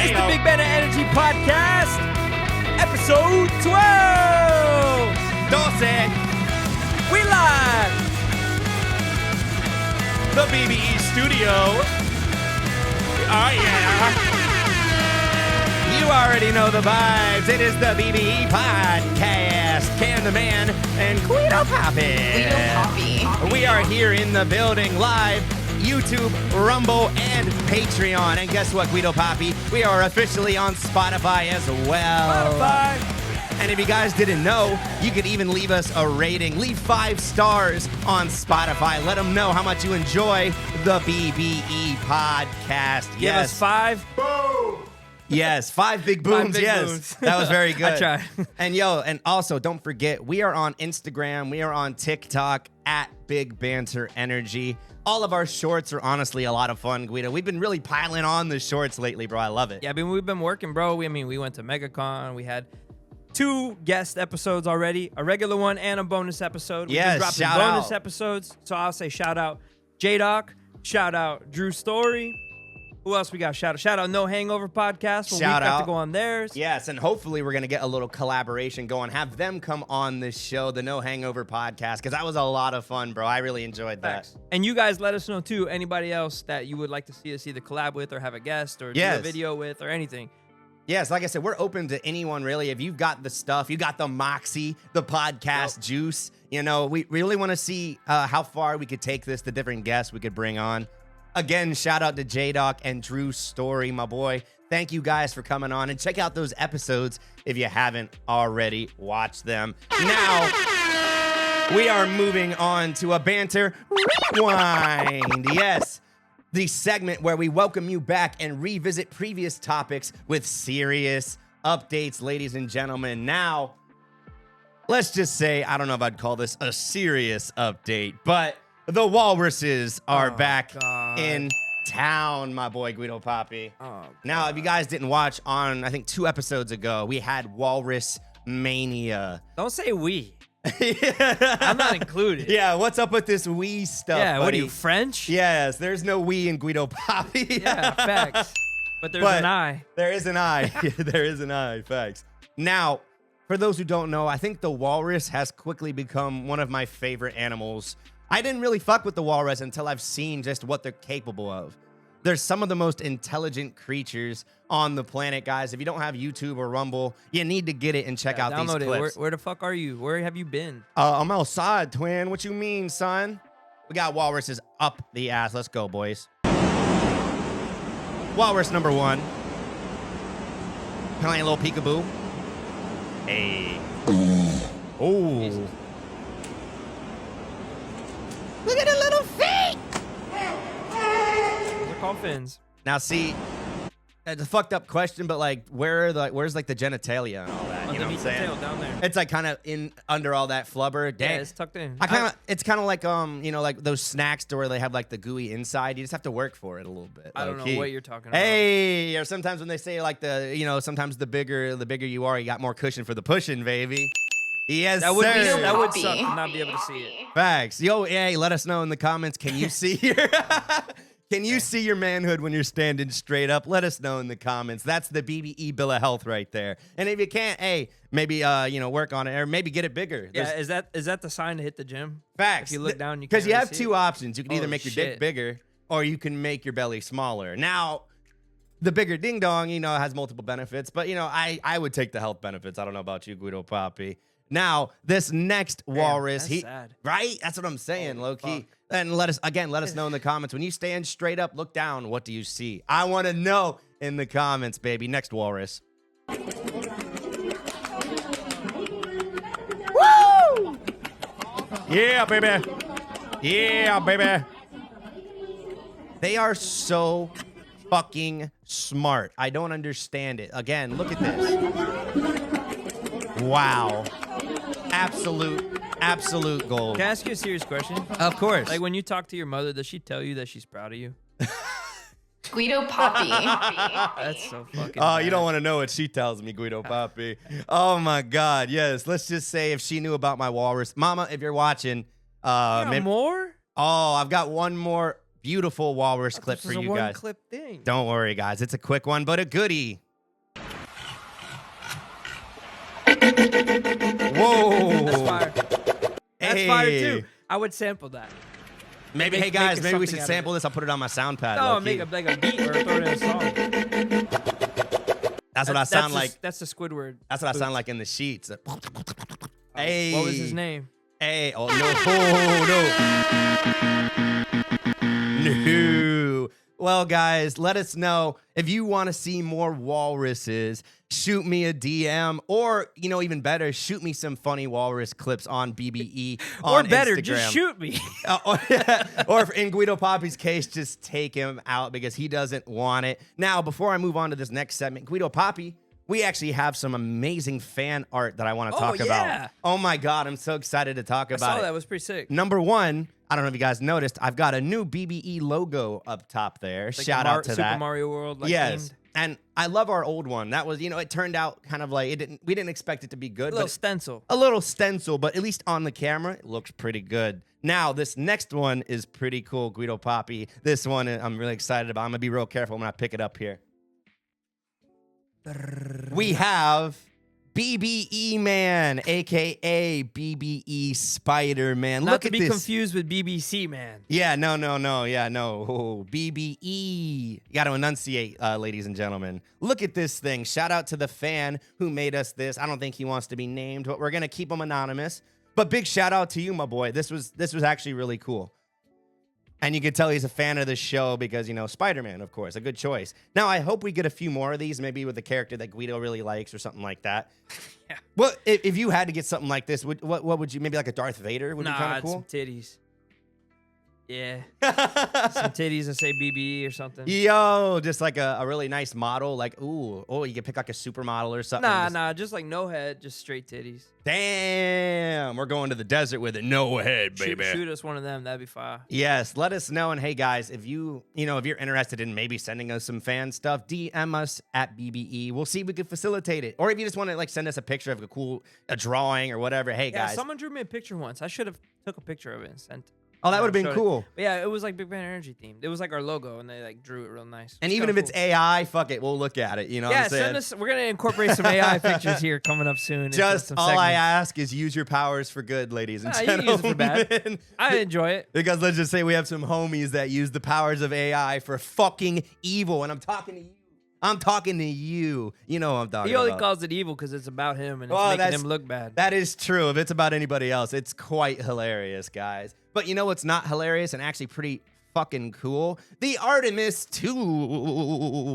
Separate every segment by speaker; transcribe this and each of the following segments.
Speaker 1: It's the Big Banter Energy Podcast, episode 12.
Speaker 2: Dorset,
Speaker 1: We live.
Speaker 2: the BBE studio. Oh, yeah. You already know the vibes. It is the BBE Podcast. Cam the Man and Guido Papi.
Speaker 3: Guido Papi.
Speaker 2: We are here in the building live, YouTube, Rumble, and Patreon. And guess what, Guido Papi? We are officially on Spotify as well.
Speaker 1: Spotify.
Speaker 2: And if you guys didn't know, you could even leave us a rating. Leave 5 stars on Spotify. Let them know how much you enjoy the BBE Podcast.
Speaker 1: Give
Speaker 2: Yes.
Speaker 1: us 5.
Speaker 2: Yes, 5 big booms.
Speaker 1: big
Speaker 2: Yes,
Speaker 1: booms.
Speaker 2: that was very good.
Speaker 1: I tried.
Speaker 2: And and also don't forget, we are on Instagram. We are on TikTok at Big Banter Energy. All of our shorts are honestly a lot of fun, Guido. We've been really piling on the shorts lately, bro. I love it.
Speaker 1: Yeah, we've been working, bro. We went to MegaCon. We had 2 guest episodes already, a regular one and a bonus episode. We've been dropping
Speaker 2: shout
Speaker 1: bonus
Speaker 2: out.
Speaker 1: episodes. So I'll say shout out J-Doc, shout out Drew Story. Who else we got? Shout out No Hangover Podcast. Where
Speaker 2: Shout
Speaker 1: we got
Speaker 2: out.
Speaker 1: to go on theirs.
Speaker 2: Yes, and hopefully we're going to get a little collaboration going. Have them come on this show, the No Hangover Podcast, because that was a lot of fun, bro. I really enjoyed that.
Speaker 1: Facts. And you guys let us know, too, anybody else that you would like to see us either collab with or have a guest or do
Speaker 2: Yes.
Speaker 1: a video with or anything.
Speaker 2: Yes, like I said, we're open to anyone, really. If you've got the stuff, you got the moxie, the podcast juice, we really want to see how far we could take this, the different guests we could bring on. Again, shout out to J-Doc and Drew Story, my boy. Thank you guys for coming on, and check out those episodes if you haven't already watched them. Now, we are moving on to a Banter Rewind. Yes, the segment where we welcome you back and revisit previous topics with serious updates, ladies and gentlemen. Now, let's just say, I don't know if I'd call this a serious update, but the Walruses are back
Speaker 1: God.
Speaker 2: in town, my boy Guido Papi.
Speaker 1: Oh,
Speaker 2: Now, if you guys didn't watch on, I think 2 episodes ago, we had Walrus Mania.
Speaker 1: don't say we.
Speaker 2: Yeah.
Speaker 1: I'm not included.
Speaker 2: Yeah, what's up with this we stuff,
Speaker 1: Yeah, what are
Speaker 2: buddy?
Speaker 1: you, French?
Speaker 2: Yes, there's no we in Guido Papi.
Speaker 1: Yeah, facts. But there's
Speaker 2: But
Speaker 1: an I.
Speaker 2: There is an I. There is an I, facts. Now, for those who don't know, I think the walrus has quickly become one of my favorite animals. I didn't really fuck with the walrus until I've seen just what they're capable of. They're some of the most intelligent creatures on the planet, guys. If you don't have YouTube or Rumble, you need to get it and check out these
Speaker 1: Download it.
Speaker 2: clips.
Speaker 1: Where the fuck are you? Where have you been?
Speaker 2: I'm outside, twin. What you mean, son? We got walruses up the ass. Let's go, boys. Walrus number 1. Playing a little peekaboo. Hey. Oh.
Speaker 1: Jesus.
Speaker 2: Look at the little feet.
Speaker 1: Those are called fins.
Speaker 2: Now, see, it's a fucked up question, but like, where's like the genitalia and all that? You know what I'm
Speaker 1: Underneath the tail,
Speaker 2: saying?
Speaker 1: down there.
Speaker 2: It's like kind of in under all that flubber.
Speaker 1: Yeah,
Speaker 2: Dang.
Speaker 1: it's tucked in.
Speaker 2: It's kind of like like those snacks to where they have like the gooey inside. You just have to work for it a little bit.
Speaker 1: I don't know
Speaker 2: low-key.
Speaker 1: what you're talking about.
Speaker 2: Hey, or sometimes when they say like sometimes the bigger you are, you got more cushion for the pushing, baby. Yes,
Speaker 1: That would,
Speaker 2: sir.
Speaker 1: that would
Speaker 3: Papi.
Speaker 1: suck to not be able to see it.
Speaker 2: Facts. Yo, hey, let us know in the comments. Can you see your see your manhood when you're standing straight up? Let us know in the comments. That's the BBE Bill of Health right there. And if you can't, hey, maybe work on it or maybe get it bigger.
Speaker 1: Yeah,
Speaker 2: There's
Speaker 1: is that the sign to hit the gym?
Speaker 2: facts.
Speaker 1: If you look down, you
Speaker 2: because
Speaker 1: can't
Speaker 2: you
Speaker 1: really
Speaker 2: have
Speaker 1: see
Speaker 2: 2
Speaker 1: it.
Speaker 2: options. You can either
Speaker 1: Oh,
Speaker 2: make your dick
Speaker 1: shit.
Speaker 2: bigger or you can make your belly smaller. Now, the bigger ding dong, has multiple benefits, but I would take the health benefits. I don't know about you, Guido Papi. Now, this next walrus,
Speaker 1: that's sad.
Speaker 2: right? That's what I'm saying,
Speaker 1: Holy
Speaker 2: low key.
Speaker 1: fuck.
Speaker 2: And let us know in the comments. When you stand straight up, look down, what do you see? I want to know in the comments, baby. Next walrus. Woo! Yeah, baby. Yeah, baby. They are so fucking smart. I don't understand it. Again, look at this. Wow. Absolute gold.
Speaker 1: Can I ask you a serious question?
Speaker 2: Of course.
Speaker 1: Like when you talk to your mother, does she tell you that she's proud of you?
Speaker 3: Guido Papi.
Speaker 1: That's so fucking
Speaker 2: Oh, you
Speaker 1: bad.
Speaker 2: don't want to know what she tells me, Guido Papi. Oh my God, yes. Let's just say if she knew about my walrus, Mama, if you're watching,
Speaker 1: You got
Speaker 2: maybe,
Speaker 1: more?
Speaker 2: oh, I've got one more beautiful Walrus clip
Speaker 1: This
Speaker 2: for
Speaker 1: is a
Speaker 2: you guys.
Speaker 1: one-clip thing.
Speaker 2: Don't worry, guys. It's a quick one, but a goodie. Whoa.
Speaker 1: That's fire. That's
Speaker 2: Hey.
Speaker 1: fire too. I would sample that.
Speaker 2: Maybe,
Speaker 1: Make-
Speaker 2: hey guys,
Speaker 1: make
Speaker 2: maybe we
Speaker 1: something
Speaker 2: should
Speaker 1: out of
Speaker 2: sample
Speaker 1: it.
Speaker 2: this. I'll put it on my sound pad.
Speaker 1: No,
Speaker 2: low-key.
Speaker 1: make a like a beat or throw it in a song.
Speaker 2: That's what I sound like.
Speaker 1: That's the Squidward.
Speaker 2: That's what I sound like in the sheets. Hey.
Speaker 1: What was his name?
Speaker 2: Hey. Oh, no. No. Well, guys, let us know if you want to see more walruses. Shoot me a DM, or even better, shoot me some funny walrus clips on BBE
Speaker 1: Or
Speaker 2: on
Speaker 1: better,
Speaker 2: Instagram.
Speaker 1: just shoot me.
Speaker 2: Or if in Guido Papi's case, just take him out because he doesn't want it. Now, before I move on to this next segment, Guido Papi, we actually have some amazing fan art that I want to talk
Speaker 1: yeah.
Speaker 2: about. Oh my God, I'm so excited to talk
Speaker 1: I
Speaker 2: about
Speaker 1: saw
Speaker 2: it.
Speaker 1: that. It was pretty sick.
Speaker 2: Number one, I don't know if you guys noticed, I've got a new BBE logo up top there.
Speaker 1: Like
Speaker 2: Shout
Speaker 1: the
Speaker 2: out to
Speaker 1: Super
Speaker 2: that.
Speaker 1: Mario World. Like,
Speaker 2: Yes.
Speaker 1: themed.
Speaker 2: And I love our old one. That was, it turned out kind of like we didn't expect it to be good,
Speaker 1: A little
Speaker 2: but
Speaker 1: stencil.
Speaker 2: a little stencil, but at least on the camera, it looks pretty good. Now, this next one is pretty cool, Guido Papi. This one I'm really excited about. I'm going to be real careful when I pick it up here. We have BBE Man, a.k.a. BBE Spider-Man.
Speaker 1: Not
Speaker 2: Look
Speaker 1: to
Speaker 2: at
Speaker 1: be
Speaker 2: this.
Speaker 1: confused with BBC, man.
Speaker 2: Yeah, no. Yeah, no. Oh, BBE. You got to enunciate, ladies and gentlemen. Look at this thing. Shout out to the fan who made us this. I don't think he wants to be named, but we're going to keep him anonymous. But big shout out to you, my boy. This was actually really cool. And you can tell he's a fan of the show because, Spider-Man, of course, a good choice. Now, I hope we get a few more of these, maybe with a character that Guido really likes or something like that.
Speaker 1: Yeah.
Speaker 2: Well, if you had to get something like this, what would you, maybe like a Darth Vader would be kind of cool?
Speaker 1: Some titties. Yeah. Some titties that say BB or something.
Speaker 2: Yo, just like a really nice model, like, you could pick like a supermodel or something.
Speaker 1: Just like no head, just straight titties.
Speaker 2: Damn, we're going to the desert with it. No head, baby.
Speaker 1: Shoot us one of them. That'd be fire.
Speaker 2: Yes, let us know. And hey, guys, if if you're interested in maybe sending us some fan stuff, DM us at BBE. We'll see if we can facilitate it. Or if you just want to send us a picture of a drawing or whatever. Hey,
Speaker 1: Yeah,
Speaker 2: guys.
Speaker 1: someone drew me a picture once. I should have took a picture of it and sent it.
Speaker 2: Oh, that would have been
Speaker 1: showed it.
Speaker 2: cool.
Speaker 1: But yeah, it was like Big Bang Energy themed. It was like our logo, and they drew it real nice.
Speaker 2: And
Speaker 1: It's
Speaker 2: even if
Speaker 1: kinda
Speaker 2: it's
Speaker 1: cool.
Speaker 2: AI, fuck it, we'll look at it. You know what
Speaker 1: Yeah,
Speaker 2: I'm saying?
Speaker 1: send us. We're gonna incorporate some AI pictures here coming up soon. into
Speaker 2: Just
Speaker 1: some
Speaker 2: all I
Speaker 1: segments.
Speaker 2: ask is use your powers for good, ladies and
Speaker 1: Nah, you can
Speaker 2: gentlemen.
Speaker 1: use it for bad. I enjoy it.
Speaker 2: Because let's just say we have some homies that use the powers of AI for fucking evil, and I'm talking to you. I'm talking to you. You know what I'm talking
Speaker 1: He only
Speaker 2: about.
Speaker 1: calls it evil because it's about him and it's
Speaker 2: Well,
Speaker 1: making
Speaker 2: that's-
Speaker 1: him look bad.
Speaker 2: That is true. If it's about anybody else, it's quite hilarious, guys. But you know what's not hilarious and actually pretty fucking cool? The Artemis 2,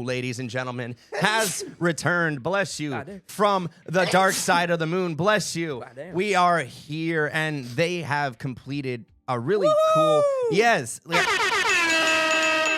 Speaker 2: ladies and gentlemen, has returned. Bless you.
Speaker 1: Goddamn.
Speaker 2: From the dark side of the moon. Bless you.
Speaker 1: Goddamn.
Speaker 2: We are here, and they have completed a really cool. Yes.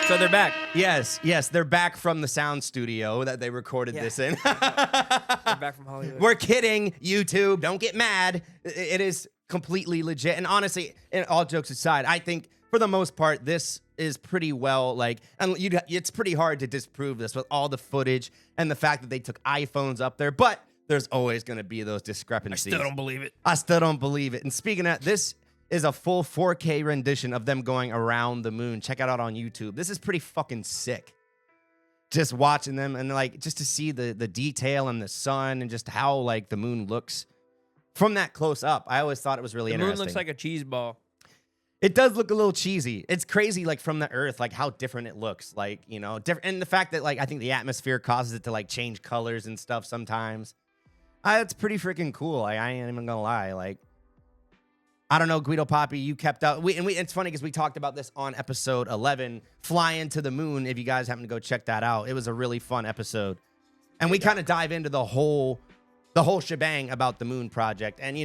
Speaker 1: So they're back.
Speaker 2: Yes, they're back from the sound studio that they recorded
Speaker 1: Yeah.
Speaker 2: this in.
Speaker 1: They're back from Hollywood.
Speaker 2: We're kidding, YouTube. Don't get mad. It is completely legit. And honestly, and all jokes aside, I think for the most part, this is pretty well and it's pretty hard to disprove this with all the footage and the fact that they took iPhones up there. But there's always going to be those discrepancies.
Speaker 1: believe it.
Speaker 2: I still don't believe it. And speaking of that, this is a full 4K rendition of them going around the moon. Check it out on YouTube. This is pretty fucking sick. Just watching them and just to see the detail and the sun and just how the moon looks from that close up. I always thought it was really
Speaker 1: The moon
Speaker 2: interesting.
Speaker 1: looks like a cheese ball.
Speaker 2: It does look a little cheesy. It's crazy from the earth, how different it looks. Different, and the fact that I think the atmosphere causes it to change colors and stuff sometimes. It's pretty freaking cool. I ain't even gonna lie. I don't know, Guido Papi, you kept up. It's funny because we talked about this on episode 11, Flying to the Moon. If you guys happen to go check that out, it was a really fun episode. And we kind of dive into the whole shebang about the moon project. And,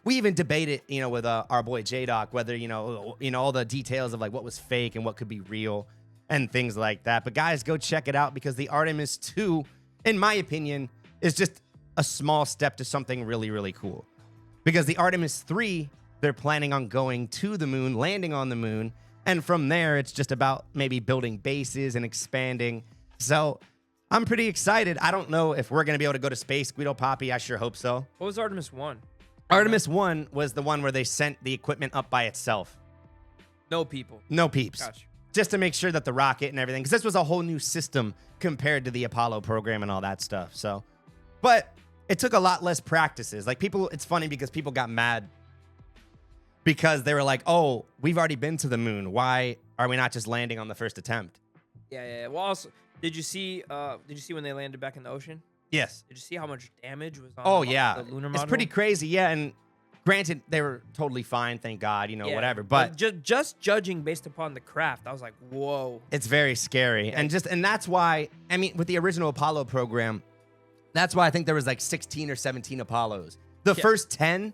Speaker 2: we even debated, with our boy J-Doc, whether, all the details of what was fake and what could be real and things like that. But guys, go check it out because the Artemis 2, in my opinion, is just a small step to something really, really cool. Because the Artemis 3, they're planning on going to the moon, landing on the moon, and from there, it's just about maybe building bases and expanding. So I'm pretty excited. I don't know if we're going to be able to go to space, Guido Papi. I sure hope so.
Speaker 1: What was Artemis 1?
Speaker 2: Artemis 1 was the one where they sent the equipment up by itself.
Speaker 1: No people.
Speaker 2: No peeps.
Speaker 1: Gotcha.
Speaker 2: just to make sure that the rocket and everything, because this was a whole new system compared to the Apollo program and all that stuff. So, but it took a lot less practices. Like people, it's funny because people got mad because they were like, "Oh, we've already been to the moon. Why are we not just landing on the first attempt?"
Speaker 1: Yeah. Well, also, did you see when they landed back in the ocean?
Speaker 2: Yes.
Speaker 1: Did you see how much damage was on
Speaker 2: Oh
Speaker 1: the
Speaker 2: yeah,
Speaker 1: lunar module?
Speaker 2: it's pretty crazy. Yeah, and granted, they were totally fine, thank God. Whatever. But
Speaker 1: just judging based upon the craft, I was like, whoa.
Speaker 2: it's very scary, and that's why. I mean, with the original Apollo program, that's why I think there was like 16 or 17 Apollos. The first 10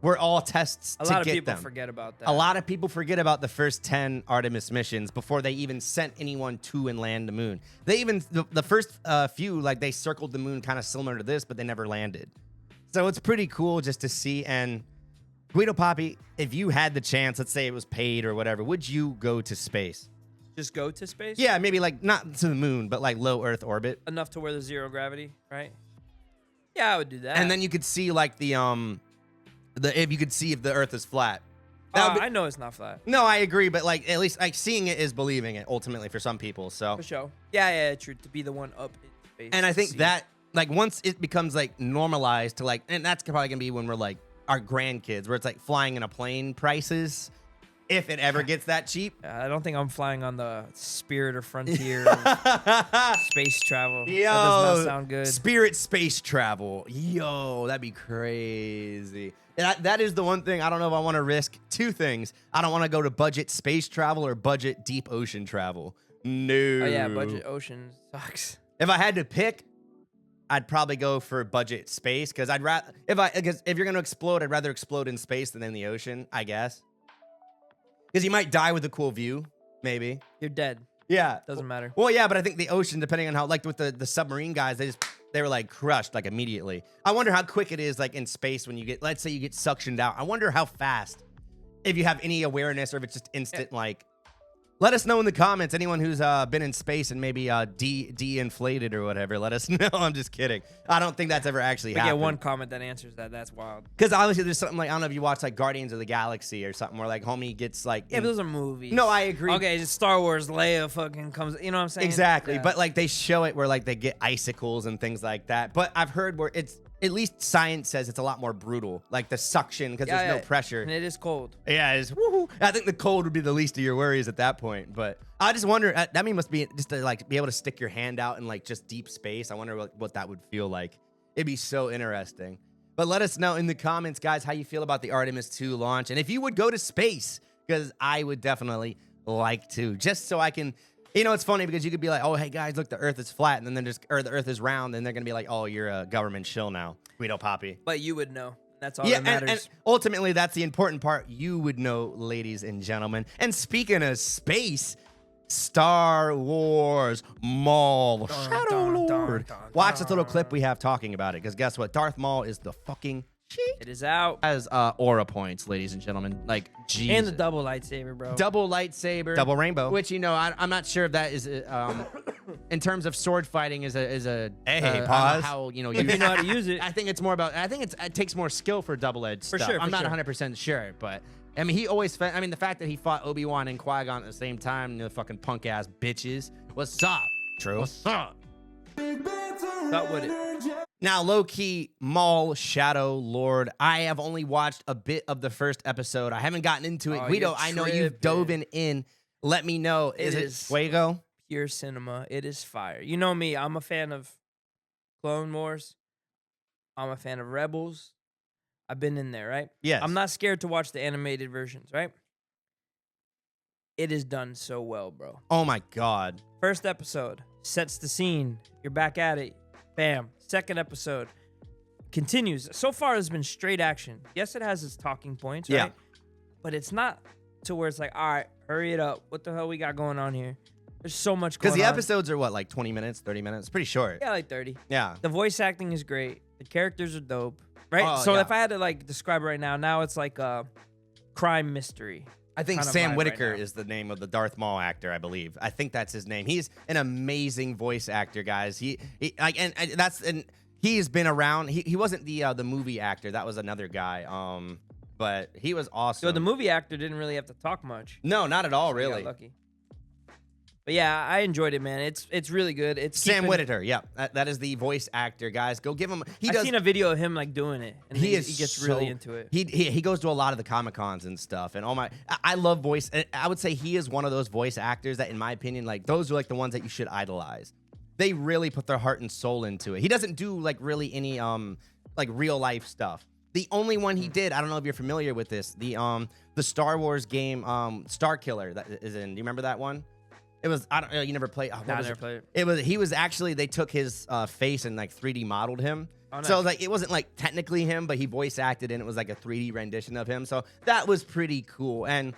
Speaker 2: were all tests
Speaker 1: A
Speaker 2: to
Speaker 1: lot of
Speaker 2: get
Speaker 1: people
Speaker 2: them.
Speaker 1: forget about that.
Speaker 2: A lot of people forget about the first 10 Artemis missions before they even sent anyone to and land the moon. They even, the first few, like they circled the moon kind of similar to this, but they never landed. So it's pretty cool just to see. And Guido Papi, if you had the chance, let's say it was paid or whatever, would you go to space?
Speaker 1: Just go to space?
Speaker 2: Yeah, maybe like not to the moon, but like low Earth orbit.
Speaker 1: Enough to where there's zero gravity, right? Yeah, I would do that.
Speaker 2: And then you could see like if you could see if the Earth is flat.
Speaker 1: I know it's not flat.
Speaker 2: No, I agree, but like at least like seeing it is believing it ultimately for some people. So
Speaker 1: For sure. Yeah, true. To be the one up in space.
Speaker 2: and I
Speaker 1: to
Speaker 2: think
Speaker 1: see.
Speaker 2: that like once it becomes like normalized to like, and that's probably gonna be when we're like our grandkids, where it's like flying in a plane prices, if it ever gets that cheap.
Speaker 1: I don't think I'm flying on the Spirit or Frontier of space travel.
Speaker 2: Yo,
Speaker 1: that does not sound good.
Speaker 2: Spirit space travel. Yo, that'd be crazy. That is the one thing I don't know if I want to risk. Two things. I don't want to go to budget space travel or budget deep ocean travel. No.
Speaker 1: Oh yeah, budget ocean sucks.
Speaker 2: If I had to pick, I'd probably go for budget space because I'd rather if you're gonna explode, I'd rather explode in space than in the ocean, I guess. Because you might die with a cool view, maybe.
Speaker 1: You're dead.
Speaker 2: Yeah.
Speaker 1: Doesn't matter.
Speaker 2: Well, yeah, but I think the ocean, depending on how, like with the submarine guys, they were like crushed like immediately. I wonder how quick it is like in space when you get, let's say you get suctioned out. I wonder how fast, if you have any awareness or if it's just instant, like, let us know in the comments. Anyone who's been in space and maybe de-inflated or whatever, let us know. I'm just kidding. I don't think that's ever actually
Speaker 1: We
Speaker 2: happened.
Speaker 1: get one comment that answers that. That's wild.
Speaker 2: Because obviously there's something like, I don't know if you watch like Guardians of the Galaxy or something where like homie gets like...
Speaker 1: Yeah, but those are movies.
Speaker 2: No, I agree.
Speaker 1: Okay, just Star Wars, Leia fucking comes. You know what I'm saying?
Speaker 2: Exactly.
Speaker 1: Yeah.
Speaker 2: But like they show it where like they get icicles and things like that. But I've heard where it's, at least science says it's a lot more brutal. Like the suction, because there's no pressure.
Speaker 1: And it is cold.
Speaker 2: Yeah, it's woohoo. I think the cold would be the least of your worries at that point. But I just wonder, that must be just to like be able to stick your hand out in like just deep space. I wonder what that would feel like. It'd be so interesting. But let us know in the comments, guys, how you feel about the Artemis 2 launch. And if you would go to space, because I would definitely like to, just so I can... You know, it's funny because you could be like, oh, hey, guys, look, the Earth is flat. And then or the Earth is round. And they're going to be like, oh, you're a government shill now, Guido Papi.
Speaker 1: But you would know. That's all that matters.
Speaker 2: And ultimately, that's the important part. You would know, ladies and gentlemen. And speaking of space, Star Wars Maul Shadowlord. Watch this little clip we have talking about it. Because guess what? Darth Maul is the fucking shit.
Speaker 1: It is out.
Speaker 4: Has aura points, ladies and gentlemen. Like, Jesus.
Speaker 1: And the double lightsaber, bro.
Speaker 4: Double lightsaber.
Speaker 2: Double rainbow.
Speaker 4: Which, you know, I'm not sure if that is, in terms of sword fighting, is a
Speaker 2: Hey,
Speaker 4: I don't know
Speaker 2: pause.
Speaker 4: how, you know,
Speaker 1: If you know how to use it.
Speaker 4: I think it's more about, it takes more skill for double-edged
Speaker 1: For
Speaker 4: stuff.
Speaker 1: sure,
Speaker 4: I'm
Speaker 1: for
Speaker 4: not
Speaker 1: sure.
Speaker 4: 100% sure, but I mean, he always, the fact that he fought Obi-Wan and Qui-Gon at the same time, the fucking punk-ass bitches, what's up?
Speaker 2: True.
Speaker 4: What's up?
Speaker 1: Not with it.
Speaker 2: Now, low-key, Maul Shadowlord. I have only watched a bit of the first episode. I haven't gotten into it.
Speaker 1: Oh,
Speaker 2: Guido,
Speaker 1: you're
Speaker 2: I know you've dove in. Let me know. Is it fuego?
Speaker 1: Pure cinema. It is fire. You know me. I'm a fan of Clone Wars. I'm a fan of Rebels. I've been in there, right?
Speaker 2: Yes.
Speaker 1: I'm not scared to watch the animated versions, right? It is done so well, bro.
Speaker 2: Oh, my God.
Speaker 1: First episode sets the scene. You're back at it. Bam. Second episode continues. So far, it's been straight action. Yes, it has its talking points, right?
Speaker 2: Yeah.
Speaker 1: But it's not to where it's like, all right, hurry it up. What the hell we got going on here? There's so much going on.
Speaker 2: Because the episodes are what, like 20 minutes, 30 minutes? Pretty short.
Speaker 1: Yeah, like 30.
Speaker 2: Yeah.
Speaker 1: The voice acting is great. The characters are dope, right?
Speaker 2: Oh,
Speaker 1: So
Speaker 2: yeah.
Speaker 1: if I had to like describe it right now it's like a crime mystery.
Speaker 2: I think
Speaker 1: kind of
Speaker 2: Sam
Speaker 1: vibe
Speaker 2: Whitaker
Speaker 1: right now.
Speaker 2: is the name of the Darth Maul actor, I believe. I think that's his name. He's an amazing voice actor, guys. He like, and he's been around. He wasn't the movie actor. That was another guy. But he was awesome.
Speaker 1: So the movie actor didn't really have to talk much.
Speaker 2: No, not at all,
Speaker 1: So he got
Speaker 2: really.
Speaker 1: lucky. But yeah, I enjoyed it, man. It's really good. It's
Speaker 2: Sam
Speaker 1: keeping-
Speaker 2: Wititer, yeah, that is the voice actor, guys. Go give him.
Speaker 1: I've seen a video of him like doing it, and he gets really into it.
Speaker 2: He goes to a lot of the Comic Cons and stuff, and I love voice. I would say he is one of those voice actors that, in my opinion, like those are like the ones that you should idolize. They really put their heart and soul into it. He doesn't do like really any like real life stuff. The only one he did, I don't know if you're familiar with this, the Star Wars game, Starkiller that is in. Do you remember that one? It was, I don't know, you never played. Oh,
Speaker 1: I never played it.
Speaker 2: He was actually, they took his face and like 3D modeled him.
Speaker 1: Oh, nice.
Speaker 2: So like it wasn't like technically him, but he voice acted and it was like a 3D rendition of him. So that was pretty cool. And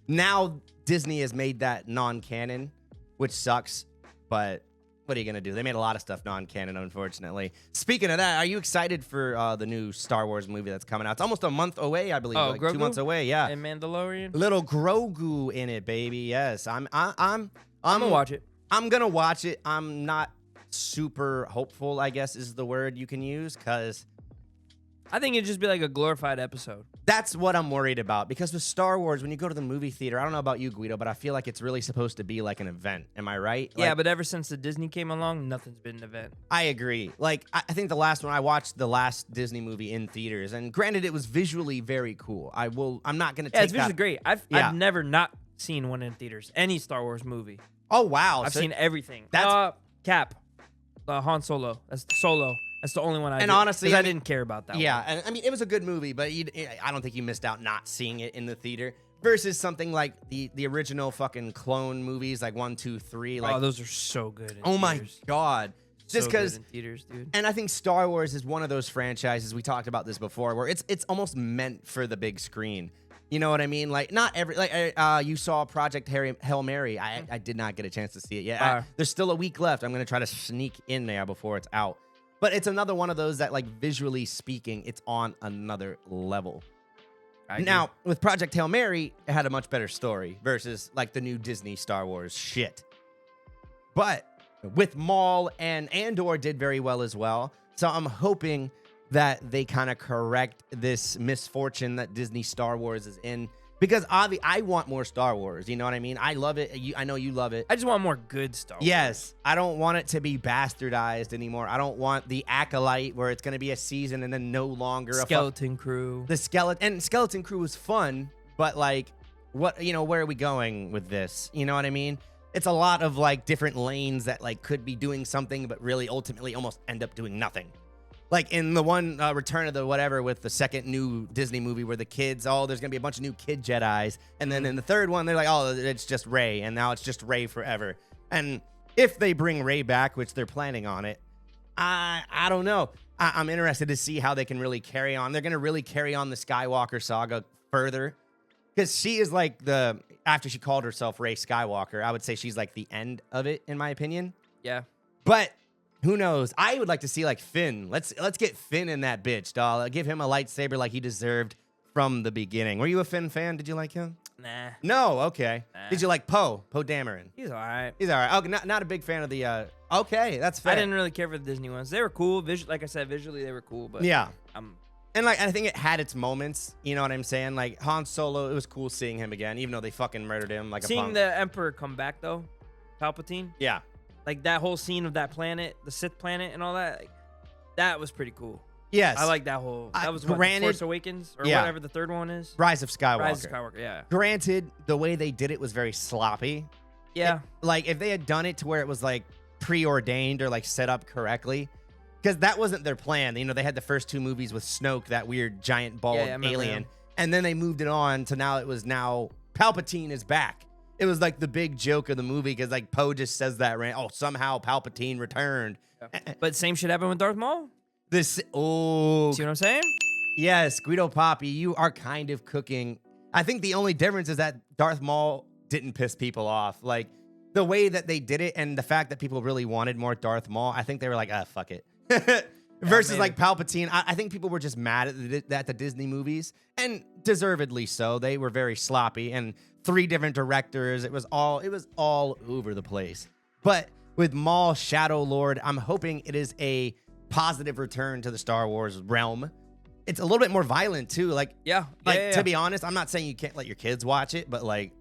Speaker 2: now Disney has made that non-canon, which sucks. But what are you gonna do? They made a lot of stuff non-canon, unfortunately. Speaking of that, are you excited for the new Star Wars movie that's coming out? It's almost a month away, I believe.
Speaker 1: Oh,
Speaker 2: like
Speaker 1: Grogu?
Speaker 2: 2 months away. Yeah,
Speaker 1: And Mandalorian.
Speaker 2: little Grogu in it, baby. Yes, I'm
Speaker 1: gonna watch it.
Speaker 2: I'm gonna watch it. I'm not super hopeful, I guess is the word you can use, because
Speaker 1: I think it'd just be like a glorified episode.
Speaker 2: that's what I'm worried about. Because with Star Wars, when you go to the movie theater, I don't know about you, Guido, but I feel like it's really supposed to be like an event. Am I right?
Speaker 1: Yeah,
Speaker 2: Like,
Speaker 1: but ever since the Disney came along, nothing's been an event.
Speaker 2: I agree. Like, I think the last one, I watched the last Disney movie in theaters, and granted, it was visually very cool. I'm not gonna
Speaker 1: Yeah,
Speaker 2: take
Speaker 1: it's visually
Speaker 2: that.
Speaker 1: great.
Speaker 2: Yeah.
Speaker 1: I've never not seen one in theaters. Any Star Wars movie.
Speaker 2: Oh wow,
Speaker 1: I've
Speaker 2: so-
Speaker 1: seen everything.
Speaker 2: That's-
Speaker 1: Cap. Han Solo. That's Solo. That's the only one I
Speaker 2: And
Speaker 1: did,
Speaker 2: honestly,
Speaker 1: 'cause
Speaker 2: I
Speaker 1: I
Speaker 2: mean-
Speaker 1: didn't care about that
Speaker 2: Yeah,
Speaker 1: one.
Speaker 2: and I mean, it was a good movie, but I don't think you missed out not seeing it in the theater. Versus something like the original fucking clone movies, like 1, 2, 3. Like,
Speaker 1: Oh, those are so good in
Speaker 2: oh my
Speaker 1: theaters.
Speaker 2: god,
Speaker 1: So
Speaker 2: just
Speaker 1: good
Speaker 2: because.
Speaker 1: in theaters, dude.
Speaker 2: And I think Star Wars is one of those franchises, we talked about this before, where it's almost meant for the big screen. You know what I mean? Like, not every, like, you saw Project Hail Mary. I did not get a chance to see it yet.
Speaker 1: Fire.
Speaker 2: There's still a week left. I'm going to try to sneak in there before it's out. But it's another one of those that, like, visually speaking, it's on another level.
Speaker 1: I agree.
Speaker 2: Now, with Project Hail Mary, it had a much better story versus, like, the new Disney Star Wars shit. But with Maul and Andor did very well as well. So I'm hoping that they kind of correct this misfortune that Disney Star Wars is in. Because I want more Star Wars. You know what I mean? I love it. I know you love it.
Speaker 1: I just want more good Star Wars.
Speaker 2: Yes. I don't want it to be bastardized anymore. I don't want the Acolyte where it's going to be a season and then no longer
Speaker 1: Skeleton Crew.
Speaker 2: the Skeleton Crew was fun, but like, what, where are we going with this? You know what I mean? It's a lot of like different lanes that like could be doing something, but really ultimately almost end up doing nothing. Like in the one Return of the whatever with the second new Disney movie where the kids, there's going to be a bunch of new kid Jedis. And then in the third one, they're like, it's just Rey. And now it's just Rey forever. And if they bring Rey back, which they're planning on it, I don't know. I'm interested to see how they can really carry on. They're going to really carry on the Skywalker saga further. Because she is like after she called herself Rey Skywalker, I would say she's like the end of it, in my opinion.
Speaker 1: Yeah.
Speaker 2: But who knows? I would like to see like Finn. Let's get Finn in that bitch, doll. Give him a lightsaber like he deserved from the beginning. Were you a Finn fan? Did you like him?
Speaker 1: Nah.
Speaker 2: No. Okay.
Speaker 1: Nah.
Speaker 2: Did you like Poe Dameron?
Speaker 1: He's all right.
Speaker 2: He's all right. Okay, not a big fan of the. Okay, that's fair.
Speaker 1: I didn't really care for the Disney ones. They were cool. Like I said, visually they were cool. But
Speaker 2: Yeah.
Speaker 1: And
Speaker 2: like I think it had its moments. You know what I'm saying? Like Han Solo, it was cool seeing him again, even though they fucking murdered him like a
Speaker 1: seeing
Speaker 2: punk.
Speaker 1: the Emperor come back though, Palpatine.
Speaker 2: Yeah.
Speaker 1: Like that whole scene of that planet, the Sith planet, and all that. Like, that was pretty cool.
Speaker 2: Yes.
Speaker 1: I like that whole. That was what,
Speaker 2: granted-
Speaker 1: Force Awakens or
Speaker 2: Yeah.
Speaker 1: whatever the third one is.
Speaker 2: Rise of Skywalker.
Speaker 1: Rise of Skywalker. Yeah.
Speaker 2: Granted, the way they did it was very sloppy.
Speaker 1: Yeah.
Speaker 2: Like if they had done it to where it was like preordained or like set up correctly, because that wasn't their plan. They had the first two movies with Snoke, that weird giant bald
Speaker 1: Yeah, I remember
Speaker 2: alien,
Speaker 1: him.
Speaker 2: and then they moved it on to now Palpatine is back. It was like the big joke of the movie because like Poe just says that, right? Oh, somehow Palpatine returned.
Speaker 1: But same shit happened with Darth Maul.
Speaker 2: This
Speaker 1: See what I'm saying?
Speaker 2: yes, Guido Papi, you are kind of cooking. I think the only difference is that Darth Maul didn't piss people off. Like the way that they did it and the fact that people really wanted more Darth Maul, I think they were like, fuck it. Versus
Speaker 1: maybe.
Speaker 2: like Palpatine, I think people were just mad at the Disney movies, and deservedly so. They were very sloppy, and 3 different directors. It was all over the place. But with MAULSHADOWLORD, I'm hoping it is a positive return to the Star Wars realm. It's a little bit more violent too. Like
Speaker 1: Yeah.
Speaker 2: to be honest, I'm not saying you can't let your kids watch it, but like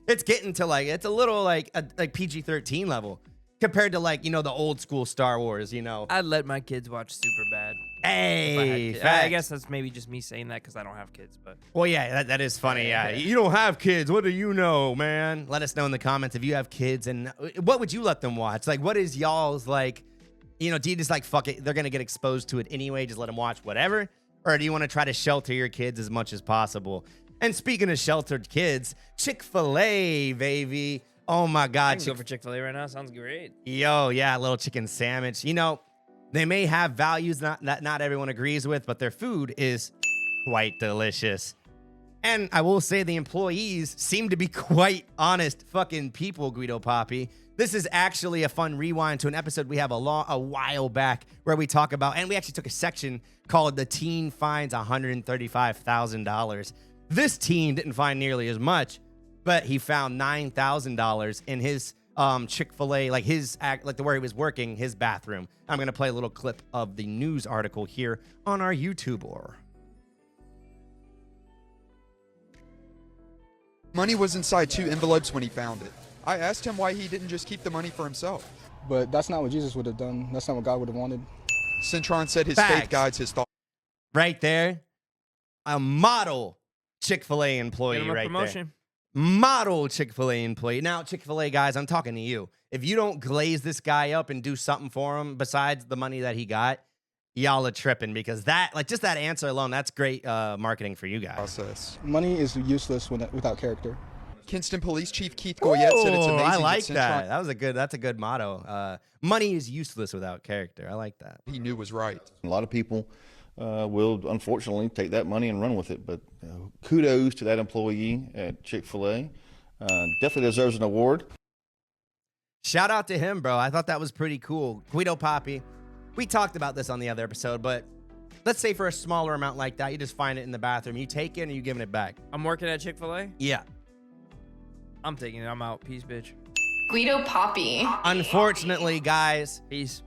Speaker 2: It's getting to like, it's a little like PG-13 level compared to like, the old school Star Wars,
Speaker 1: I'd let my kids watch Superbad.
Speaker 2: Hey,
Speaker 1: I
Speaker 2: facts.
Speaker 1: guess that's maybe just me saying that because I don't have kids, but
Speaker 2: Well, yeah, that is funny. Yeah, you don't have kids. What do you know, man? Let us know in the comments if you have kids and what would you let them watch? Like, what is y'all's like? Do you just like fuck it? They're gonna get exposed to it anyway. Just let them watch whatever, or do you want to try to shelter your kids as much as possible? And speaking of sheltered kids, Chick-fil-A, baby. Oh my
Speaker 1: I
Speaker 2: God,
Speaker 1: can go for Chick-fil-A right now. Sounds great.
Speaker 2: Yo, yeah, a little chicken sandwich. They may have values that not everyone agrees with, but their food is quite delicious. And I will say the employees seem to be quite honest fucking people, Guido Papi. This is actually a fun rewind to an episode we have a while back where we talk about, and we actually took a section called The Teen Finds $135,000. This teen didn't find nearly as much, but he found $9,000 in his Chick-fil-A, like where he was working, his bathroom. I'm going to play a little clip of the news article here on our YouTuber.
Speaker 5: Money was inside 2 envelopes when he found it. I asked him why he didn't just keep the money for himself.
Speaker 6: But that's not what Jesus would have done. That's not what God would have wanted.
Speaker 5: Centron said his
Speaker 2: Facts.
Speaker 5: faith guides his thoughts.
Speaker 2: Right there, a model Chick-fil-A employee
Speaker 1: Get him a
Speaker 2: right
Speaker 1: promotion.
Speaker 2: there. Model Chick-fil-A employee. Now, Chick-fil-A guys, I'm talking to you. If you don't glaze this guy up and do something for him besides the money that he got, y'all are tripping because just that answer alone, that's great marketing for you guys.
Speaker 5: Process.
Speaker 6: Money is useless without character.
Speaker 5: Kinston Police Chief Keith Goyette said it's amazing.
Speaker 2: I like
Speaker 5: that
Speaker 2: that. That's a good motto. Money is useless without character. I like that.
Speaker 5: he knew was right.
Speaker 7: A lot of people will unfortunately take that money and run with it, but kudos to that employee at Chick-fil-A. Definitely deserves an award.
Speaker 2: Shout out to him, bro. I thought that was pretty cool. Guido Papi. We talked about this on the other episode, but let's say for a smaller amount like that, you just find it in the bathroom. You take it and you giving it back.
Speaker 1: I'm working at Chick-fil-A.
Speaker 2: Yeah.
Speaker 1: I'm taking it. I'm out. Peace, bitch.
Speaker 3: Guido Papi.
Speaker 2: Unfortunately, guys,
Speaker 1: Peace.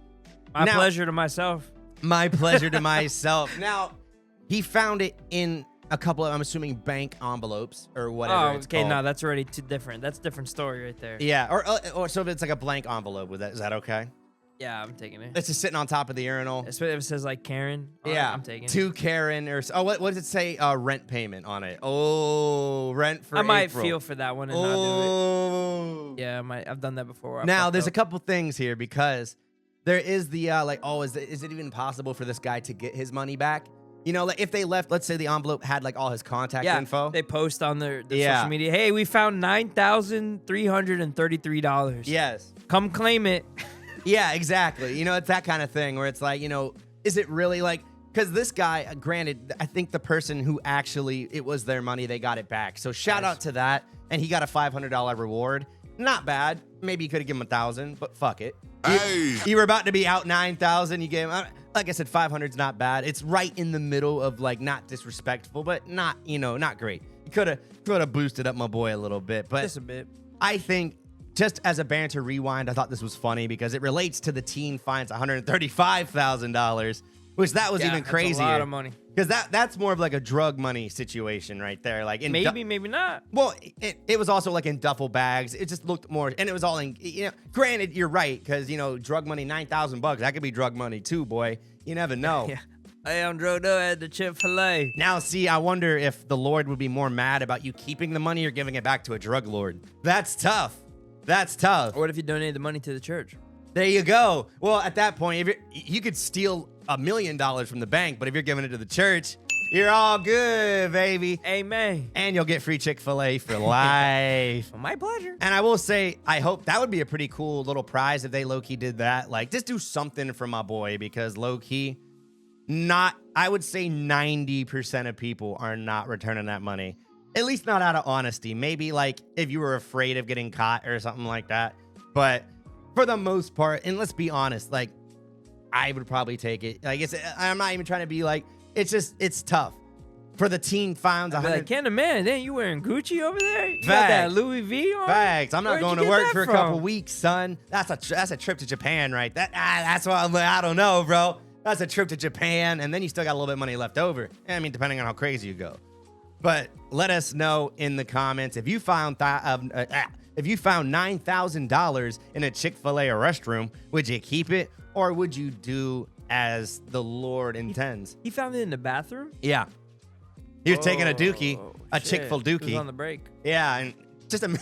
Speaker 1: My
Speaker 2: Now-
Speaker 1: pleasure to myself.
Speaker 2: my pleasure to myself. Now, he found it in a couple of, I'm assuming, bank envelopes or whatever
Speaker 1: Oh,
Speaker 2: it's
Speaker 1: okay.
Speaker 2: called.
Speaker 1: No, that's already too different. That's a different story right there.
Speaker 2: Yeah, or so if it's like a blank envelope, is that okay?
Speaker 1: Yeah, I'm taking it.
Speaker 2: It's just sitting on top of the urinal.
Speaker 1: Especially if it says like Karen. on it,
Speaker 2: Yeah,
Speaker 1: I'm taking it.
Speaker 2: to Karen or what does it say? Rent payment on it. Oh, rent for
Speaker 1: I might
Speaker 2: April.
Speaker 1: feel for that one and not do
Speaker 2: Oh,
Speaker 1: it. Yeah, I might. I've done that before. where I
Speaker 2: now
Speaker 1: fucked
Speaker 2: there's a
Speaker 1: up.
Speaker 2: couple things here because there is the is it even possible for this guy to get his money back? Like if they left, let's say the envelope had like all his contact info.
Speaker 1: They post on their
Speaker 2: Yeah.
Speaker 1: social media. Hey, we found $9,333.
Speaker 2: Yes.
Speaker 1: Come claim it.
Speaker 2: Yeah, exactly. It's that kind of thing where it's like, is it really like, because this guy, granted, I think the person who actually, it was their money, they got it back. So shout out to that. And he got a $500 reward. Not bad. Maybe you could have given him 1,000, but fuck it. You were about to be out 9,000. You gave him, like I said, 500's not bad. It's right in the middle of like not disrespectful, but not, not great. You could have boosted up my boy a little bit, but
Speaker 1: Just a bit.
Speaker 2: I think just as a banter rewind, I thought this was funny because it relates to the teen finds $135,000, which that was even crazier.
Speaker 1: That's a lot of money.
Speaker 2: Because that's more of like a drug money situation right there. Like in
Speaker 1: Maybe, maybe not.
Speaker 2: well, it was also like in duffel bags. It just looked more, and it was all in. Granted, you're right because drug money, $9,000. That could be drug money too, boy. You never know.
Speaker 1: Yeah. Hey, I'm drugged up at the Chick-fil-A.
Speaker 2: Now, see, I wonder if the Lord would be more mad about you keeping the money or giving it back to a drug lord. That's tough. That's tough.
Speaker 1: Or what if you donated the money to the church?
Speaker 2: There you go. Well, at that point, you could steal $1 million from the bank, but if you're giving it to the church, you're all good, baby.
Speaker 1: Amen.
Speaker 2: And you'll get free Chick-fil-A for life.
Speaker 1: Well, my pleasure.
Speaker 2: And I will say, I hope that would be a pretty cool little prize if they low-key did that. Like, just do something for my boy because low-key, I would say 90% of people are not returning that money. At least not out of honesty. Maybe like if you were afraid of getting caught or something like that. But for the most part, and let's be honest, like I would probably take it. Like I'm not even trying to be like, it's tough. For the teen finds
Speaker 1: I'd be
Speaker 2: 100.
Speaker 1: like, Ken, man, then you wearing Gucci over there? You got
Speaker 2: Facts.
Speaker 1: that Louis V on?
Speaker 2: Facts. I'm not
Speaker 1: Where'd
Speaker 2: going
Speaker 1: you
Speaker 2: to
Speaker 1: get
Speaker 2: work
Speaker 1: that
Speaker 2: for a
Speaker 1: from?
Speaker 2: couple weeks, son. That's a trip to Japan, right? That's what I'm like. I don't know, bro. That's a trip to Japan, and then you still got a little bit of money left over. I mean, depending on how crazy you go. But let us know in the comments if you found $9,000 in a Chick-fil-A restroom, would you keep it or would you do as the Lord intends?
Speaker 1: He found it in the bathroom?
Speaker 2: Yeah. He was taking a dookie, a
Speaker 1: shit.
Speaker 2: Chick-fil
Speaker 1: He was
Speaker 2: dookie.
Speaker 1: on the break.
Speaker 2: Yeah, and just a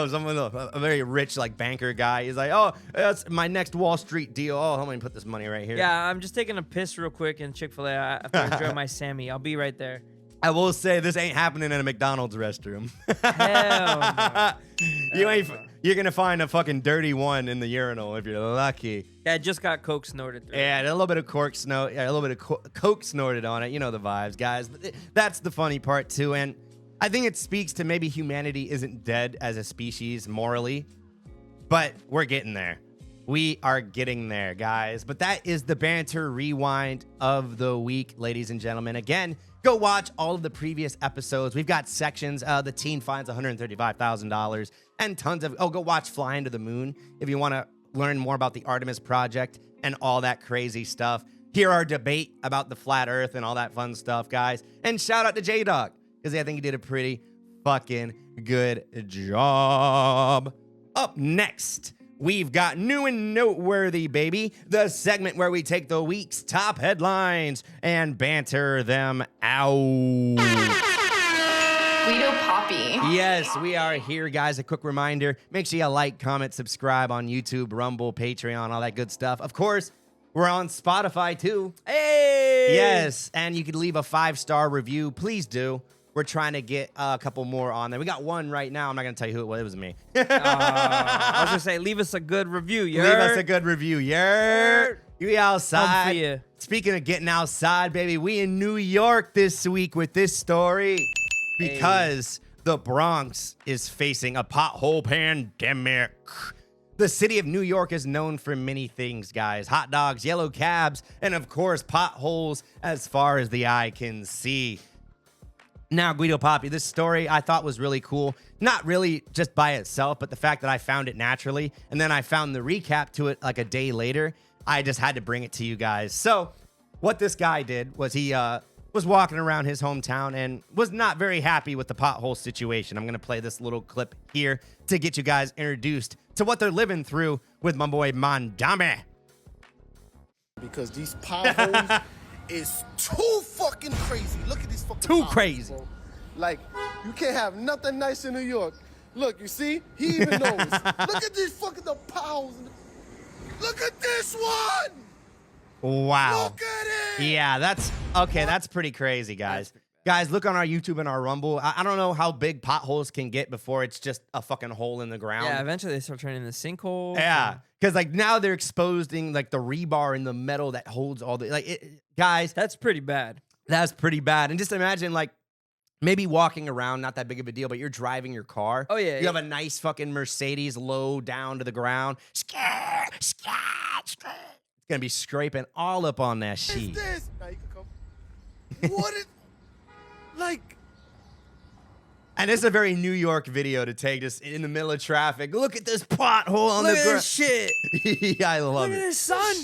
Speaker 2: someone a very rich like banker guy. He's like, oh, that's my next Wall Street deal. Oh, I'm gonna put this money right here.
Speaker 1: Yeah, I'm just taking a piss real quick in Chick-fil-A after I enjoy my Sammy. I'll be right there.
Speaker 2: I will say this ain't happening in a McDonald's restroom.
Speaker 1: Hell no.
Speaker 2: You're gonna find a fucking dirty one in the urinal if you're lucky.
Speaker 1: Yeah, I just got Coke snorted through.
Speaker 2: Yeah, a little bit of a little bit of Coke snorted on it. You know the vibes, guys. But that's the funny part too, and I think it speaks to maybe humanity isn't dead as a species morally, but we're getting there. We are getting there, guys. But that is the Banter Rewind of the week, ladies and gentlemen. Again, go watch all of the previous episodes. We've got sections. The teen finds $135,000 and tons of... Oh, go watch Fly Into the Moon if you want to learn more about the Artemis project and all that crazy stuff. Hear our debate about the flat earth and all that fun stuff, guys. And shout out to J-Dog, because I think he did a pretty fucking good job. Up next, we've got New and Noteworthy, baby. The segment where we take the week's top headlines and banter them out.
Speaker 3: Guido Papi.
Speaker 2: Yes, we are here, guys. A quick reminder, make sure you like, comment, subscribe on YouTube, Rumble, Patreon, all that good stuff. Of course, we're on Spotify, too.
Speaker 1: Hey!
Speaker 2: Yes, and you could leave a 5-star review. Please do. We're trying to get a couple more on there. We got one right now. I'm not going to tell you who it was. It was me.
Speaker 1: I was going to say, leave us a good review.
Speaker 2: Leave us a good review. You outside.
Speaker 1: Come for you.
Speaker 2: Speaking of getting outside, baby, we in New York this week with this story because the Bronx is facing a pothole pandemic. The city of New York is known for many things, guys. Hot dogs, yellow cabs, and of course, potholes as far as the eye can see. Now, Guido Papi, this story I thought was really cool. Not really just by itself, but the fact that I found it naturally, and then I found the recap to it like a day later. I just had to bring it to you guys. So what this guy did was he was walking around his hometown and was not very happy with the pothole situation. I'm going to play this little clip here to get you guys introduced to what they're living through with my boy Mandame.
Speaker 8: Because these potholes is too fucking crazy. Look at these fucking
Speaker 2: Too
Speaker 8: potholes,
Speaker 2: crazy.
Speaker 8: bro. Like, you can't have nothing nice in New York. Look, you see? He even knows. Look at these fucking the potholes. Look at this one.
Speaker 2: Wow.
Speaker 8: Look at it.
Speaker 2: Yeah, that's okay. That's pretty crazy, guys. Guys, look on our YouTube and our Rumble. I don't know how big potholes can get before it's just a fucking hole in the ground.
Speaker 1: Yeah, eventually they start turning into sinkholes.
Speaker 2: Yeah, because like now they're exposing like the rebar and the metal that holds all the guys.
Speaker 1: That's pretty bad.
Speaker 2: That's pretty bad. And just imagine like maybe walking around, not that big of a deal, but you're driving your car.
Speaker 1: Oh, yeah,
Speaker 2: You have a nice fucking Mercedes low down to the ground. It's gonna be scraping all up on that sheet.
Speaker 8: What's this? Now you can come. What is... Like...
Speaker 2: And it's a very New York video to take just in the middle of traffic. Look at this pothole on
Speaker 1: Look
Speaker 2: the
Speaker 1: at
Speaker 2: ground.
Speaker 1: this shit.
Speaker 2: Yeah, I love
Speaker 1: Look at
Speaker 2: it.
Speaker 1: this, son.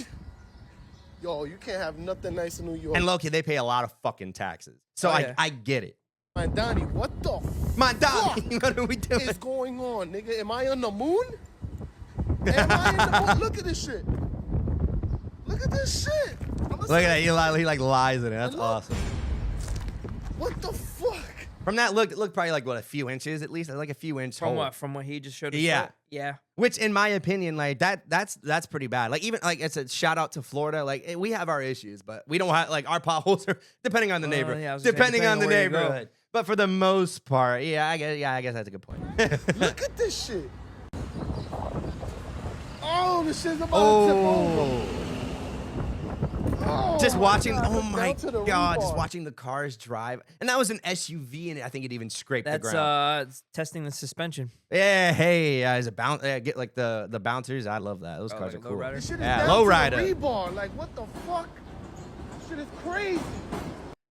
Speaker 8: Yo, you can't have nothing nice in New York.
Speaker 2: And Loki, they pay a lot of fucking taxes. So
Speaker 1: Oh, yeah.
Speaker 2: I get it.
Speaker 8: Man, Donnie, what the
Speaker 2: My dog,
Speaker 8: fuck
Speaker 2: what are we doing?
Speaker 8: is going on, nigga? Am I on the moon? Am I in the moon? Look at this shit. Look at this shit.
Speaker 2: Look at that. He like lies in it. That's
Speaker 8: Look.
Speaker 2: awesome.
Speaker 8: What the fuck?
Speaker 2: From that look, it looked probably like what, a few inches at least, like a few inch
Speaker 1: From
Speaker 2: hole.
Speaker 1: what? From what he just showed us?
Speaker 2: Yeah.
Speaker 1: Yeah.
Speaker 2: Which, in my opinion, like that's pretty bad. Like even like it's a shout out to Florida. Like we have our issues, but we don't have like our potholes are depending on the neighborhood.
Speaker 1: Yeah, I was gonna say,
Speaker 2: depending on the
Speaker 1: where you go.
Speaker 2: neighborhood. But for the most part, I guess that's a good point.
Speaker 8: Look at this shit. Oh, this shit's about to tip over. Oh,
Speaker 2: Just
Speaker 8: my
Speaker 2: watching,
Speaker 8: God,
Speaker 2: oh my
Speaker 8: down to the
Speaker 2: God, just
Speaker 8: rebar.
Speaker 2: watching the cars drive. And that was an SUV, and I think it even scraped the
Speaker 1: That's
Speaker 2: ground.
Speaker 1: it's testing the suspension.
Speaker 2: Yeah, hey, is it get like the bouncers? I love that. Those cars
Speaker 1: like
Speaker 2: are
Speaker 1: a
Speaker 2: cool.
Speaker 1: lowrider?
Speaker 8: This shit is
Speaker 2: Yeah,
Speaker 8: down
Speaker 2: lowrider.
Speaker 8: to the rebar. Like, what the fuck? This shit is crazy.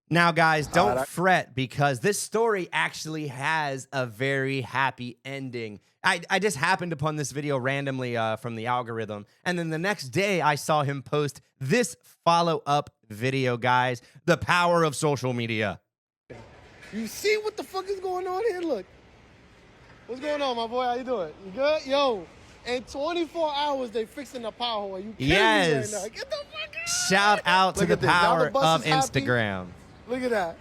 Speaker 2: Now, guys, don't fret because this story actually has a very happy ending. I just happened upon this video randomly from the algorithm. And then the next day, I saw him post this follow-up video, guys. The power of social media.
Speaker 8: You see what the fuck is going on here? Look. What's going on, my boy? How you doing? You good? Yo, in 24 hours, they fixing the power hole. You kidding me right now? Get the fuck out!
Speaker 2: Shout out to
Speaker 8: Look
Speaker 2: the
Speaker 8: at this. Now
Speaker 2: power
Speaker 8: the bus
Speaker 2: of
Speaker 8: is happy.
Speaker 2: Instagram.
Speaker 8: Look at that.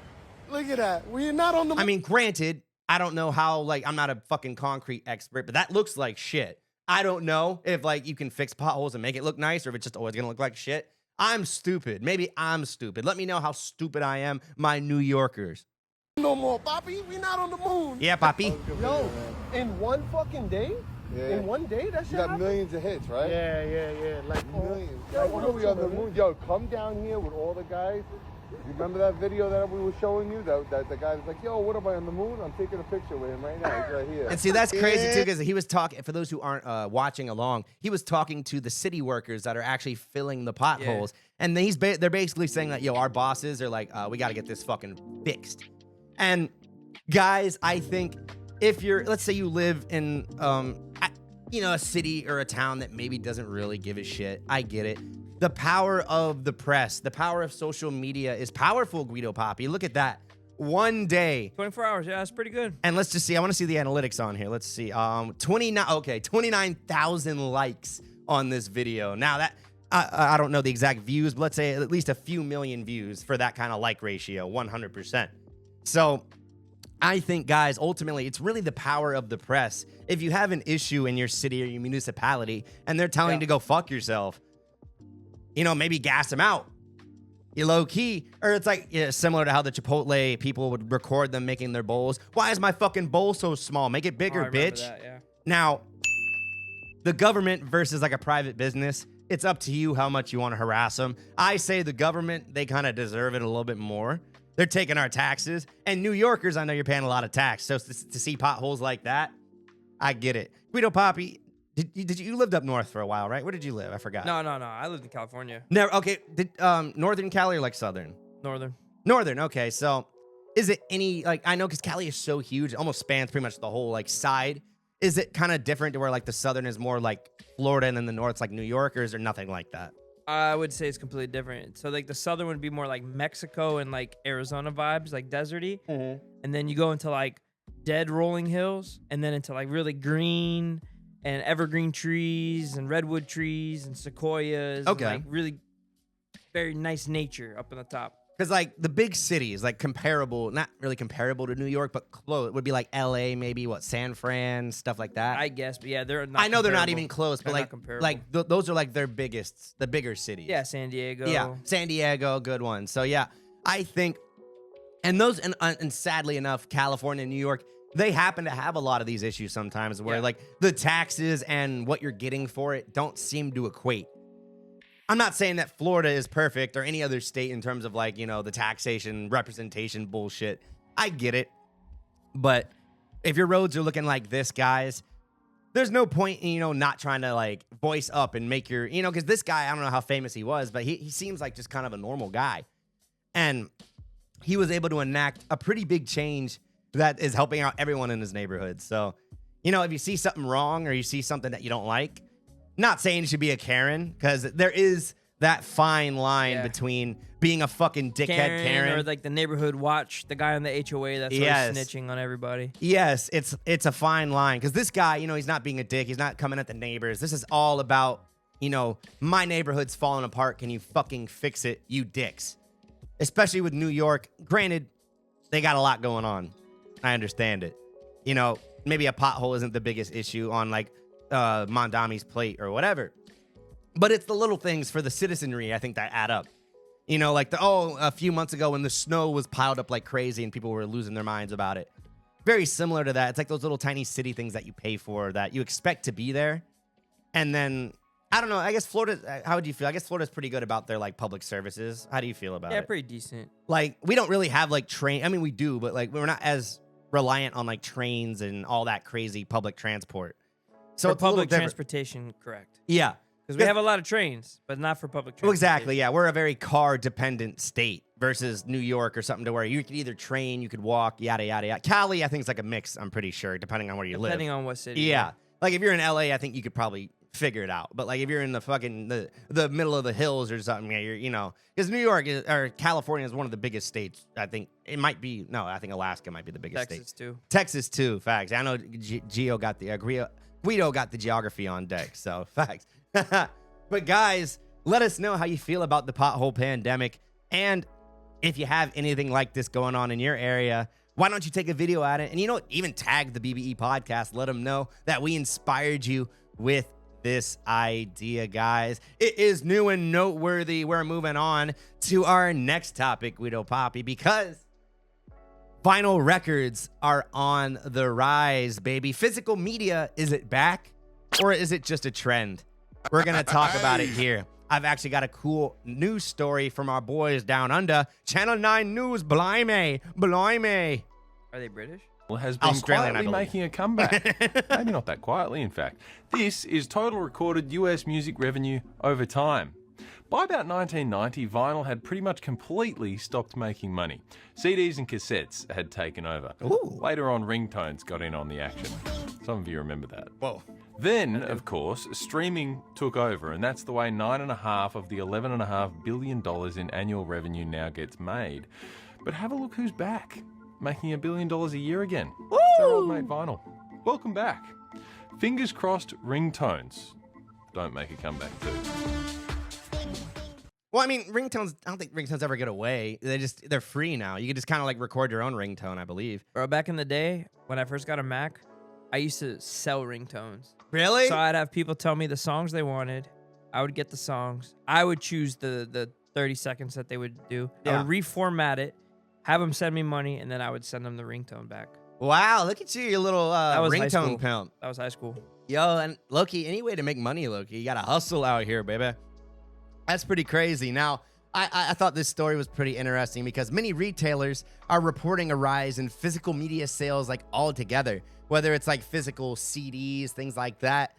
Speaker 8: Look at that. We're not on the...
Speaker 2: I mean, granted, I don't know how, like, I'm not a fucking concrete expert, but that looks like shit. I don't know if, like, you can fix potholes and make it look nice or if it's just always gonna look like shit. I'm stupid. Maybe I'm stupid. Let me know how stupid I am, my New Yorkers.
Speaker 8: No more, Papi. We not on the moon.
Speaker 2: Yeah, Papi.
Speaker 8: Yo, in one fucking day?
Speaker 9: Yeah.
Speaker 8: In one day? That shit
Speaker 9: You got
Speaker 8: happened?
Speaker 9: millions of hits, right?
Speaker 8: Yeah. Like
Speaker 9: Millions.
Speaker 8: Yo,
Speaker 9: Like,
Speaker 8: what
Speaker 9: when
Speaker 8: up,
Speaker 9: we on the
Speaker 8: man?
Speaker 9: moon? Yo, come down here with all the guys. You remember that video that we were showing you? That the guy was like, yo, what am I on the moon? I'm taking a picture with him right now. He's right here.
Speaker 2: And see, that's crazy too, because he was talking, for those who aren't watching along, he was talking to the city workers that are actually filling the potholes. And they're basically saying that, yo, our bosses are like, we got to get this fucking fixed. And guys, I think if you're, let's say you live in, a city or a town that maybe doesn't really give a shit. I get it. The power of the press, the power of social media is powerful, Guido Papi. Look at that. One day.
Speaker 1: 24 hours. Yeah, that's pretty good.
Speaker 2: And let's just see. I want to see the analytics on here. Let's see. 29,000 likes on this video. Now that I don't know the exact views, but let's say at least a few million views for that kind of like ratio, 100%. So I think, guys, ultimately, it's really the power of the press. If you have an issue in your city or your municipality and they're telling you to go fuck yourself, maybe gas them out. You low key, or it's like similar to how the Chipotle people would record them making their bowls. Why is my fucking bowl so small? Make it bigger, bitch.
Speaker 1: That, yeah.
Speaker 2: Now, the government versus like a private business, it's up to you how much you want to harass them. I say the government, they kind of deserve it a little bit more. They're taking our taxes. And New Yorkers, I know you're paying a lot of tax. So to see potholes like that, I get it. Guido Papi, you lived up north for a while, right? Where did you live? I forgot.
Speaker 1: No. I lived in California.
Speaker 2: Never. Okay. Northern Cali or like southern?
Speaker 1: Northern.
Speaker 2: Northern. Okay. So is it any, like, I know because Cali is so huge, it almost spans pretty much the whole like side. Is it kind of different to where like the southern is more like Florida and then the north's like New York, or is there nothing like that?
Speaker 1: I would say it's completely different. So like the southern would be more like Mexico and like Arizona vibes, like deserty.
Speaker 2: Mm-hmm.
Speaker 1: And then you go into like dead rolling hills and then into like really green and evergreen trees and redwood trees and sequoias.
Speaker 2: Okay.
Speaker 1: And, like really very nice nature up in the top.
Speaker 2: Because like the big cities, like comparable, not really comparable to New York, but close. It would be like LA, maybe San Fran, stuff like that.
Speaker 1: I guess, but yeah, they're not.
Speaker 2: I know they're not
Speaker 1: comparable.
Speaker 2: even close, but
Speaker 1: They're
Speaker 2: like
Speaker 1: not comparable.
Speaker 2: those are like their biggest, the bigger cities.
Speaker 1: Yeah, San Diego.
Speaker 2: Yeah, San Diego, good one. So yeah, I think, and those, and sadly enough, California and New York, they happen to have a lot of these issues sometimes where like the taxes and what you're getting for it don't seem to equate. I'm not saying that Florida is perfect or any other state in terms of like, the taxation representation bullshit. I get it. But if your roads are looking like this, guys, there's no point in, not trying to like voice up and make your, because this guy, I don't know how famous he was, but he seems like just kind of a normal guy. And he was able to enact a pretty big change that is helping out everyone in his neighborhood. So, if you see something wrong or you see something that you don't like, not saying you should be a Karen, because there is that fine line between being a fucking dickhead Karen.
Speaker 1: Or like the neighborhood watch, the guy on the HOA that's always snitching on everybody.
Speaker 2: Yes, it's a fine line, because this guy, he's not being a dick. He's not coming at the neighbors. This is all about, my neighborhood's falling apart. Can you fucking fix it, you dicks? Especially with New York. Granted, they got a lot going on. I understand it. Maybe a pothole isn't the biggest issue on like Mondami's plate or whatever, but it's the little things for the citizenry, I think, that add up. Like a few months ago when the snow was piled up like crazy and people were losing their minds about it. Very similar to that. It's like those little tiny city things that you pay for that you expect to be there. And then, I don't know, I guess Florida, how would you feel? I guess Florida's pretty good about their like public services. How do you feel about it?
Speaker 1: Yeah, pretty decent.
Speaker 2: Like, we don't really have like we do, but like we're not as reliant on like trains and all that crazy public transport. So
Speaker 1: for
Speaker 2: it's public
Speaker 1: transportation, correct.
Speaker 2: Yeah.
Speaker 1: Because we have a lot of trains, but not for public transportation.
Speaker 2: Well, exactly, yeah. We're a very car-dependent state versus New York or something to where you could either train, you could walk, yada, yada, yada. Cali, I think, is like a mix, I'm pretty sure, depending on where you live.
Speaker 1: Depending on what city.
Speaker 2: Yeah. Like, if you're in LA, I think you could probably figure it out. But like if you're in the fucking the middle of the hills or something, yeah, you're because New York or California is one of the biggest states. I think it might be. No, I think Alaska might be the biggest
Speaker 1: Texas
Speaker 2: state.
Speaker 1: too.
Speaker 2: Texas too. Facts. I know Guido got the geography on deck. So facts. But guys, let us know how you feel about the pothole pandemic, and if you have anything like this going on in your area. Why don't you take a video at it and even tag the BBE podcast? Let them know that we inspired you with this idea, guys. It is new and noteworthy. We're moving on to our next topic, Guido Papi, because vinyl records are on the rise, baby. Physical media, is it back or is it just a trend? We're going to talk about it here. I've actually got a cool news story from our boys down under. Channel 9 News, blimey.
Speaker 1: Are they British?
Speaker 10: Has been
Speaker 2: Australian,
Speaker 10: quietly making a comeback. Maybe not that quietly, in fact. This is total recorded US music revenue over time. By about 1990, vinyl had pretty much completely stopped making money. CDs and cassettes had taken over.
Speaker 2: Ooh.
Speaker 10: Later on, ringtones got in on the action. Some of you remember that.
Speaker 2: Whoa.
Speaker 10: Then, of course, streaming took over, and that's the way 9.5 of the $11.5 billion in annual revenue now gets made. But have a look who's back, making $1 billion a year again. It's our old mate vinyl. Welcome back. Fingers crossed ringtones don't make a comeback too.
Speaker 2: Well, I mean, ringtones, I don't think ringtones ever get away. They're free now. You can just kind of like record your own ringtone, I believe.
Speaker 1: Bro, back in the day, when I first got a Mac, I used to sell ringtones.
Speaker 2: Really?
Speaker 1: So I'd have people tell me the songs they wanted. I would get the songs. I would choose the 30 seconds that they would do. I would reformat it, have them send me money, and then I would send them the ringtone back.
Speaker 2: Wow, look at you, your little
Speaker 1: That was high
Speaker 2: ringtone
Speaker 1: school.
Speaker 2: pimp.
Speaker 1: That was high school.
Speaker 2: Yo, and Loki, any way to make money, Loki, you got to hustle out here, baby. That's pretty crazy. Now, I thought this story was pretty interesting because many retailers are reporting a rise in physical media sales like altogether, whether it's like physical CDs, things like that.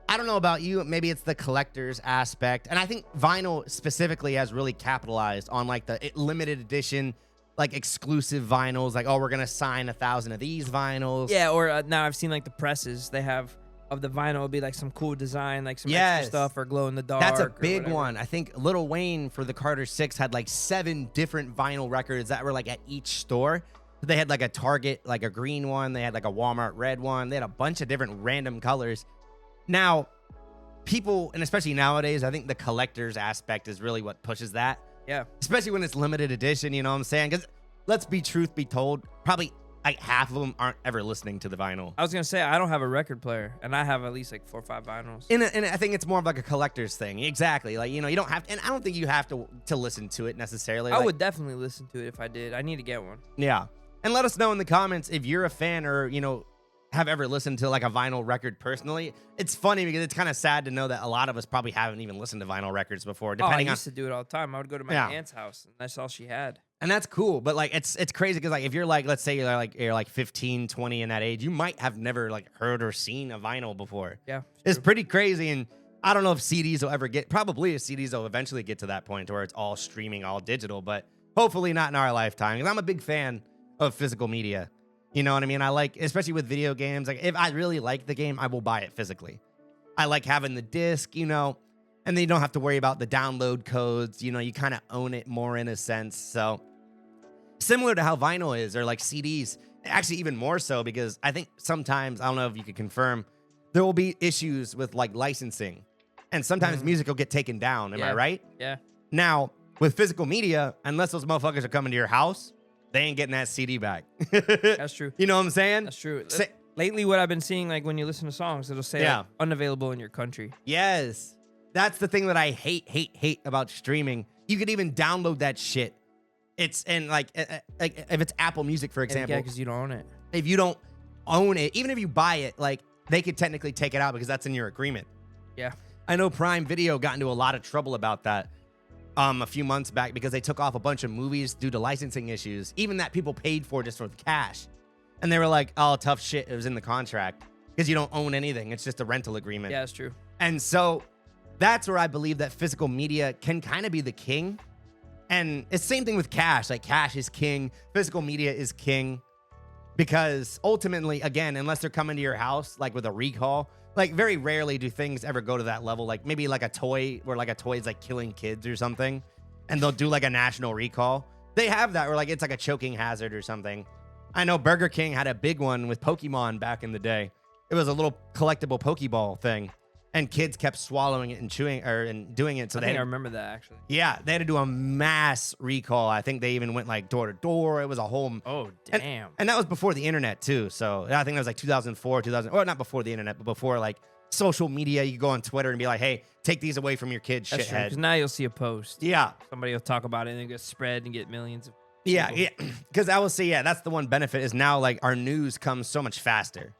Speaker 2: I don't know about you, maybe it's the collector's aspect. And I think vinyl specifically has really capitalized on like the limited edition, like exclusive vinyls, like, oh, we're going to sign 1,000 of these vinyls.
Speaker 1: Yeah, or now I've seen like the presses they have of the vinyl will be like some cool design, like some extra stuff or glow in the dark.
Speaker 2: That's a big one. I think Lil Wayne for the Carter 6 had like 7 different vinyl records that were like at each store. They had like a Target, like a green one. They had like a Walmart red one. They had a bunch of different random colors. Now, people, and especially nowadays, I think the collector's aspect is really what pushes that.
Speaker 1: Yeah.
Speaker 2: Especially when it's limited edition, you know what I'm saying? Because let's be truth be told, probably like half of them aren't ever listening to the vinyl.
Speaker 1: I was going to say, I don't have a record player, and I have at least like 4 or 5 vinyls.
Speaker 2: And I think it's more of like a collector's thing. Exactly. Like, you don't have to, and I don't think you have to listen to it necessarily.
Speaker 1: I
Speaker 2: Like,
Speaker 1: would definitely listen to it if I did. I need to get one.
Speaker 2: Yeah. And let us know in the comments if you're a fan or, have ever listened to like a vinyl record personally. It's funny because it's kind of sad to know that a lot of us probably haven't even listened to vinyl records before, depending
Speaker 1: I
Speaker 2: on.
Speaker 1: used to do it all the time. I would go to my aunt's house, and that's all she had.
Speaker 2: And that's cool, but like it's crazy because like if you're like, let's say you're like 15, 20 in that age, you might have never like heard or seen a vinyl before.
Speaker 1: Yeah.
Speaker 2: It's pretty crazy, and I don't know if CDs will ever get, probably CDs will eventually get to that point where it's all streaming, all digital, but hopefully not in our lifetime, because I'm a big fan of physical media. You know what I mean? I like, especially with video games, like if I really like the game, I will buy it physically. I like having the disc, and then you don't have to worry about the download codes. You kind of own it more in a sense. So similar to how vinyl is, or like CDs, actually even more so, because I think sometimes, I don't know if you could confirm, there will be issues with like licensing, and sometimes music will get taken down. Am I right?
Speaker 1: Yeah.
Speaker 2: Now, with physical media, unless those motherfuckers are coming to your house, they ain't getting that CD back.
Speaker 1: That's true.
Speaker 2: You know what I'm saying?
Speaker 1: That's true. Lately, what I've been seeing, like when you listen to songs, it'll say like, unavailable in your country.
Speaker 2: Yes. That's the thing that I hate about streaming. You could even download that shit. It's, and like if it's Apple Music, for example.
Speaker 1: Yeah, because you don't own it.
Speaker 2: If you don't own it, even if you buy it, like they could technically take it out because that's in your agreement.
Speaker 1: Yeah.
Speaker 2: I know Prime Video got into a lot of trouble about that a few months back because they took off a bunch of movies due to licensing issues, even that people paid for just for the cash. And they were like, oh, tough shit, it was in the contract, because you don't own anything. It's just a rental agreement.
Speaker 1: Yeah, that's true.
Speaker 2: And so that's where I believe that physical media can kind of be the king. And it's the same thing with cash. Like cash is king, physical media is king. Because ultimately, again, unless they're coming to your house, like with a recall, Like very rarely do things ever go to that level. Like maybe like a toy where like a toy is like killing kids or something, and they'll do like a national recall. They have that where like it's like a choking hazard or something. I know Burger King had a big one with Pokemon back in the day. It was a little collectible Pokeball thing, and kids kept swallowing it and chewing and doing it. So
Speaker 1: I remember that actually.
Speaker 2: Yeah, they had to do a mass recall. I think they even went like door to door. It was a whole.
Speaker 1: Oh damn!
Speaker 2: And that was before the internet too. So I think that was like 2004, 2000, or not before the internet, but before like social media. You could go on Twitter and be like, "Hey, take these away from your kids,
Speaker 1: That's true,
Speaker 2: shithead."
Speaker 1: because now you'll see a post.
Speaker 2: Yeah,
Speaker 1: somebody will talk about it and it gets spread and get millions of.
Speaker 2: Yeah,
Speaker 1: people.
Speaker 2: yeah. Because I will say, yeah, that's the one benefit is now like our news comes so much faster.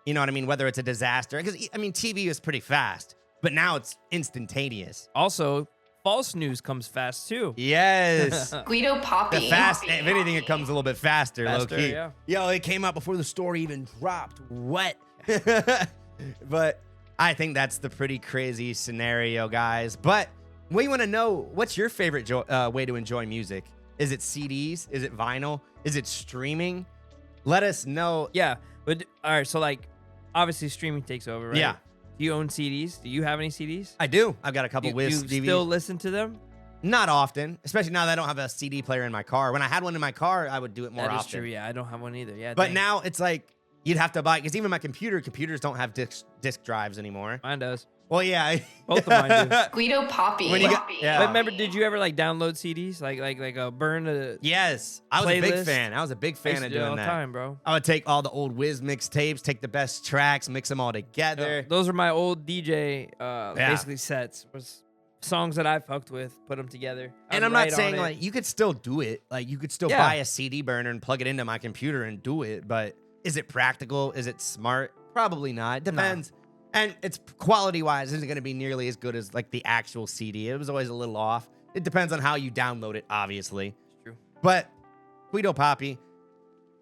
Speaker 2: You know what I mean? Whether it's a disaster, because I mean, TV is pretty fast, but now it's instantaneous.
Speaker 1: Also, false news comes fast too.
Speaker 2: Yes.
Speaker 3: Guido Papi.
Speaker 2: The fast, if anything, it comes a little bit faster, low key.
Speaker 1: Yeah.
Speaker 2: Yo, it came out before the story even dropped. What? But I think that's the pretty crazy scenario, guys. But we want to know, what's your favorite way to enjoy music? Is it CDs? Is it vinyl? Is it streaming? Let us know.
Speaker 1: Yeah, but all right. So like, obviously streaming takes over, right?
Speaker 2: Yeah.
Speaker 1: Do you own CDs? Do you have any CDs?
Speaker 2: I do. I've got a couple with
Speaker 1: you
Speaker 2: DVDs.
Speaker 1: still listen to them?
Speaker 2: Not often, especially now that I don't have a CD player in my car. When I had one in my car, I would do it more
Speaker 1: That is
Speaker 2: often.
Speaker 1: true. Yeah, I don't have one either. Yeah,
Speaker 2: But
Speaker 1: dang.
Speaker 2: now it's like you'd have to buy, because even my computers don't have disc drives anymore.
Speaker 1: Mine does.
Speaker 2: Well, yeah.
Speaker 1: Both of mine do.
Speaker 3: Guido Papi.
Speaker 2: When you got, yeah.
Speaker 1: But remember, did you ever like download CDs? Like burn a
Speaker 2: Yes, I was a big
Speaker 1: playlist?
Speaker 2: fan. I was a big
Speaker 1: I
Speaker 2: fan
Speaker 1: used
Speaker 2: of
Speaker 1: to do it
Speaker 2: doing
Speaker 1: all the
Speaker 2: that.
Speaker 1: time, bro.
Speaker 2: I would take all the old Wiz mixtapes, take the best tracks, mix them all together.
Speaker 1: Those are my old DJ basically sets. Was songs that I fucked with, put them together.
Speaker 2: And I'm not saying like you could still do it. Like you could still buy a CD burner and plug it into my computer and do it. But is it practical? Is it smart? Probably not. Depends. And it's quality wise isn't going to be nearly as good as like the actual CD. It was always a little off. It depends on how you download it, obviously.
Speaker 1: It's true.
Speaker 2: But Guido Papi,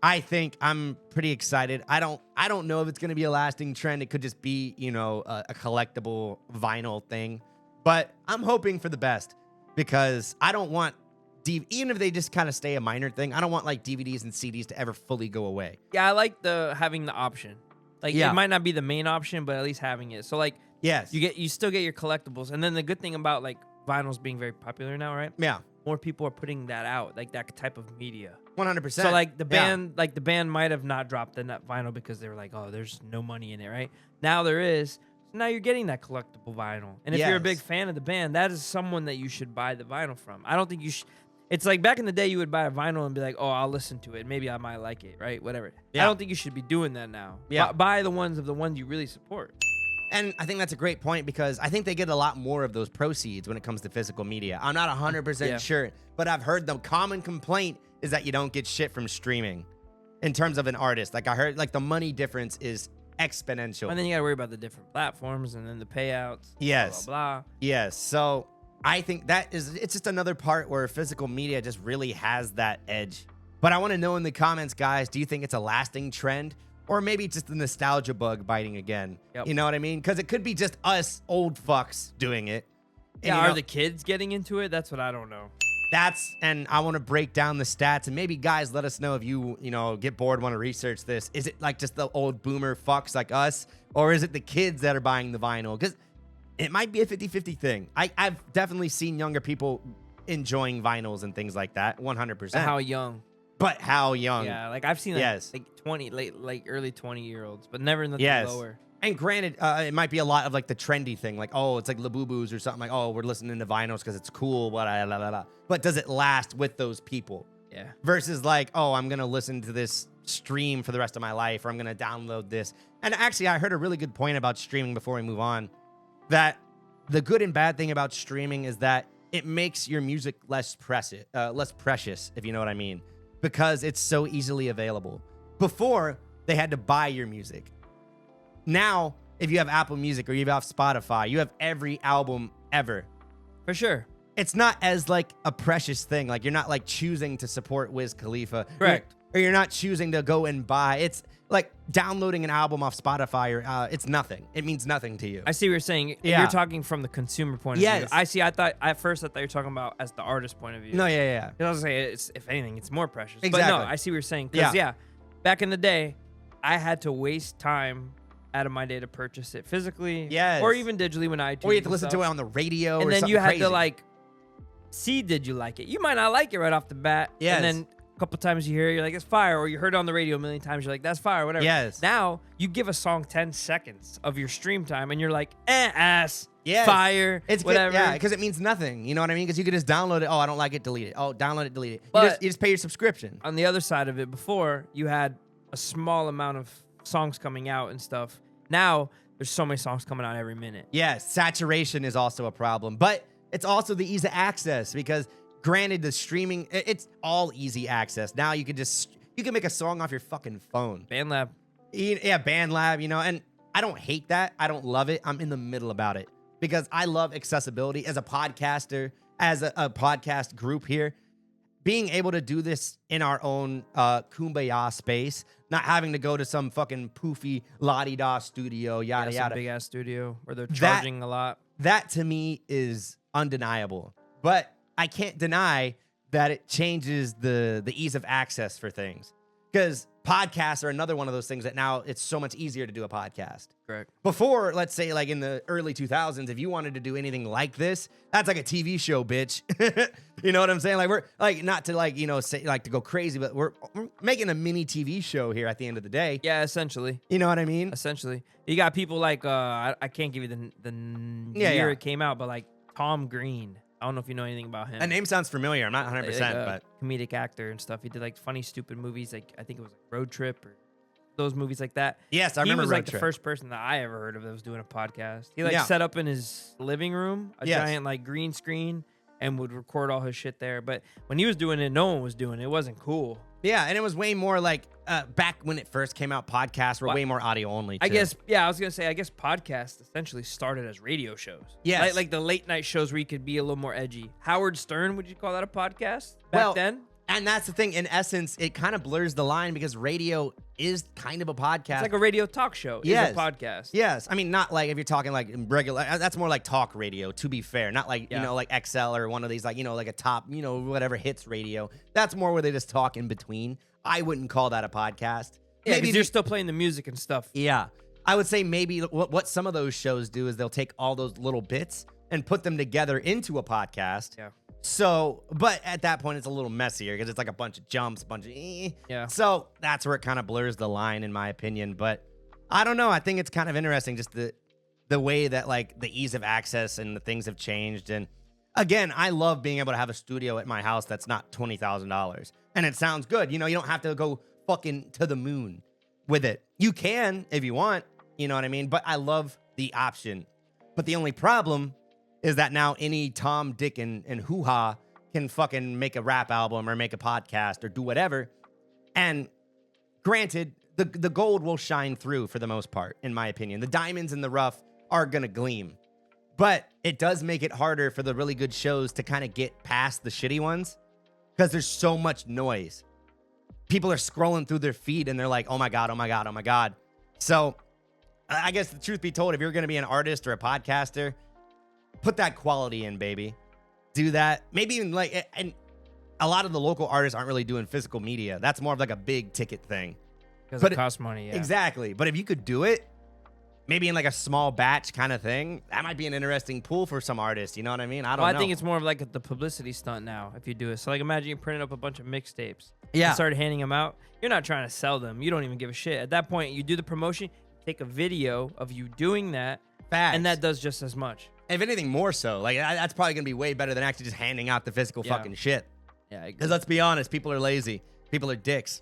Speaker 2: I think I'm pretty excited. I don't know if it's going to be a lasting trend. It could just be, you know, a collectible vinyl thing. But I'm hoping for the best, because I don't want even if they just kind of stay a minor thing, I don't want like DVDs and CDs to ever fully go away.
Speaker 1: Yeah, I like having the option. Like
Speaker 2: Yeah.
Speaker 1: it might not be the main option, but at least having it. So like,
Speaker 2: Yes.
Speaker 1: you still get your collectibles, and then the good thing about like vinyls being very popular now, right?
Speaker 2: Yeah.
Speaker 1: More people are putting that out, like that type of media.
Speaker 2: 100%.
Speaker 1: So like the band might have not dropped the vinyl because they were like, oh, there's no money in it, right? Now there is. So now you're getting that collectible vinyl, and if you're a big fan of the band, that is someone that you should buy the vinyl from. I don't think you should. It's like back in the day, you would buy a vinyl and be like, oh, I'll listen to it. Maybe I might like it, right? Whatever.
Speaker 2: Yeah.
Speaker 1: I don't think you should be doing that now.
Speaker 2: Yeah.
Speaker 1: Buy the ones you really support.
Speaker 2: And I think that's a great point, because I think they get a lot more of those proceeds when it comes to physical media. I'm not 100% sure, but I've heard the common complaint is that you don't get shit from streaming in terms of an artist. Like I heard like the money difference is exponential.
Speaker 1: And then you got to worry about the different platforms and then the payouts.
Speaker 2: Yes.
Speaker 1: Blah, blah, blah.
Speaker 2: Yes. So I think it's just another part where physical media just really has that edge. But I want to know in the comments, guys, do you think it's a lasting trend? Or maybe just the nostalgia bug biting again?
Speaker 1: Yep.
Speaker 2: You know what I mean? Because it could be just us old fucks doing it. And,
Speaker 1: Yeah,
Speaker 2: you
Speaker 1: are
Speaker 2: know,
Speaker 1: the kids getting into it? That's what I don't know.
Speaker 2: and I want to break down the stats, and maybe guys, let us know if you get bored, want to research this. Is it like just the old boomer fucks like us, or is it the kids that are buying the vinyl? Because it might be a 50-50 thing. I've definitely seen younger people enjoying vinyls and things like that, 100%.
Speaker 1: How young?
Speaker 2: But how young?
Speaker 1: Yeah, like I've seen
Speaker 2: Yes.
Speaker 1: like 20, early 20-year-olds, but never nothing
Speaker 2: Yes.
Speaker 1: lower.
Speaker 2: And granted, it might be a lot of like the trendy thing, like, oh, it's like Labubu's or something, like, oh, we're listening to vinyls because it's cool, blah, blah, blah, blah. But does it last with those people?
Speaker 1: Yeah.
Speaker 2: Versus like, oh, I'm going to listen to this stream for the rest of my life, or I'm going to download this. And actually, I heard a really good point about streaming before we move on, that the good and bad thing about streaming is that it makes your music less precious, if you know what I mean, because it's so easily available. Before, they had to buy your music. Now, if you have Apple Music or you have Spotify, you have every album ever.
Speaker 1: For sure.
Speaker 2: It's not as like a precious thing. Like you're not like choosing to support Wiz Khalifa.
Speaker 1: Correct.
Speaker 2: Or you're not choosing to go and buy. It's like downloading an album off Spotify, or it's nothing. It means nothing to you.
Speaker 1: I see what you're saying.
Speaker 2: Yeah.
Speaker 1: You're talking from the consumer point of view.
Speaker 2: Yes.
Speaker 1: I see. At first I thought you were talking about as the artist point of view.
Speaker 2: No, yeah.
Speaker 1: 'Cause I was saying, if anything, it's more precious. But
Speaker 2: Exactly.
Speaker 1: no, I see what you're saying. Because, back in the day, I had to waste time out of my day to purchase it physically.
Speaker 2: Yes.
Speaker 1: Or even digitally when iTunes.
Speaker 2: Or you have to
Speaker 1: and
Speaker 2: listen
Speaker 1: stuff.
Speaker 2: to it on the radio
Speaker 1: And
Speaker 2: or
Speaker 1: then
Speaker 2: something
Speaker 1: you had
Speaker 2: crazy.
Speaker 1: to like see, did you like it? You might not like it right off the bat.
Speaker 2: Yes.
Speaker 1: And then a couple times you hear it, you're like, it's fire. Or you heard it on the radio a million times, you're like, that's fire, whatever.
Speaker 2: Yes.
Speaker 1: Now you give a song 10 seconds of your stream time and you're like, ass,
Speaker 2: Yes.
Speaker 1: fire,
Speaker 2: It's good,
Speaker 1: whatever.
Speaker 2: yeah, because it means nothing. You know what I mean? Because you could just download it. Oh, I don't like it, delete it. Oh, download it, delete it.
Speaker 1: But-
Speaker 2: You just pay your subscription.
Speaker 1: On the other side of it, before you had a small amount of songs coming out and stuff. Now there's so many songs coming out every minute.
Speaker 2: Yes, saturation is also a problem, but it's also the ease of access because granted the streaming, it's all easy access. Now you can make a song off your fucking phone.
Speaker 1: BandLab.
Speaker 2: Yeah, BandLab, you know, and I don't hate that. I don't love it. I'm in the middle about it because I love accessibility as a podcaster, as a podcast group here. Being able to do this in our own kumbaya space, not having to go to some fucking poofy la-di-da studio, yada,
Speaker 1: Some
Speaker 2: yada.
Speaker 1: big ass studio where they're charging a lot.
Speaker 2: That to me is undeniable. But I can't deny that it changes the ease of access for things. Because podcasts are another one of those things that now it's so much easier to do a podcast.
Speaker 1: Correct.
Speaker 2: Before, let's say like in the early 2000s, if you wanted to do anything like this, that's like a TV show, bitch. You know what I'm saying? Like we're like, not to like, you know, say like to go crazy, but we're making a mini TV show here at the end of the day.
Speaker 1: Yeah, essentially.
Speaker 2: You know what I mean?
Speaker 1: Essentially. You got people like, I can't give you the year it came out, but like Tom Green. I don't know if you know anything about him.
Speaker 2: That name sounds familiar. I'm not 100%,
Speaker 1: Like a
Speaker 2: but
Speaker 1: comedic actor and stuff. He did like funny, stupid movies. Like I think it was like Road Trip or those movies like that.
Speaker 2: yes, I remember
Speaker 1: He was
Speaker 2: Road
Speaker 1: like
Speaker 2: Trip.
Speaker 1: the first person that I ever heard of that was doing a podcast. He like
Speaker 2: Yeah.
Speaker 1: set up in his living room a
Speaker 2: Yes.
Speaker 1: giant like green screen and would record all his shit there. But when he was doing it, no one was doing it. It wasn't cool.
Speaker 2: Yeah, and it was way more like back when it first came out, podcasts were way more audio only.
Speaker 1: I
Speaker 2: too.
Speaker 1: guess, yeah, I was going to say, I guess podcasts essentially started as radio shows.
Speaker 2: Yes.
Speaker 1: Like the late night shows where you could be a little more edgy. Howard Stern, would you call that a podcast back
Speaker 2: Well,
Speaker 1: then?
Speaker 2: And that's the thing. In essence, it kind of blurs the line because radio is kind of a podcast.
Speaker 1: It's like a radio talk show.
Speaker 2: Yes.
Speaker 1: It's a podcast.
Speaker 2: Yes. I mean, not like if you're talking like regular, that's more like talk radio, to be fair. Not like,
Speaker 1: Yeah.
Speaker 2: you know, like XL or one of these, like, you know, like a top, you know, whatever hits radio. That's more where they just talk in between. I wouldn't call that a podcast.
Speaker 1: Yeah, because you're still playing the music and stuff.
Speaker 2: Yeah. I would say maybe what some of those shows do is they'll take all those little bits and put them together into a podcast.
Speaker 1: Yeah.
Speaker 2: So, but at that point, it's a little messier because it's like a bunch of jumps,
Speaker 1: Yeah.
Speaker 2: So that's where it kind of blurs the line, in my opinion. But I don't know. I think it's kind of interesting, just the way that like the ease of access and the things have changed. And again, I love being able to have a studio at my house that's not $20,000, and it sounds good. You know, you don't have to go fucking to the moon with it. You can if you want. You know what I mean? But I love the option. But the only problem is that now any Tom, Dick, and hoo-ha can fucking make a rap album or make a podcast or do whatever. And granted, the gold will shine through for the most part, in my opinion. The diamonds in the rough are going to gleam. But it does make it harder for the really good shows to kind of get past the shitty ones because there's so much noise. People are scrolling through their feed and they're like, oh my God, oh my God, oh my God. So I guess the truth be told, if you're going to be an artist or a podcaster, put that quality in, baby. Do that. Maybe even like, and a lot of the local artists aren't really doing physical media. That's more of like a big ticket thing.
Speaker 1: Because it costs money, yeah.
Speaker 2: Exactly. But if you could do it, maybe in like a small batch kind of thing, that might be an interesting pool for some artists. You know what I mean? I don't know.
Speaker 1: I think it's more of like the publicity stunt now if you do it. So like imagine you printed up a bunch of mixtapes.
Speaker 2: Yeah.
Speaker 1: And started handing them out. You're not trying to sell them. You don't even give a shit. At that point, you do the promotion, take a video of you doing that,
Speaker 2: Facts.
Speaker 1: and that does just as much.
Speaker 2: If anything, more so. Like, that's probably going to be way better than actually just handing out the physical
Speaker 1: Yeah.
Speaker 2: fucking shit.
Speaker 1: Yeah.
Speaker 2: Because let's be honest, people are lazy. People are dicks.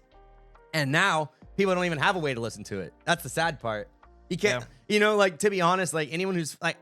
Speaker 2: And now, people don't even have a way to listen to it. That's the sad part. You can't, you know, like, to be honest, like, anyone who's, like,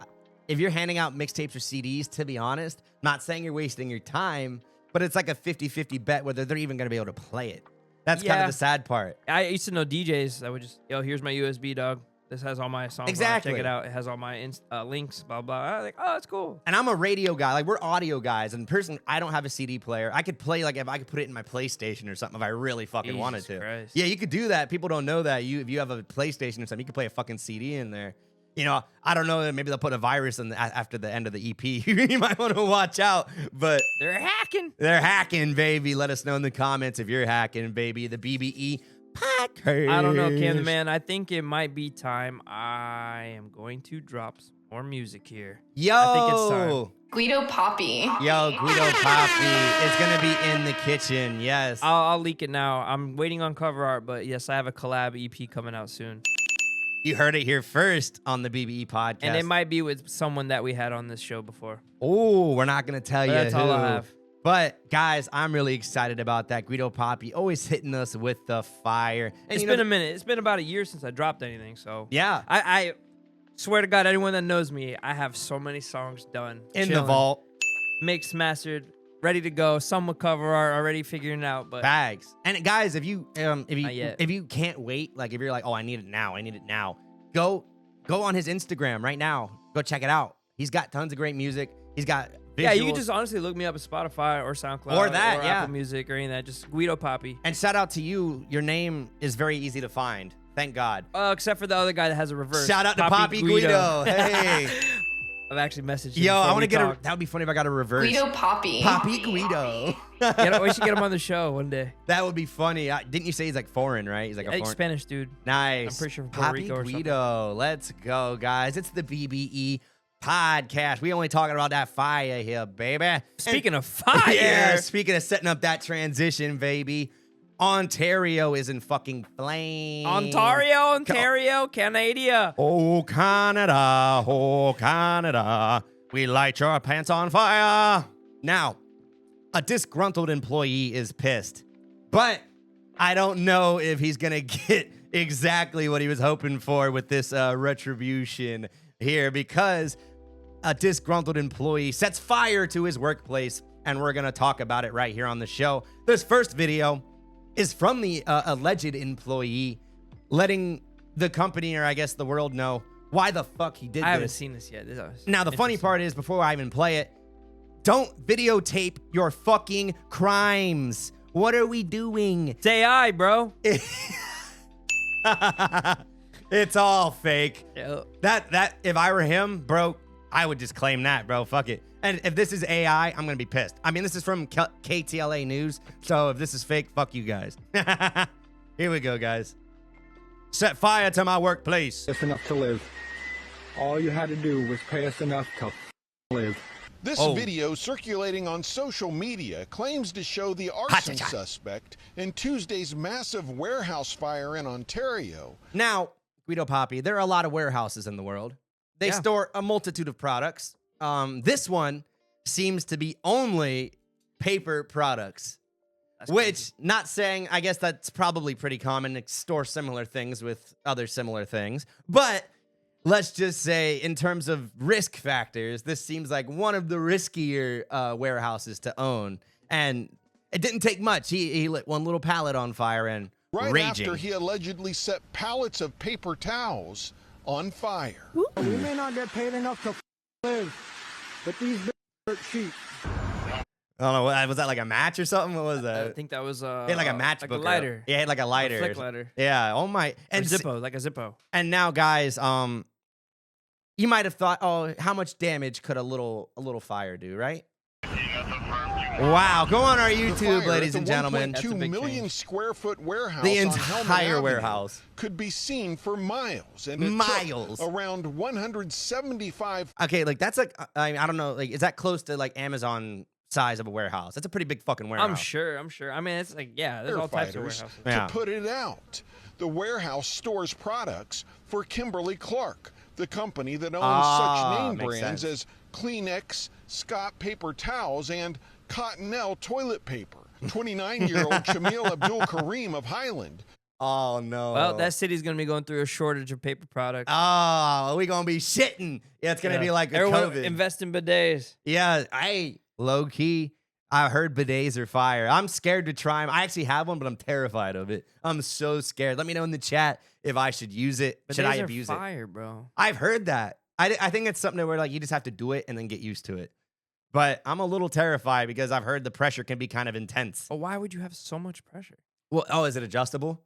Speaker 2: if you're handing out mixtapes or CDs, to be honest, not saying you're wasting your time, but it's like a 50-50 bet whether they're even going to be able to play it. That's kind of the sad part.
Speaker 1: I used to know DJs that would just, yo, here's my USB, dog. This has all my songs.
Speaker 2: Exactly.
Speaker 1: On it. Check it out. It has all my links, blah, blah. I was like, oh, that's cool.
Speaker 2: And I'm a radio guy. Like, we're audio guys. And personally, I don't have a CD player. I could play, like, if I could put it in my PlayStation or something if I really fucking wanted
Speaker 1: Jesus
Speaker 2: to.
Speaker 1: Christ.
Speaker 2: Yeah, you could do that. People don't know that. If you have a PlayStation or something, you can play a fucking CD in there. You know, I don't know. Maybe they'll put a virus in after the end of the EP. You might want to watch out. But
Speaker 1: they're hacking.
Speaker 2: They're hacking, baby. Let us know in the comments if you're hacking, baby. The BBE Podcast. Cash.
Speaker 1: I don't know, Cam the Man. I think it might be time. I am going to drop some more music here.
Speaker 2: Yo.
Speaker 1: I think it's time.
Speaker 3: Guido Papi.
Speaker 2: Yo, Guido Papi is going to be in the kitchen. Yes.
Speaker 1: I'll leak it now. I'm waiting on cover art, but yes, I have a collab EP coming out soon.
Speaker 2: You heard it here first on the BBE podcast.
Speaker 1: And it might be with someone that we had on this show before.
Speaker 2: Oh, we're not going to tell you
Speaker 1: That's
Speaker 2: who.
Speaker 1: all I have.
Speaker 2: But, guys, I'm really excited about that. Guido Papi always hitting us with the fire. And
Speaker 1: It's been a minute. It's been about a year since I dropped anything, so.
Speaker 2: Yeah.
Speaker 1: I swear to God, anyone that knows me, I have so many songs done.
Speaker 2: In the
Speaker 1: chilling,
Speaker 2: vault.
Speaker 1: Mixed, mastered, ready to go. Some with cover art already figuring it out. But
Speaker 2: Bags. And, guys, if you
Speaker 1: yet.
Speaker 2: if you can't wait, like if you're like, oh, I need it now, go on his Instagram right now. Go check it out. He's got tons of great music. He's got visuals.
Speaker 1: Yeah, you can just honestly look me up at Spotify or SoundCloud
Speaker 2: Or that,
Speaker 1: or
Speaker 2: yeah.
Speaker 1: Apple Music or any of that. Just Guido Papi.
Speaker 2: And shout out to you. Your name is very easy to find. Thank God.
Speaker 1: Except for the other guy that has a reverse.
Speaker 2: Shout out to Papi Guido. Hey.
Speaker 1: I've actually messaged him.
Speaker 2: Yo, I
Speaker 1: want to
Speaker 2: get a. That would be funny if I got a reverse.
Speaker 3: Guido Papi.
Speaker 2: Papi Guido.
Speaker 1: We should get him on the show one day.
Speaker 2: That would be funny. Didn't you say he's like foreign, right? He's like a foreign.
Speaker 1: Spanish dude.
Speaker 2: Nice.
Speaker 1: I'm pretty sure from Puerto
Speaker 2: Papi
Speaker 1: Rico or
Speaker 2: Guido. Let's go, guys. It's the BBE podcast. We only talking about that fire here, baby.
Speaker 1: Speaking of fire.
Speaker 2: Yeah, speaking of setting up that transition, baby. Ontario is in fucking flames.
Speaker 1: Ontario, Canada.
Speaker 2: Oh, Canada. We light your pants on fire. Now, a disgruntled employee is pissed, but I don't know if he's going to get exactly what he was hoping for with this retribution here, because a disgruntled employee sets fire to his workplace, and we're going to talk about it right here on the show. This first video is from the alleged employee letting the company, or I guess the world, know why the fuck he did this.
Speaker 1: I haven't seen this yet.
Speaker 2: Now, the funny part is, before I even play it, don't videotape your fucking crimes. What are we doing?
Speaker 1: It's AI, bro.
Speaker 2: It's all fake.
Speaker 1: Yeah.
Speaker 2: That if I were him, bro, I would just claim that, bro. Fuck it. And if this is AI, I'm gonna be pissed. I mean, this is from KTLA News, so if this is fake, fuck you guys. Here we go, guys. Set fire to my workplace.
Speaker 6: It's enough to live. All you had to do was pay us enough to live.
Speaker 11: This video circulating on social media claims to show the arson suspect in Tuesday's massive warehouse fire in Ontario.
Speaker 2: Now, Guido Papi, there are a lot of warehouses in the world. They store a multitude of products. This one seems to be only paper products. Which, not saying, I guess that's probably pretty common to store similar things with other similar things. But let's just say, in terms of risk factors, this seems like one of the riskier warehouses to own. And it didn't take much. He lit one little pallet on fire and
Speaker 11: Right
Speaker 2: raging.
Speaker 11: after he allegedly set pallets of paper towels on fire.
Speaker 6: We may not get paid enough to live, but these are cheap.
Speaker 2: I don't know, was that like a match or something? What was that?
Speaker 1: I think that was
Speaker 2: He had like a matchbook.
Speaker 1: like a lighter.
Speaker 2: Yeah, he had like a lighter.
Speaker 1: flick lighter.
Speaker 2: Yeah, oh my.
Speaker 1: And
Speaker 2: And
Speaker 1: Zippo, like a Zippo.
Speaker 2: And now, guys, you might have thought, oh, how much damage could a little fire do, right? Wow, go on our YouTube, ladies and gentlemen.
Speaker 11: 1.2 million square foot warehouse
Speaker 2: The
Speaker 11: on Helmet
Speaker 2: entire
Speaker 11: Avenue
Speaker 2: warehouse
Speaker 11: could be seen for miles, and it
Speaker 2: Miles.
Speaker 11: took around 175.
Speaker 2: Okay, like that's like, I don't know, like, is that close to like Amazon size of a warehouse? That's a pretty big fucking warehouse.
Speaker 1: I'm sure. I mean, it's like, yeah, there's all types of
Speaker 11: firefighters
Speaker 1: warehouses.
Speaker 2: Yeah.
Speaker 11: to put it out. The warehouse stores products for Kimberly-Clark, the company that owns such name
Speaker 2: makes
Speaker 11: brands
Speaker 2: sense.
Speaker 11: as Kleenex, Scott paper towels, and Cottonelle toilet paper. 29-year-old Shamil Abdul Karim of Highland.
Speaker 2: Oh, no.
Speaker 1: Well, that city's going to be going through a shortage of paper products.
Speaker 2: Oh, we going to be shitting. Yeah, it's going to be like a
Speaker 1: Everyone
Speaker 2: COVID.
Speaker 1: invest in bidets.
Speaker 2: Yeah, low key, I heard bidets are fire. I'm scared to try them. I actually have one, but I'm terrified of it. I'm so scared. Let me know in the chat if I should use it. Should I
Speaker 1: Bidets are
Speaker 2: abuse
Speaker 1: fire, bro.
Speaker 2: I've heard that. I think it's something where like you just have to do it and then get used to it. But I'm a little terrified because I've heard the pressure can be kind of intense.
Speaker 1: But why would you have so much pressure?
Speaker 2: Well, is it adjustable?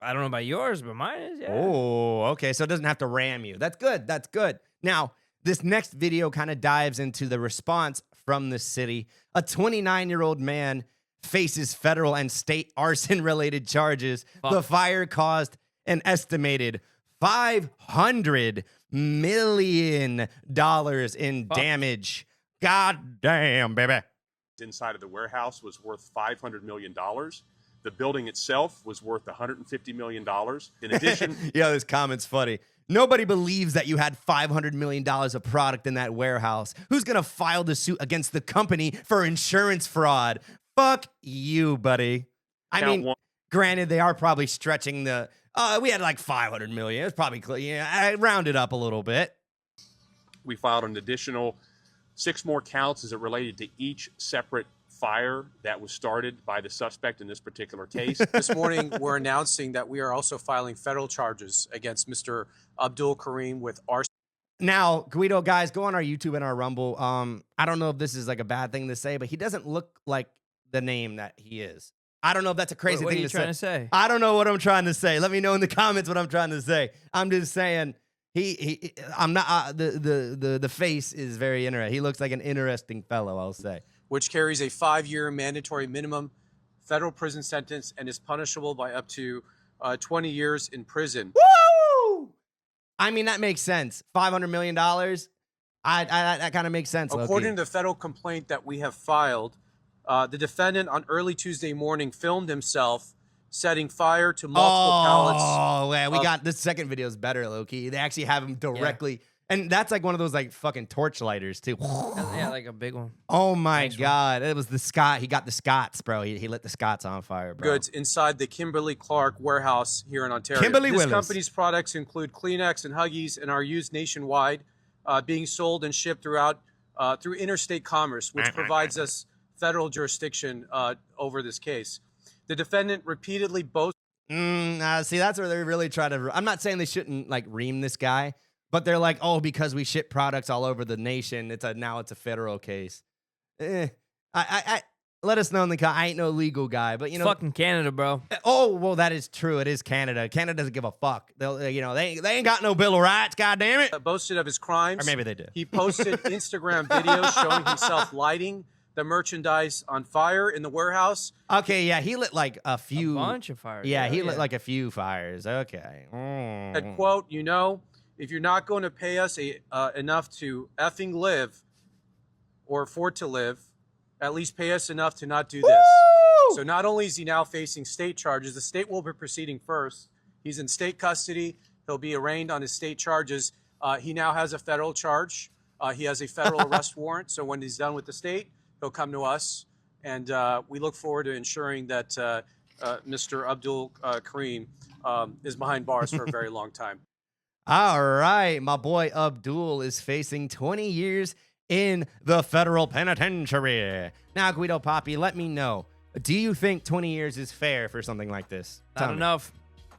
Speaker 1: I don't know about yours, but mine is, yeah.
Speaker 2: Oh, okay. So it doesn't have to ram you. That's good. That's good. Now, this next video kind of dives into the response from the city. A 29-year-old man faces federal and state arson-related charges. The fire caused an estimated $500 million in damage. God damn, baby.
Speaker 12: Inside of the warehouse was worth $500 million. The building itself was worth $150 million. In addition...
Speaker 2: Yeah, this comment's funny. Nobody believes that you had $500 million of product in that warehouse. Who's going to file the suit against the company for insurance fraud? Fuck you, buddy. I mean, granted, they are probably stretching the... we had like 500 million. It was probably... I rounded up a little bit.
Speaker 12: We filed an additional 6 more counts as it related to each separate fire that was started by the suspect in this particular case.
Speaker 13: This morning, we're announcing that we are also filing federal charges against Mr. Abdul Karim with arson.
Speaker 2: Now, Guido, guys, go on our YouTube and our Rumble. I don't know if this is like a bad thing to say, but he doesn't look like the name that he is. I don't know if that's a crazy
Speaker 1: what
Speaker 2: thing
Speaker 1: are you
Speaker 2: to
Speaker 1: trying
Speaker 2: say.
Speaker 1: to say.
Speaker 2: I don't know what I'm trying to say. Let me know in the comments what I'm trying to say. I'm just saying I'm not the face is very interesting. He looks like an interesting fellow, I'll say.
Speaker 13: Which carries a 5-year mandatory minimum federal prison sentence and is punishable by up to 20 years in prison.
Speaker 2: Woo! I mean, that makes sense. $500 million. That kind of makes sense.
Speaker 13: According to the federal complaint that we have filed, the defendant on early Tuesday morning filmed himself setting fire to multiple pallets.
Speaker 2: Oh, yeah, we got this second video is better, Loki. They actually have him directly. And that's like one of those like fucking torch lighters too.
Speaker 1: Yeah, like a big one.
Speaker 2: Oh my God. It was the Scott. He got the Scots, bro. He lit the Scots on fire, bro.
Speaker 13: Goods inside the Kimberly-Clark warehouse here in Ontario.
Speaker 2: Kimberly
Speaker 13: This
Speaker 2: Willis.
Speaker 13: company's products include Kleenex and Huggies and are used nationwide, being sold and shipped through interstate commerce, which provides us federal jurisdiction over this case. The defendant repeatedly boasts.
Speaker 2: See, that's where they really try to. I'm not saying they shouldn't like ream this guy, but they're like, oh, because we ship products all over the nation, now it's a federal case. Let us know in the comments. I ain't no legal guy, but you know,
Speaker 1: fucking Canada, bro.
Speaker 2: Oh well, that is true. It is Canada. Canada doesn't give a fuck. They ain't got no Bill of Rights. God damn it.
Speaker 13: Boasted of his crimes.
Speaker 2: Or maybe they do.
Speaker 13: He posted Instagram videos showing himself lighting the merchandise on fire in the warehouse.
Speaker 2: Okay, yeah, he lit like a
Speaker 1: bunch of fires.
Speaker 2: Yeah, he lit like a few fires. Okay.
Speaker 13: And quote, if you're not going to pay us enough to effing live or afford to live, at least pay us enough to not do this.
Speaker 2: Woo!
Speaker 13: So not only is he now facing state charges, the state will be proceeding first. He's in state custody. He'll be arraigned on his state charges. He now has a federal charge. He has a federal arrest warrant. So when he's done with the state, he'll come to us. And we look forward to ensuring that Mr. Abdul Karim is behind bars for a very long time.
Speaker 2: All right, my boy Abdul is facing 20 years in the federal penitentiary. Now, Guido Papi, let me know. Do you think 20 years is fair for something like this?
Speaker 1: Not enough.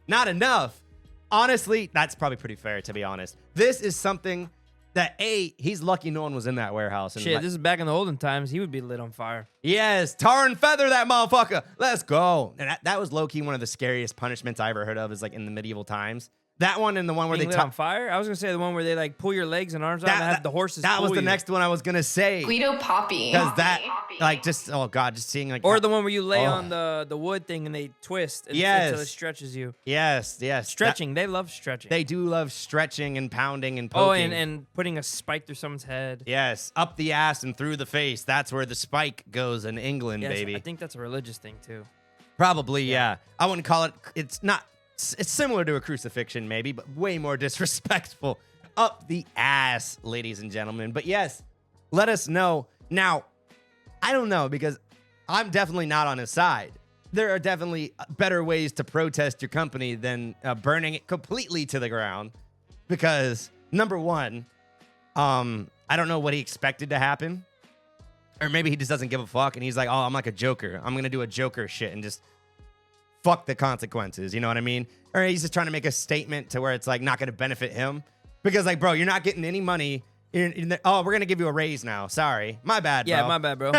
Speaker 2: Not enough. Honestly, that's probably pretty fair, to be honest. This is something that, he's lucky no one was in that warehouse. And
Speaker 1: Shit, this is back in the olden times. He would be lit on fire.
Speaker 2: Yes, tar and feather that motherfucker. Let's go. And that was low-key one of the scariest punishments I ever heard of, is like in the medieval times. That one and the one where
Speaker 1: Being
Speaker 2: they
Speaker 1: lit on fire? I was going to say the one where they like pull your legs and arms out and have the horses
Speaker 2: That was
Speaker 1: pull
Speaker 2: the
Speaker 1: you.
Speaker 2: next one I was going to say.
Speaker 3: Guido Papi.
Speaker 2: Because that, like, just, oh God, just seeing like.
Speaker 1: Or the one where you lay on the wood thing and they twist until it stretches you.
Speaker 2: Yes.
Speaker 1: Stretching. They love stretching.
Speaker 2: They do love stretching and pounding and poking.
Speaker 1: Oh, and putting a spike through someone's head.
Speaker 2: Yes, up the ass and through the face. That's where the spike goes in England,
Speaker 1: Yes,
Speaker 2: baby.
Speaker 1: I think that's a religious thing too.
Speaker 2: Probably, yeah. I wouldn't call it, it's not, it's similar to a crucifixion maybe, but way more disrespectful. Up the ass, ladies and gentlemen. But yes, let us know. Now, I don't know, because I'm definitely not on his side. There are definitely better ways to protest your company than burning it completely to the ground. Because, number one, I don't know what he expected to happen. Or maybe he just doesn't give a fuck and he's like, oh, I'm like a Joker. I'm going to do a Joker shit and just fuck the consequences. You know what I mean? Or he's just trying to make a statement to where it's like not going to benefit him. Because like, bro, you're not getting any money. Oh, we're going to give you a raise now. Sorry. My bad, bro.
Speaker 1: Yeah, my bad, bro.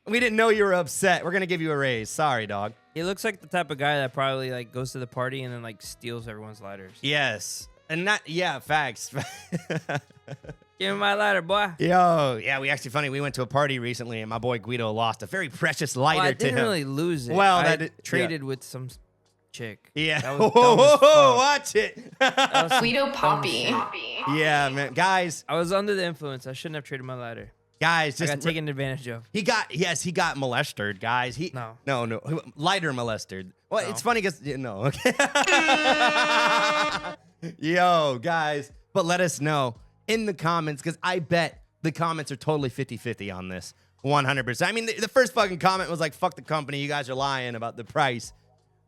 Speaker 2: We didn't know you were upset. We're going to give you a raise. Sorry, dog.
Speaker 1: He looks like the type of guy that probably like goes to the party and then like steals everyone's lighters.
Speaker 2: Yes. And that, yeah, facts.
Speaker 1: Give me my lighter, boy.
Speaker 2: Yo, yeah, we actually funny. We went to a party recently, and my boy Guido lost a very precious lighter
Speaker 1: Well, I
Speaker 2: to him.
Speaker 1: didn't really lose it.
Speaker 2: Well,
Speaker 1: I
Speaker 2: that
Speaker 1: traded with some chick.
Speaker 2: Yeah.
Speaker 1: That was dumb as fuck.
Speaker 2: Watch it.
Speaker 3: Guido Papi.
Speaker 2: Yeah, man, guys.
Speaker 1: I was under the influence. I shouldn't have traded my lighter.
Speaker 2: Guys,
Speaker 1: I
Speaker 2: just
Speaker 1: got taken advantage of.
Speaker 2: He got molested, guys. No, lighter molested. Well,
Speaker 1: No.
Speaker 2: it's funny because no. Okay. Yo, guys, but let us know in the comments because I bet the comments are totally 50-50 on this. 100%. I mean, the first fucking comment was like, "Fuck the company, you guys are lying about the price."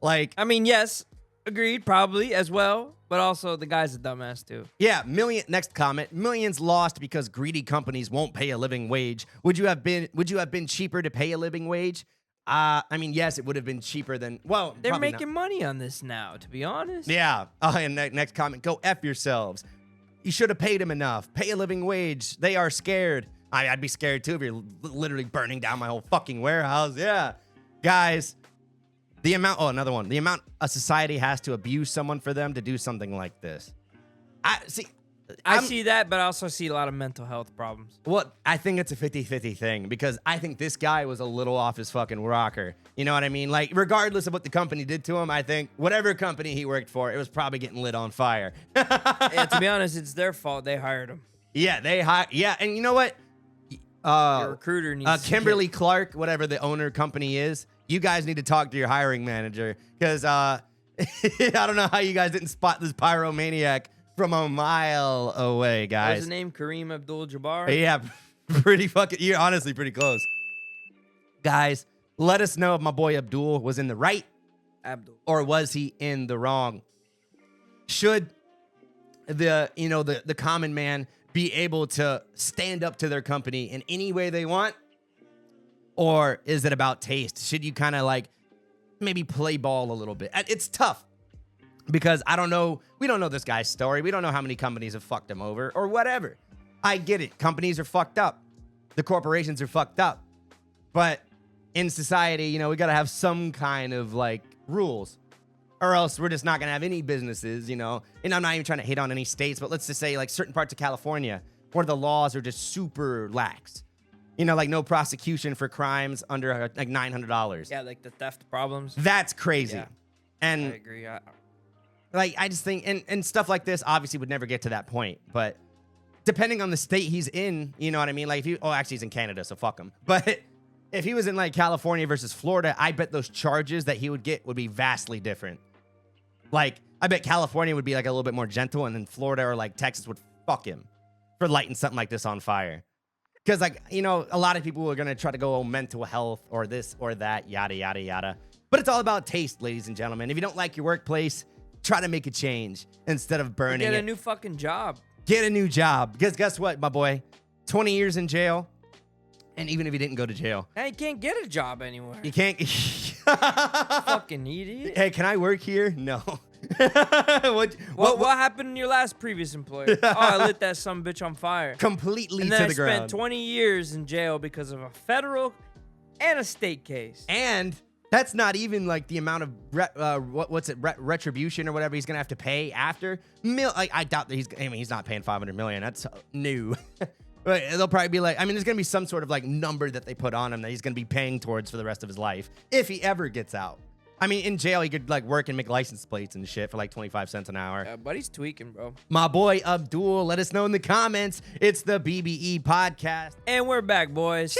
Speaker 2: Like,
Speaker 1: I mean, yes, agreed, probably as well, but also the guy's a dumbass too.
Speaker 2: yeah, next comment. Millions lost because greedy companies won't pay a living wage. Would you have been cheaper to pay a living wage? I mean, yes, it would have been cheaper than
Speaker 1: They're
Speaker 2: probably
Speaker 1: making
Speaker 2: not.
Speaker 1: money on this now, to be honest.
Speaker 2: Yeah. Oh, and next comment, go F yourselves. You should have paid him enough. Pay a living wage. They are scared. I'd be scared too if you're literally burning down my whole fucking warehouse. Yeah. Guys, another one. The amount a society has to abuse someone for them to do something like this.
Speaker 1: I see that, but I also see a lot of mental health problems.
Speaker 2: Well, I think it's a 50-50 thing because I think this guy was a little off his fucking rocker. You know what I mean? Like, regardless of what the company did to him, I think whatever company he worked for, it was probably getting lit on fire.
Speaker 1: Yeah, to be honest, it's their fault. They hired him.
Speaker 2: Yeah, yeah, and you know what?
Speaker 1: Your recruiter needs to
Speaker 2: Kimberly Clark, whatever the owner company is, you guys need to talk to your hiring manager because I don't know how you guys didn't spot this pyromaniac from a mile away, guys.
Speaker 1: What's his name? Kareem Abdul-Jabbar?
Speaker 2: Yeah, you're honestly pretty close. Guys, let us know if my boy Abdul was in the right or was he in the wrong. Should the common man be able to stand up to their company in any way they want? Or is it about taste? Should you kind of like maybe play ball a little bit? It's tough. Because we don't know this guy's story. We don't know how many companies have fucked him over or whatever. I get it. Companies are fucked up. The corporations are fucked up. But in society, we got to have some kind of like rules or else we're just not going to have any businesses, And I'm not even trying to hate on any states, but let's just say like certain parts of California where the laws are just super lax. Like no prosecution for crimes under like $900.
Speaker 1: Yeah, like the theft problems.
Speaker 2: That's crazy.
Speaker 1: Yeah,
Speaker 2: and
Speaker 1: I agree.
Speaker 2: I just think, and stuff like this obviously would never get to that point. But depending on the state he's in, you know what I mean? Like actually he's in Canada, so fuck him. But if he was in like California versus Florida, I bet those charges that he would get would be vastly different. Like, I bet California would be like a little bit more gentle, and then Florida or like Texas would fuck him for lighting something like this on fire. Because like, a lot of people are going to try to go mental health or this or that, yada, yada, yada. But it's all about taste, ladies and gentlemen. If you don't like your workplace, try to make a change instead of burning it.
Speaker 1: Get a new fucking job.
Speaker 2: Get a new job. Because guess what, my boy? 20 years in jail. And even if you didn't go to jail.
Speaker 1: Hey, you can't get a job anywhere.
Speaker 2: You can't.
Speaker 1: Fucking idiot.
Speaker 2: Hey, can I work here? No.
Speaker 1: What happened in your last previous employer? Oh, I lit that sumbitch on fire.
Speaker 2: Completely
Speaker 1: and
Speaker 2: to
Speaker 1: then
Speaker 2: the
Speaker 1: I
Speaker 2: ground.
Speaker 1: spent 20 years in jail because of a federal and a state case.
Speaker 2: And that's not even like the amount of retribution or whatever he's gonna have to pay after. I doubt that he's not paying $500 million. That's new. But they'll probably be like, there's gonna be some sort of like number that they put on him that he's gonna be paying towards for the rest of his life if he ever gets out. In jail he could like work and make license plates and shit for like 25 cents an hour.
Speaker 1: Yeah, buddy's tweaking, bro.
Speaker 2: My boy Abdul, let us know in the comments. It's the BBE podcast.
Speaker 1: And we're back, boys.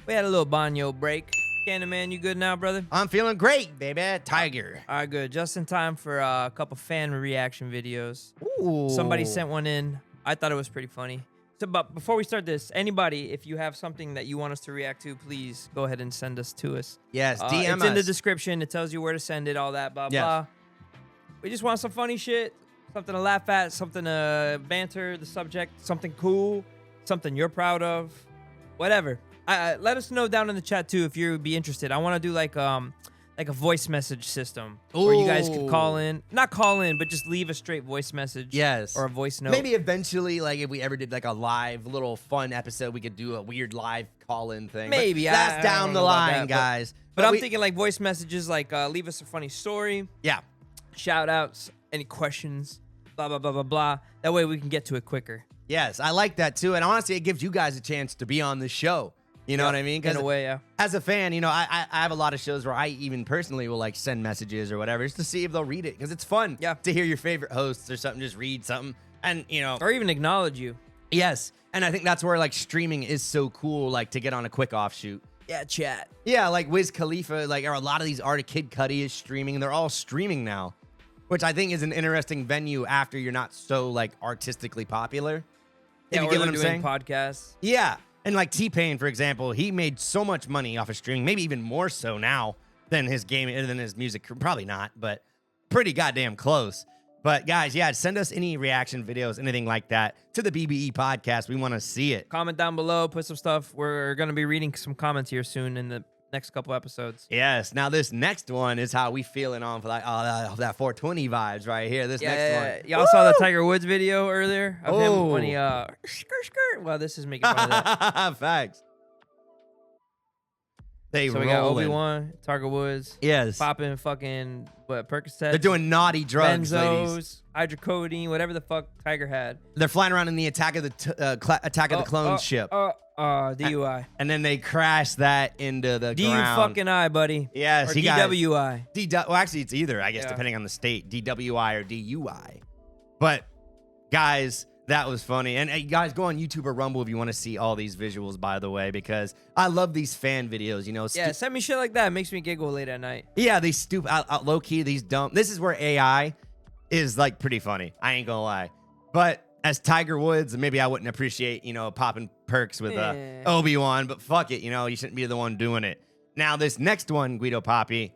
Speaker 1: We had a little banyo break. Cannon Man, you good now, brother?
Speaker 2: I'm feeling great, baby. Tiger.
Speaker 1: All right, good. Just in time for a couple fan reaction videos.
Speaker 2: Ooh.
Speaker 1: Somebody sent one in. I thought it was pretty funny. So, but before we start this, anybody, if you have something that you want us to react to, please go ahead and send us to us.
Speaker 2: Yes, DM
Speaker 1: It's in the
Speaker 2: us.
Speaker 1: description. It tells you where to send it, all that, blah,
Speaker 2: Yes.
Speaker 1: blah. We just want some funny shit, something to laugh at, something to banter the subject, something cool, something you're proud of, whatever. Let us know down in the chat, too, if you would be interested. I want to do like a voice message system where you guys could call in. Not call in, but just leave a straight voice message.
Speaker 2: Yes.
Speaker 1: Or a voice note.
Speaker 2: Maybe eventually, like if we ever did like a live little fun episode, we could do a weird live call-in thing.
Speaker 1: Maybe.
Speaker 2: But that's down the
Speaker 1: don't know about
Speaker 2: line,
Speaker 1: that,
Speaker 2: guys.
Speaker 1: But I'm thinking like voice messages, like leave us a funny story.
Speaker 2: Yeah.
Speaker 1: Shout outs, any questions, blah, blah, blah, blah, blah. That way we can get to it quicker.
Speaker 2: Yes, I like that too. And honestly, it gives you guys a chance to be on the show. You know what I mean?
Speaker 1: In a way, yeah.
Speaker 2: As a fan, you know, I have a lot of shows where I even personally will like send messages or whatever just to see if they'll read it because it's fun to hear your favorite hosts or something just read something and, you know.
Speaker 1: Or even acknowledge you.
Speaker 2: Yes. And I think that's where like streaming is so cool, like to get on a quick offshoot.
Speaker 1: Yeah, chat.
Speaker 2: Yeah, like Wiz Khalifa, like or a lot of these artists, Kid Cudi is streaming. They're all streaming now, which I think is an interesting venue after you're not so like artistically popular.
Speaker 1: Yeah,
Speaker 2: If you
Speaker 1: or
Speaker 2: get what
Speaker 1: they're
Speaker 2: I'm
Speaker 1: doing
Speaker 2: saying?
Speaker 1: podcasts.
Speaker 2: Yeah. And like T-Pain, for example, he made so much money off of streaming, maybe even more so now than his music. Probably not, but pretty goddamn close. But guys, yeah, send us any reaction videos, anything like that to the BBE podcast. We want to see it.
Speaker 1: Comment down below, put some stuff. We're going to be reading some comments here soon in the next couple episodes.
Speaker 2: Yes. Now this next one is how we feeling on for like that 420 vibes right here. This next one.
Speaker 1: Y'all saw the Tiger Woods video earlier of him when he skirt. Well, this is making fun of that.
Speaker 2: Facts.
Speaker 1: So we got Obi-Wan, Tiger Woods.
Speaker 2: Yes.
Speaker 1: Popping fucking Percocets.
Speaker 2: They're doing naughty drugs, ladies.
Speaker 1: Hydrocodone, whatever the fuck Tiger had.
Speaker 2: They're flying around in the Attack of the Clones ship.
Speaker 1: DUI.
Speaker 2: And then they crash that into the ground.
Speaker 1: fucking I, buddy.
Speaker 2: Yes,
Speaker 1: or DWI.
Speaker 2: Well, actually, it's either, I guess, depending on the state. DWI or DUI. But, guys, that was funny. And hey, guys, go on YouTube or Rumble if you want to see all these visuals, by the way, because I love these fan videos, you know.
Speaker 1: Yeah, send me shit like that. It makes me giggle late at night.
Speaker 2: Yeah, these stupid, low-key, these dumb. This is where AI is, like, pretty funny. I ain't gonna lie. But as Tiger Woods, maybe I wouldn't appreciate, you know, popping perks with Obi-Wan, but fuck it, you know, you shouldn't be the one doing it. Now, this next one, Guido Papi,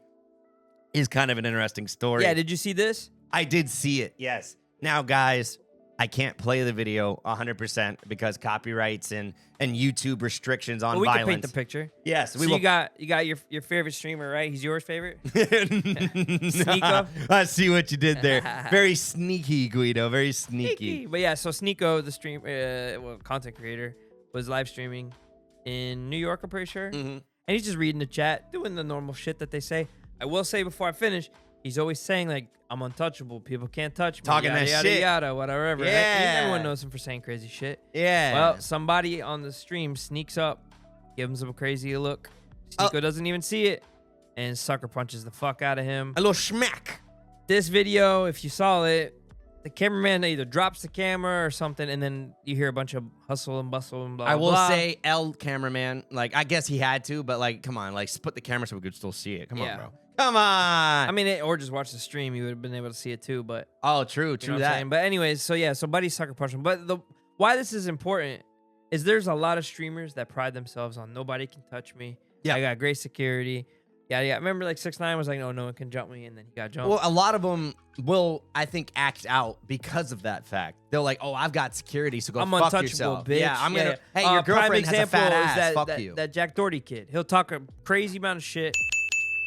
Speaker 2: is kind of an interesting story.
Speaker 1: Yeah, did you see this?
Speaker 2: I did see it, yes. Now, guys, I can't play the video 100% because copyrights and YouTube restrictions on
Speaker 1: we
Speaker 2: violence.
Speaker 1: can paint the picture.
Speaker 2: Yes,
Speaker 1: so you got your favorite streamer, right? He's yours favorite? Sneeko?
Speaker 2: I see what you did there. Very sneaky, Guido. Very sneaky.
Speaker 1: But yeah, so Sneeko, the content creator, was live streaming in New York, I'm pretty sure. And he's just reading the chat, doing the normal shit that they say. I will say before I finish, he's always saying like, I'm untouchable. People can't touch me.
Speaker 2: Talking
Speaker 1: yada,
Speaker 2: that
Speaker 1: yada,
Speaker 2: shit.
Speaker 1: Yada, whatever.
Speaker 2: Yeah.
Speaker 1: Right? Everyone knows him for saying crazy shit.
Speaker 2: Yeah.
Speaker 1: Well, somebody on the stream sneaks up, gives him some crazy look. Sneeko doesn't even see it, and sucker punches the fuck out of him.
Speaker 2: A little schmack.
Speaker 1: This video, if you saw it, the cameraman either drops the camera or something, and then you hear a bunch of hustle and bustle and blah,
Speaker 2: I will
Speaker 1: blah.
Speaker 2: say, cameraman, like, I guess he had to, but, like, come on. Like, put the camera so we could still see it. Come on, bro. Come on.
Speaker 1: I mean, or just watch the stream. You would have been able to see it too, but...
Speaker 2: Oh, true that.
Speaker 1: But anyways, so yeah, so Buddy sucker punched him. But why this is important is there's a lot of streamers that pride themselves on nobody can touch me. Yeah. I got great security. Yeah. I remember like 6ix9ine was like, no one can jump me, and then he got jumped.
Speaker 2: Well, a lot of them will, I think, act out because of that fact. They're like, oh, I've got security, so go
Speaker 1: I'm
Speaker 2: fuck
Speaker 1: untouchable,
Speaker 2: yourself.
Speaker 1: bitch.
Speaker 2: Yeah, I'm gonna. Hey, your
Speaker 1: prime
Speaker 2: girlfriend has a fat ass. Fuck you.
Speaker 1: That Jack Doherty kid. He'll talk a crazy amount of shit,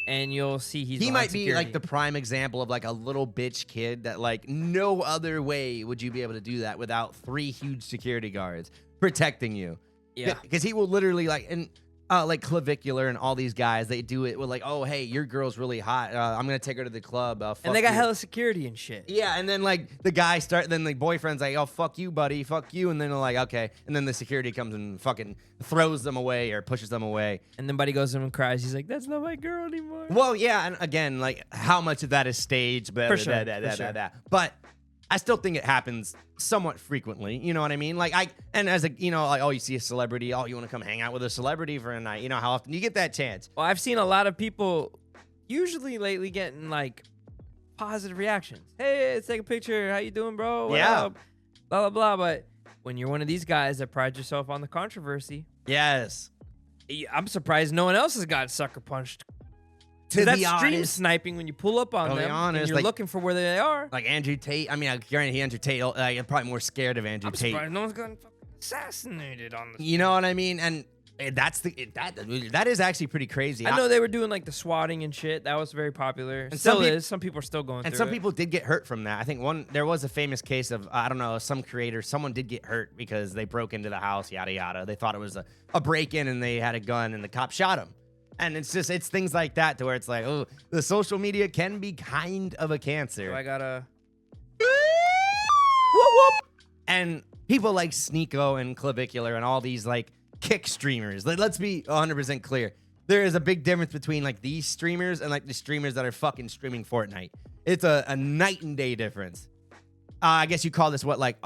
Speaker 1: and you'll see he
Speaker 2: might be like the prime example of like a little bitch kid that like no other way would you be able to do that without 3 huge security guards protecting you.
Speaker 1: Yeah,
Speaker 2: because he will literally like Clavicular and all these guys, they do it with like, oh, hey, your girl's really hot. I'm going to take her to the club.
Speaker 1: And they got hella security and shit.
Speaker 2: Yeah, and then like the guy then the boyfriend's like, oh, fuck you, buddy, fuck you. And then they're like, okay. And then the security comes and fucking throws them away or pushes them away.
Speaker 1: And then Buddy goes to him and cries. He's like, that's not my girl anymore.
Speaker 2: Well, yeah, and again, like how much of that is staged?
Speaker 1: For sure.
Speaker 2: But I still think it happens somewhat frequently. You know what I mean? Like as a, you know, like, oh, you see a celebrity. Oh, you want to come hang out with a celebrity for a night. You know, how often you get that chance?
Speaker 1: Well, I've seen a lot of people usually lately getting like positive reactions. Hey, let's take a picture. How you doing, bro? What up? Blah, blah, blah. But when you're one of these guys that pride yourself on the controversy.
Speaker 2: Yes.
Speaker 1: I'm surprised no one else has got sucker punched.
Speaker 2: To
Speaker 1: that's
Speaker 2: be
Speaker 1: stream
Speaker 2: honest,
Speaker 1: sniping when you pull up on them and you're
Speaker 2: like,
Speaker 1: looking for where they are.
Speaker 2: Like Andrew Tate. I mean, I guarantee Andrew Tate, I'm probably more scared of Andrew Tate.
Speaker 1: Surprised no one's gotten fucking assassinated on the
Speaker 2: You know what I mean? And that is actually pretty crazy.
Speaker 1: I know they were doing like the swatting and shit. That was very popular. And still is. Some people are still going through it.
Speaker 2: And some people did get hurt from that. I think there was a famous case of, I don't know, some creator, someone did get hurt because they broke into the house, yada, yada. They thought it was a break-in and they had a gun and the cop shot him. And it's things like that to where it's like, oh, the social media can be kind of a cancer.
Speaker 1: So I gotta...
Speaker 2: Whoop, whoop. And people like Sneeko and Clavicular and all these like kick streamers. Let's be 100% clear. There is a big difference between like these streamers and like the streamers that are fucking streaming Fortnite. It's a night and day difference. I guess you call this what, like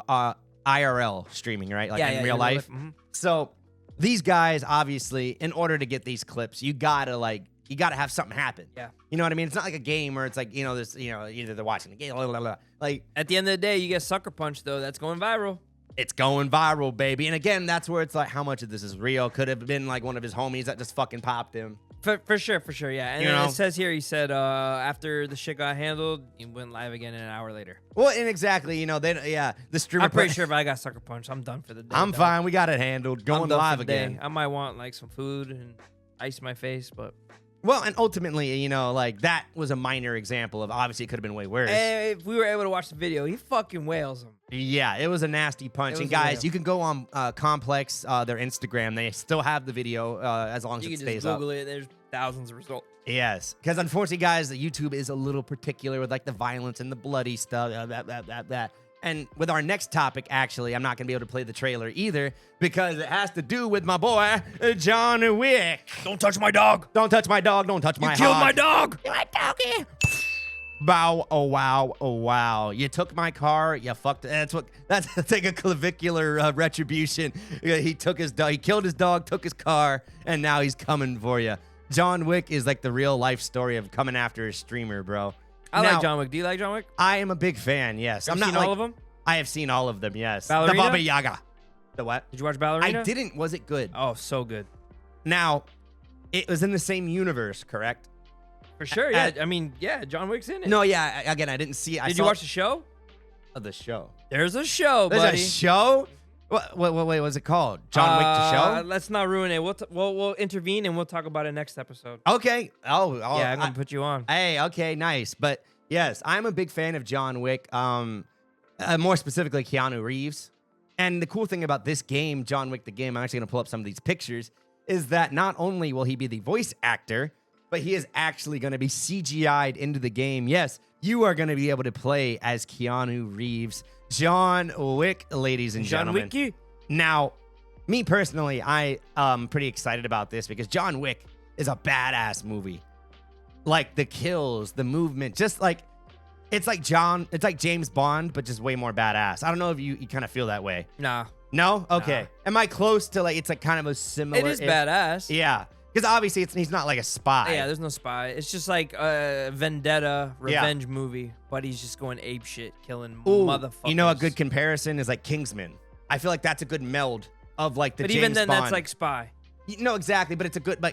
Speaker 2: IRL streaming, right? Like in real life.
Speaker 1: Mm-hmm.
Speaker 2: So these guys, obviously, in order to get these clips, you gotta have something happen.
Speaker 1: Yeah.
Speaker 2: You know what I mean? It's not like a game where it's like, this, either they're watching the game, blah, blah, blah. Like
Speaker 1: At the end of the day, you get sucker punched though. That's going viral.
Speaker 2: it's going viral, baby. And again, that's where it's like, how much of this is real? Could have been like one of his homies that just fucking popped him.
Speaker 1: For sure, yeah. And
Speaker 2: You
Speaker 1: then
Speaker 2: know?
Speaker 1: it says here, he said after the shit got handled, he went live again an hour later.
Speaker 2: Well, and exactly, the streamer.
Speaker 1: I'm pretty sure if I got sucker punched, I'm done for the day.
Speaker 2: I'm
Speaker 1: dog.
Speaker 2: fine. We got it handled.
Speaker 1: I'm
Speaker 2: Going
Speaker 1: done for
Speaker 2: live
Speaker 1: the day.
Speaker 2: again.
Speaker 1: I might want like some food and ice my face, but
Speaker 2: Well, and ultimately, like that was a minor example of obviously it could have been way worse.
Speaker 1: if we were able to watch the video, he fucking wails him.
Speaker 2: Yeah, it was a nasty punch.
Speaker 1: It
Speaker 2: And
Speaker 1: was a
Speaker 2: guys,
Speaker 1: whale.
Speaker 2: you can go on Complex, their Instagram. They still have the video as long as
Speaker 1: You
Speaker 2: it
Speaker 1: can
Speaker 2: stays
Speaker 1: just
Speaker 2: up.
Speaker 1: Google it. There's thousands of results.
Speaker 2: Yes, because unfortunately, guys, the YouTube is a little particular with like the violence and the bloody stuff. That. And with our next topic, actually, I'm not going to be able to play the trailer either because it has to do with my boy, John Wick.
Speaker 1: Don't touch my dog.
Speaker 2: Don't touch my dog. Don't touch my
Speaker 1: You killed
Speaker 2: hog.
Speaker 1: my dog.
Speaker 2: My doggy. Bow, oh wow, oh wow. You took my car, you fucked. That's like a clavicular retribution. He took his dog, he killed his dog, took his car, and now he's coming for you. John Wick is like the real life story of coming after a streamer, bro.
Speaker 1: I
Speaker 2: Now,
Speaker 1: like John Wick. Do you like John Wick?
Speaker 2: I am a big fan, yes.
Speaker 1: You
Speaker 2: I'm
Speaker 1: ever
Speaker 2: not
Speaker 1: seen
Speaker 2: like,
Speaker 1: all of them?
Speaker 2: I have seen all of them, yes.
Speaker 1: Ballerina?
Speaker 2: The Baba Yaga. The what?
Speaker 1: Did you watch Ballerina?
Speaker 2: I didn't. Was it good?
Speaker 1: Oh, so good.
Speaker 2: Now, it was in the same universe, correct?
Speaker 1: For sure, yeah. I mean, yeah, John Wick's in it.
Speaker 2: No, yeah. Again, I didn't see it.
Speaker 1: Did you watch the show?
Speaker 2: The show.
Speaker 1: There's a show,
Speaker 2: There's
Speaker 1: buddy.
Speaker 2: a show? Wait, what's it called? John Wick the show?
Speaker 1: Let's not ruin it. We'll intervene and we'll talk about it next episode.
Speaker 2: Okay. Oh,
Speaker 1: yeah, I'm gonna put you on.
Speaker 2: Hey, okay, nice. But yes, I'm a big fan of John Wick. More specifically, Keanu Reeves. And the cool thing about this game, John Wick the game, I'm actually gonna pull up some of these pictures, is that not only will he be the voice actor, but he is actually gonna be CGI'd into the game. Yes, you are gonna be able to play as Keanu Reeves, John Wick, ladies and gentlemen.
Speaker 1: Wicky?
Speaker 2: Now, me personally, I am pretty excited about this because John Wick is a badass movie. Like the kills, the movement, just like it's like James Bond, but just way more badass. I don't know if you kind of feel that way.
Speaker 1: Nah.
Speaker 2: No? Okay. Am I close to like it's like kind of a similar?
Speaker 1: It is badass.
Speaker 2: Yeah. Because obviously he's not like a spy.
Speaker 1: Yeah, there's no spy. It's just like a vendetta revenge movie, but he's just going ape shit, killing motherfuckers.
Speaker 2: You know, a good comparison is like Kingsman. I feel like that's a good meld of like the
Speaker 1: But
Speaker 2: James
Speaker 1: even then,
Speaker 2: Bond.
Speaker 1: that's like spy.
Speaker 2: No, exactly, but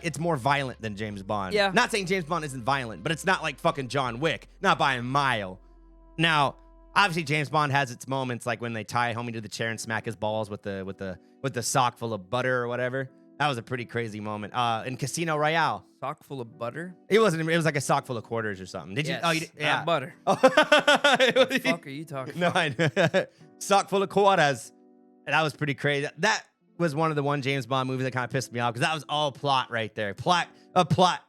Speaker 2: it's more violent than James Bond.
Speaker 1: Yeah.
Speaker 2: Not saying James Bond isn't violent, but it's not like fucking John Wick, not by a mile. Now, obviously James Bond has its moments like when they tie a homie to the chair and smack his balls with the sock full of butter or whatever. That was a pretty crazy moment. In Casino Royale.
Speaker 1: Sock full of butter?
Speaker 2: It wasn't. It was like a sock full of quarters or something. Did
Speaker 1: Yes,
Speaker 2: you? Oh, you did, yeah.
Speaker 1: not butter.
Speaker 2: What
Speaker 1: the fuck are you talking
Speaker 2: No,
Speaker 1: about?
Speaker 2: I know. Sock full of quarters. And that was pretty crazy. That was one of the James Bond movies that kind of pissed me off because that was all plot right there. Plot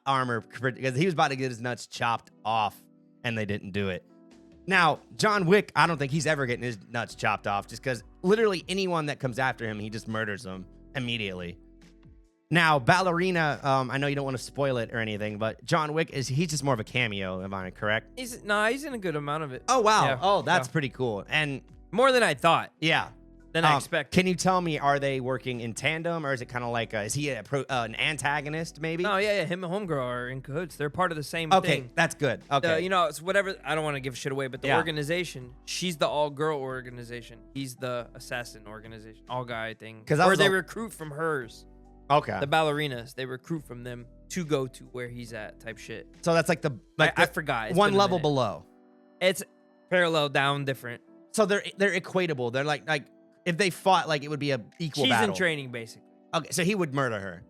Speaker 2: armor because he was about to get his nuts chopped off and they didn't do it. Now, John Wick, I don't think he's ever getting his nuts chopped off just because literally anyone that comes after him, he just murders them immediately. Now, Ballerina, I know you don't want to spoil it or anything, but John Wick, he's just more of a cameo, am I correct?
Speaker 1: He's in a good amount of it.
Speaker 2: Oh, wow.
Speaker 1: Yeah.
Speaker 2: Oh, that's
Speaker 1: Yeah.
Speaker 2: pretty cool. And
Speaker 1: more than I thought.
Speaker 2: Yeah.
Speaker 1: Than I expected.
Speaker 2: Can you tell me, are they working in tandem or is it kind of like, is he an antagonist maybe?
Speaker 1: No, yeah. Him and Homegirl are in cahoots. They're part of the same
Speaker 2: Okay,
Speaker 1: thing.
Speaker 2: that's good. Okay.
Speaker 1: It's whatever. I don't want to give shit away, but the organization, she's the all-girl organization. He's the assassin organization, all-guy thing. Or they recruit from hers.
Speaker 2: Okay.
Speaker 1: The ballerinas, they recruit from them to go to where he's at type shit.
Speaker 2: So that's like
Speaker 1: I forgot. It's
Speaker 2: one
Speaker 1: been a
Speaker 2: level
Speaker 1: minute.
Speaker 2: below.
Speaker 1: It's parallel down different.
Speaker 2: So they're equatable. They're like if they fought, like it would be a equal
Speaker 1: She's
Speaker 2: battle.
Speaker 1: in training, basically.
Speaker 2: Okay, so he would murder her.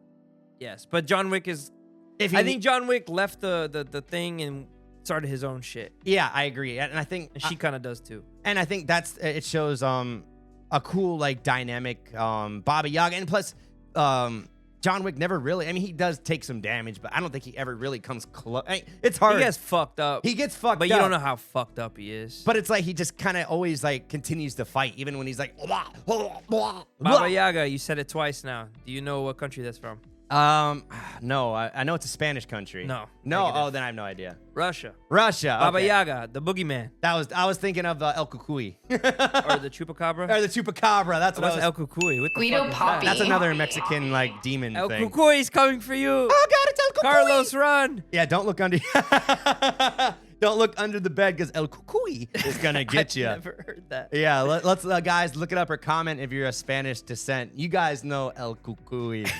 Speaker 1: Yes, but John Wick is. I think John Wick left the thing and started his own shit.
Speaker 2: Yeah, I agree, and I think
Speaker 1: she kind of does too.
Speaker 2: And I think it shows a cool like dynamic Baba Yaga, and plus John Wick never really. I mean, he does take some damage, but I don't think he ever really comes close. It's hard.
Speaker 1: He gets fucked up.
Speaker 2: He gets fucked up.
Speaker 1: But you don't know how fucked up he is.
Speaker 2: But it's like he just kind of always like continues to fight, even when he's like.
Speaker 1: Baba Yaga, you said it twice now. Do you know what country that's from?
Speaker 2: No, I know it's a Spanish country.
Speaker 1: No.
Speaker 2: Negative. Oh, then I have no idea.
Speaker 1: Russia.
Speaker 2: Russia.
Speaker 1: Baba Yaga, the boogeyman.
Speaker 2: I was thinking of El Cucuy.
Speaker 1: Or the Chupacabra.
Speaker 2: Or the Chupacabra. That's what I was.
Speaker 1: El Cucuy. What the
Speaker 3: Guido
Speaker 1: fuck is
Speaker 3: Papi.
Speaker 1: that?
Speaker 2: That's another Mexican like demon
Speaker 1: El
Speaker 2: thing.
Speaker 1: Cucuy's coming for you.
Speaker 2: Oh God, it's El Cucuy.
Speaker 1: Carlos, run.
Speaker 2: Yeah, don't look under. Don't look under the bed because El Cucuy is gonna get you.
Speaker 1: I've never heard that.
Speaker 2: Yeah, let's guys look it up or comment if you're of Spanish descent. You guys know El Cucuy,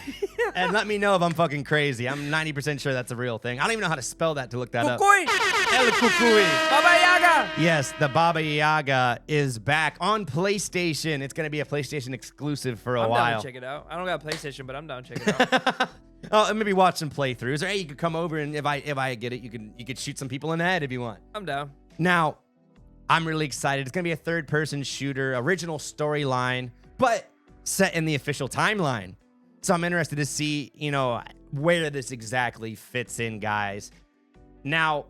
Speaker 2: and let me know if I'm fucking crazy. I'm 90% sure that's a real thing. I don't even know how to spell that to look that up.
Speaker 1: Cucuy.
Speaker 2: El Cucuy.
Speaker 1: Baba Yaga.
Speaker 2: Yes, the Baba Yaga is back on PlayStation. It's gonna be a PlayStation exclusive for a
Speaker 1: I'm
Speaker 2: while.
Speaker 1: down to check it out. I don't got a PlayStation, but I'm down to check it out.
Speaker 2: Oh, maybe watch some playthroughs, or hey, you could come over and if I get it, you could shoot some people in the head if you want.
Speaker 1: I'm down.
Speaker 2: Now, I'm really excited. It's gonna be a third-person shooter, original storyline, but set in the official timeline. So I'm interested to see, where this exactly fits in, guys. Now,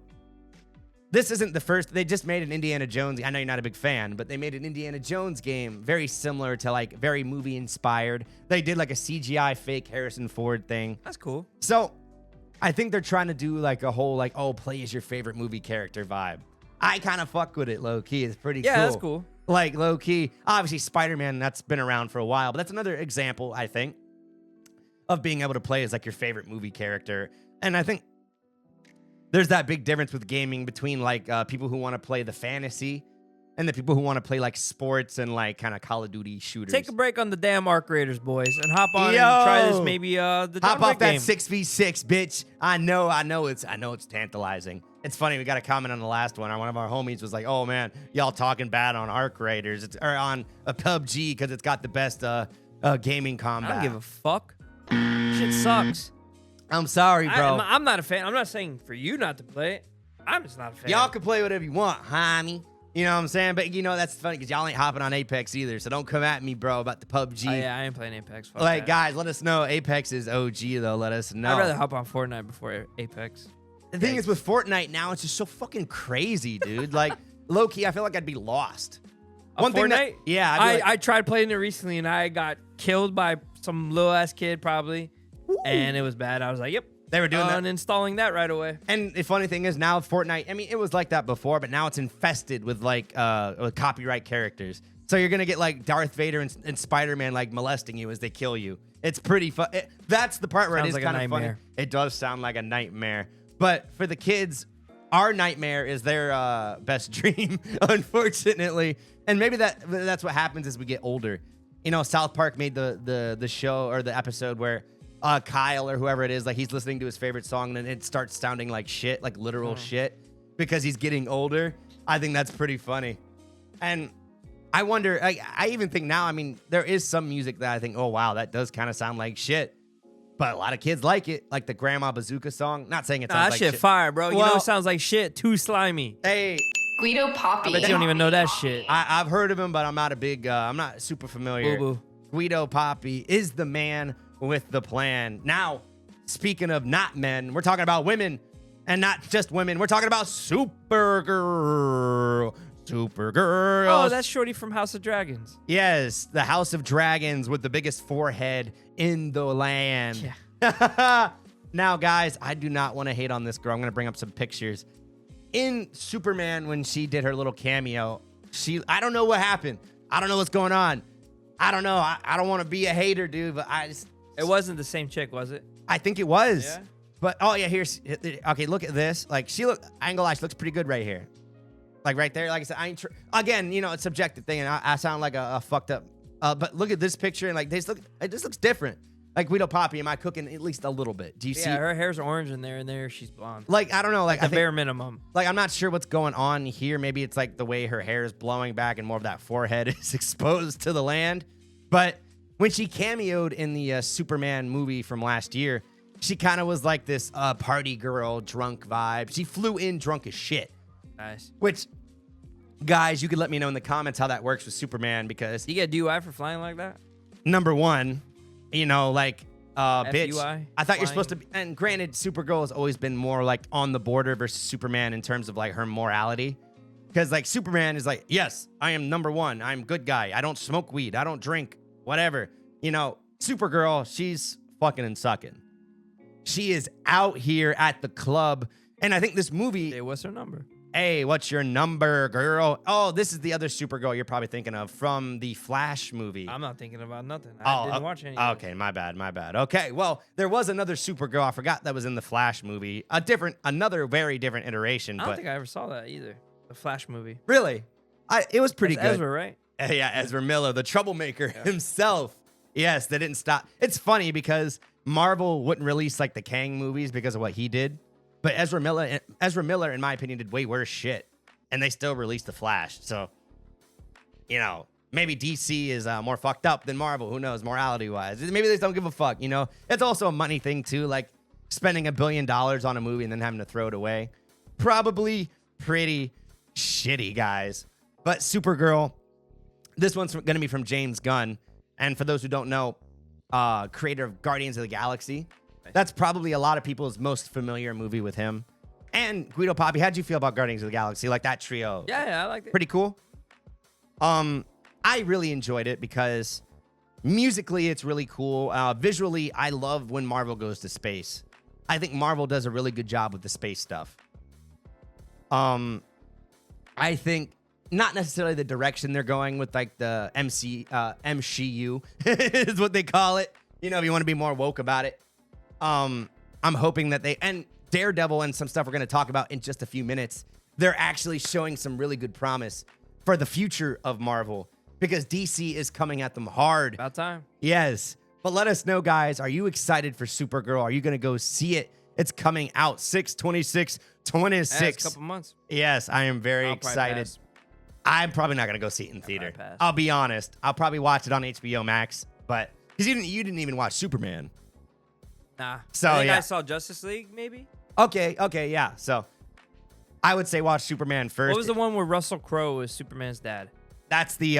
Speaker 2: this isn't the first. They just made an Indiana Jones. I know you're not a big fan, but they made an Indiana Jones game very similar to like very movie inspired. They did like a CGI fake Harrison Ford thing.
Speaker 1: That's cool.
Speaker 2: So I think they're trying to do like a whole like, oh, play as your favorite movie character vibe. I kind of fuck with it low key. It's pretty cool.
Speaker 1: Yeah, that's cool.
Speaker 2: Like low key. Obviously, Spider-Man, that's been around for a while, but that's another example, I think, of being able to play as like your favorite movie character. And I think there's that big difference with gaming between like people who want to play the fantasy and the people who want to play like sports and like kind of Call of Duty shooters.
Speaker 1: Take a break on the damn Arc Raiders, boys, and hop on and try this maybe the John
Speaker 2: hop off
Speaker 1: Wick
Speaker 2: that
Speaker 1: game.
Speaker 2: 6v6, bitch. I know it's tantalizing. It's funny, we got a comment on the last one. One of our homies was like, "Oh man, y'all talking bad on Arc Raiders or on a PUBG because it's got the best gaming combat."
Speaker 1: I don't give a fuck. Shit sucks.
Speaker 2: I'm sorry, bro.
Speaker 1: I'm not a fan. I'm not saying for you not to play it. I'm just not a fan.
Speaker 2: Y'all can play whatever you want, homie. You know what I'm saying? But that's funny because y'all ain't hopping on Apex either. So don't come at me, bro, about the PUBG.
Speaker 1: Oh, yeah, I ain't playing Apex. Fuck
Speaker 2: like,
Speaker 1: that.
Speaker 2: guys, let us know. Apex is OG, though. Let us know.
Speaker 1: I'd rather hop on Fortnite before Apex.
Speaker 2: The thing is with Fortnite now, it's just so fucking crazy, dude. Like, low-key, I feel like I'd be lost.
Speaker 1: Fortnite?
Speaker 2: Yeah.
Speaker 1: I tried playing it recently, and I got killed by some little-ass kid, probably. Ooh. And it was bad. I was like, yep.
Speaker 2: They were doing that.
Speaker 1: Uninstalling that right away.
Speaker 2: And the funny thing is now Fortnite, I mean, it was like that before, but now it's infested with like with copyright characters. So you're going to get like Darth Vader and Spider-Man like molesting you as they kill you. It's pretty fun. That's the part where
Speaker 1: Sounds
Speaker 2: it is
Speaker 1: like
Speaker 2: kind of funny. It does sound like a nightmare. But for the kids, our nightmare is their best dream, unfortunately. And maybe that's what happens as we get older. South Park made the show or the episode where Kyle or whoever it is, like he's listening to his favorite song and it starts sounding like shit, like literal shit, because he's getting older. I think that's pretty funny. And I wonder, I even think now, I mean, there is some music that I think, oh wow, that does kind of sound like shit. But a lot of kids like it, like the Grandma Bazooka song. Not saying it sounds like shit.
Speaker 1: That shit fire, bro. You know it sounds like shit. Too slimy.
Speaker 2: Hey.
Speaker 3: Guido Papi.
Speaker 1: I bet you don't even know that shit.
Speaker 2: I've heard of him, but I'm not super familiar.
Speaker 1: Boo-boo.
Speaker 2: Guido Papi is the man with the plan. Now, speaking of not men, we're talking about women, and not just women. We're talking about Supergirl. Supergirl.
Speaker 1: Oh, that's Shorty from House of Dragons.
Speaker 2: Yes, the House of Dragons with the biggest forehead in the land.
Speaker 1: Yeah.
Speaker 2: Now, guys, I do not want to hate on this girl. I'm going to bring up some pictures. In Superman, when she did her little cameo, I don't know what happened. I don't know what's going on. I don't know. I don't want to be a hater, dude, but
Speaker 1: it wasn't the same chick, was it?
Speaker 2: I think it was.
Speaker 1: Yeah.
Speaker 2: But, oh, yeah, okay, look at this. Like, she looks pretty good right here. Like, right there. Like I said, again, it's a subjective thing, and I sound like a fucked up. But look at this picture, and, like, this looks different. Like, Guido Papi, am I cooking at least a little bit? Do you see?
Speaker 1: Yeah, her hair's orange in there, and there she's blonde.
Speaker 2: Like, I don't know. Like,
Speaker 1: the bare minimum.
Speaker 2: Like, I'm not sure what's going on here. Maybe it's, like, the way her hair is blowing back and more of that forehead is exposed to the land. But when she cameoed in the Superman movie from last year, she kind of was like this party girl, drunk vibe. She flew in drunk as shit.
Speaker 1: Nice.
Speaker 2: Which, guys, you could let me know in the comments how that works with Superman, because...
Speaker 1: You get DUI for flying like that?
Speaker 2: Number one, like, bitch.
Speaker 1: FUI,
Speaker 2: I thought you're
Speaker 1: flying.
Speaker 2: supposed to be, and granted, Supergirl has always been more like on the border versus Superman in terms of like her morality. Because like Superman is like, yes, I am number one. I'm good guy. I don't smoke weed. I don't drink, whatever. You know, Supergirl, she's fucking and sucking. She is out here at the club. And I think this movie.
Speaker 1: Hey, what's her number?
Speaker 2: Hey, what's your number, girl? Oh, this is the other Supergirl you're probably thinking of from the Flash movie.
Speaker 1: I'm not thinking about nothing. I didn't watch any.
Speaker 2: Okay, my bad. Okay, well, there was another Supergirl. I forgot that was in the Flash movie. Another very different iteration.
Speaker 1: I don't think I ever saw that either. The Flash movie.
Speaker 2: Really? It was pretty
Speaker 1: That's
Speaker 2: good.
Speaker 1: Ezra, right?
Speaker 2: Yeah, Ezra Miller, the troublemaker himself. Yes, they didn't stop. It's funny because Marvel wouldn't release like the Kang movies because of what he did. But Ezra Miller, in my opinion, did way worse shit. And they still released The Flash. So, you know, maybe DC is more fucked up than Marvel. Who knows, morality-wise. Maybe they just don't give a fuck, you know? It's also a money thing, too. Like, spending $1 billion on a movie and then having to throw it away. Probably pretty shitty, guys. But Supergirl, this one's going to be from James Gunn. And for those who don't know, creator of Guardians of the Galaxy. That's probably a lot of people's most familiar movie with him. And Guido Papi, how'd you feel about Guardians of the Galaxy? Like that trio?
Speaker 1: Yeah, I liked it.
Speaker 2: Pretty cool. I really enjoyed it because musically it's really cool. Visually, I love when Marvel goes to space. I think Marvel does a really good job with the space stuff. I think not necessarily the direction they're going with like the MCU is what they call it. You know, if you want to be more woke about it. I'm hoping that and Daredevil and some stuff we're going to talk about in just a few minutes, they're actually showing some really good promise for the future of Marvel because DC is coming at them hard.
Speaker 1: About time.
Speaker 2: Yes. But let us know, guys. Are you excited for Supergirl? Are you going to go see it? It's coming out 6/26/26.
Speaker 1: Yeah, it's a couple months.
Speaker 2: Yes, I am very excited.
Speaker 1: Pass.
Speaker 2: I'm probably not going to go see it in theater. I'll be honest. I'll probably watch it on HBO Max, but because you didn't even watch Superman.
Speaker 1: Nah.
Speaker 2: So,
Speaker 1: I think
Speaker 2: yeah.
Speaker 1: I saw Justice League, maybe?
Speaker 2: Okay, yeah. So I would say watch Superman first.
Speaker 1: What was the one where Russell Crowe was Superman's dad?
Speaker 2: That's the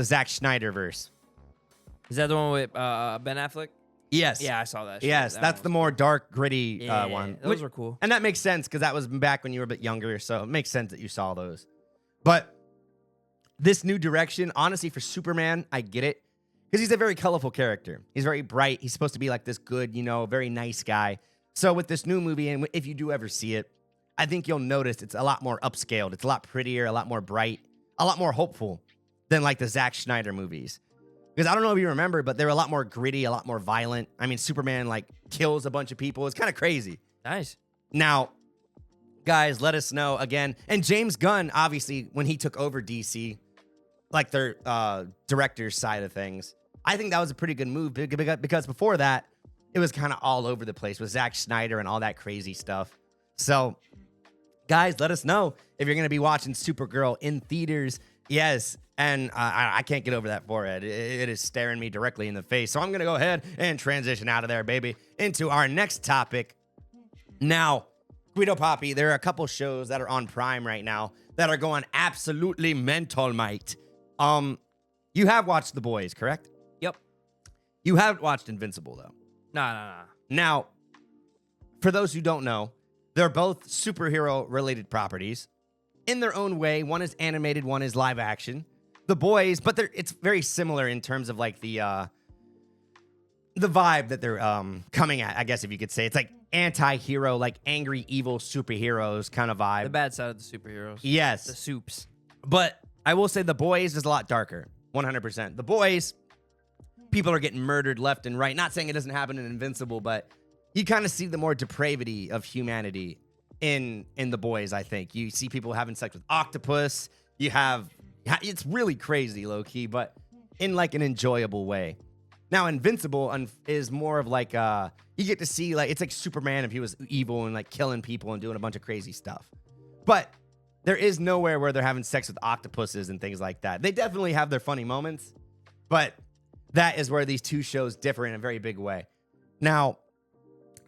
Speaker 2: Zack Snyder verse.
Speaker 1: Is that the one with Ben Affleck?
Speaker 2: Yes.
Speaker 1: Yeah, I saw that. shit.
Speaker 2: Yes,
Speaker 1: That
Speaker 2: that's
Speaker 1: one
Speaker 2: the
Speaker 1: was
Speaker 2: more
Speaker 1: cool.
Speaker 2: dark, gritty one.
Speaker 1: Those were cool.
Speaker 2: And that makes sense because that was back when you were a bit younger, so it makes sense that you saw those. But this new direction, honestly, for Superman, I get it. Because he's a very colorful character. He's very bright. He's supposed to be like this good, you know, very nice guy. So with this new movie, and if you do ever see it, I think you'll notice it's a lot more upscaled. It's a lot prettier, a lot more bright, a lot more hopeful than like the Zack Snyder movies. Because I don't know if you remember, but they're a lot more gritty, a lot more violent. I mean, Superman like kills a bunch of people. It's kind of crazy.
Speaker 1: Nice.
Speaker 2: Now, guys, let us know again. And James Gunn, obviously, when he took over DC, like their director's side of things, I think that was a pretty good move because before that, it was kind of all over the place with Zack Snyder and all that crazy stuff. So, guys, let us know if you're going to be watching Supergirl in theaters. Yes, and I can't get over that forehead. It is staring me directly in the face. So I'm going to go ahead and transition out of there, baby, into our next topic. Now, Guido Papi, there are a couple shows that are on Prime right now that are going absolutely mental, mate. You have watched The Boys, correct?
Speaker 1: Yep.
Speaker 2: You haven't watched Invincible, though.
Speaker 1: Nah.
Speaker 2: Now, for those who don't know, they're both superhero-related properties. In their own way, one is animated, one is live action. The Boys, but it's very similar in terms of like the vibe that they're coming at, I guess if you could say. It's like anti-hero, like angry, evil superheroes kind of vibe.
Speaker 1: The bad side of the superheroes.
Speaker 2: Yes.
Speaker 1: The soups.
Speaker 2: But I will say The Boys is a lot darker, 100%. The Boys, people are getting murdered left and right. Not saying it doesn't happen in Invincible, but you kind of see the more depravity of humanity in The Boys, I think. You see people having sex with octopus. It's really crazy, low-key, but in like an enjoyable way. Now, Invincible is more of like, you get to see, like, it's like Superman if he was evil and like killing people and doing a bunch of crazy stuff. But there is nowhere where they're having sex with octopuses and things like that. They definitely have their funny moments, but that is where these two shows differ in a very big way. Now,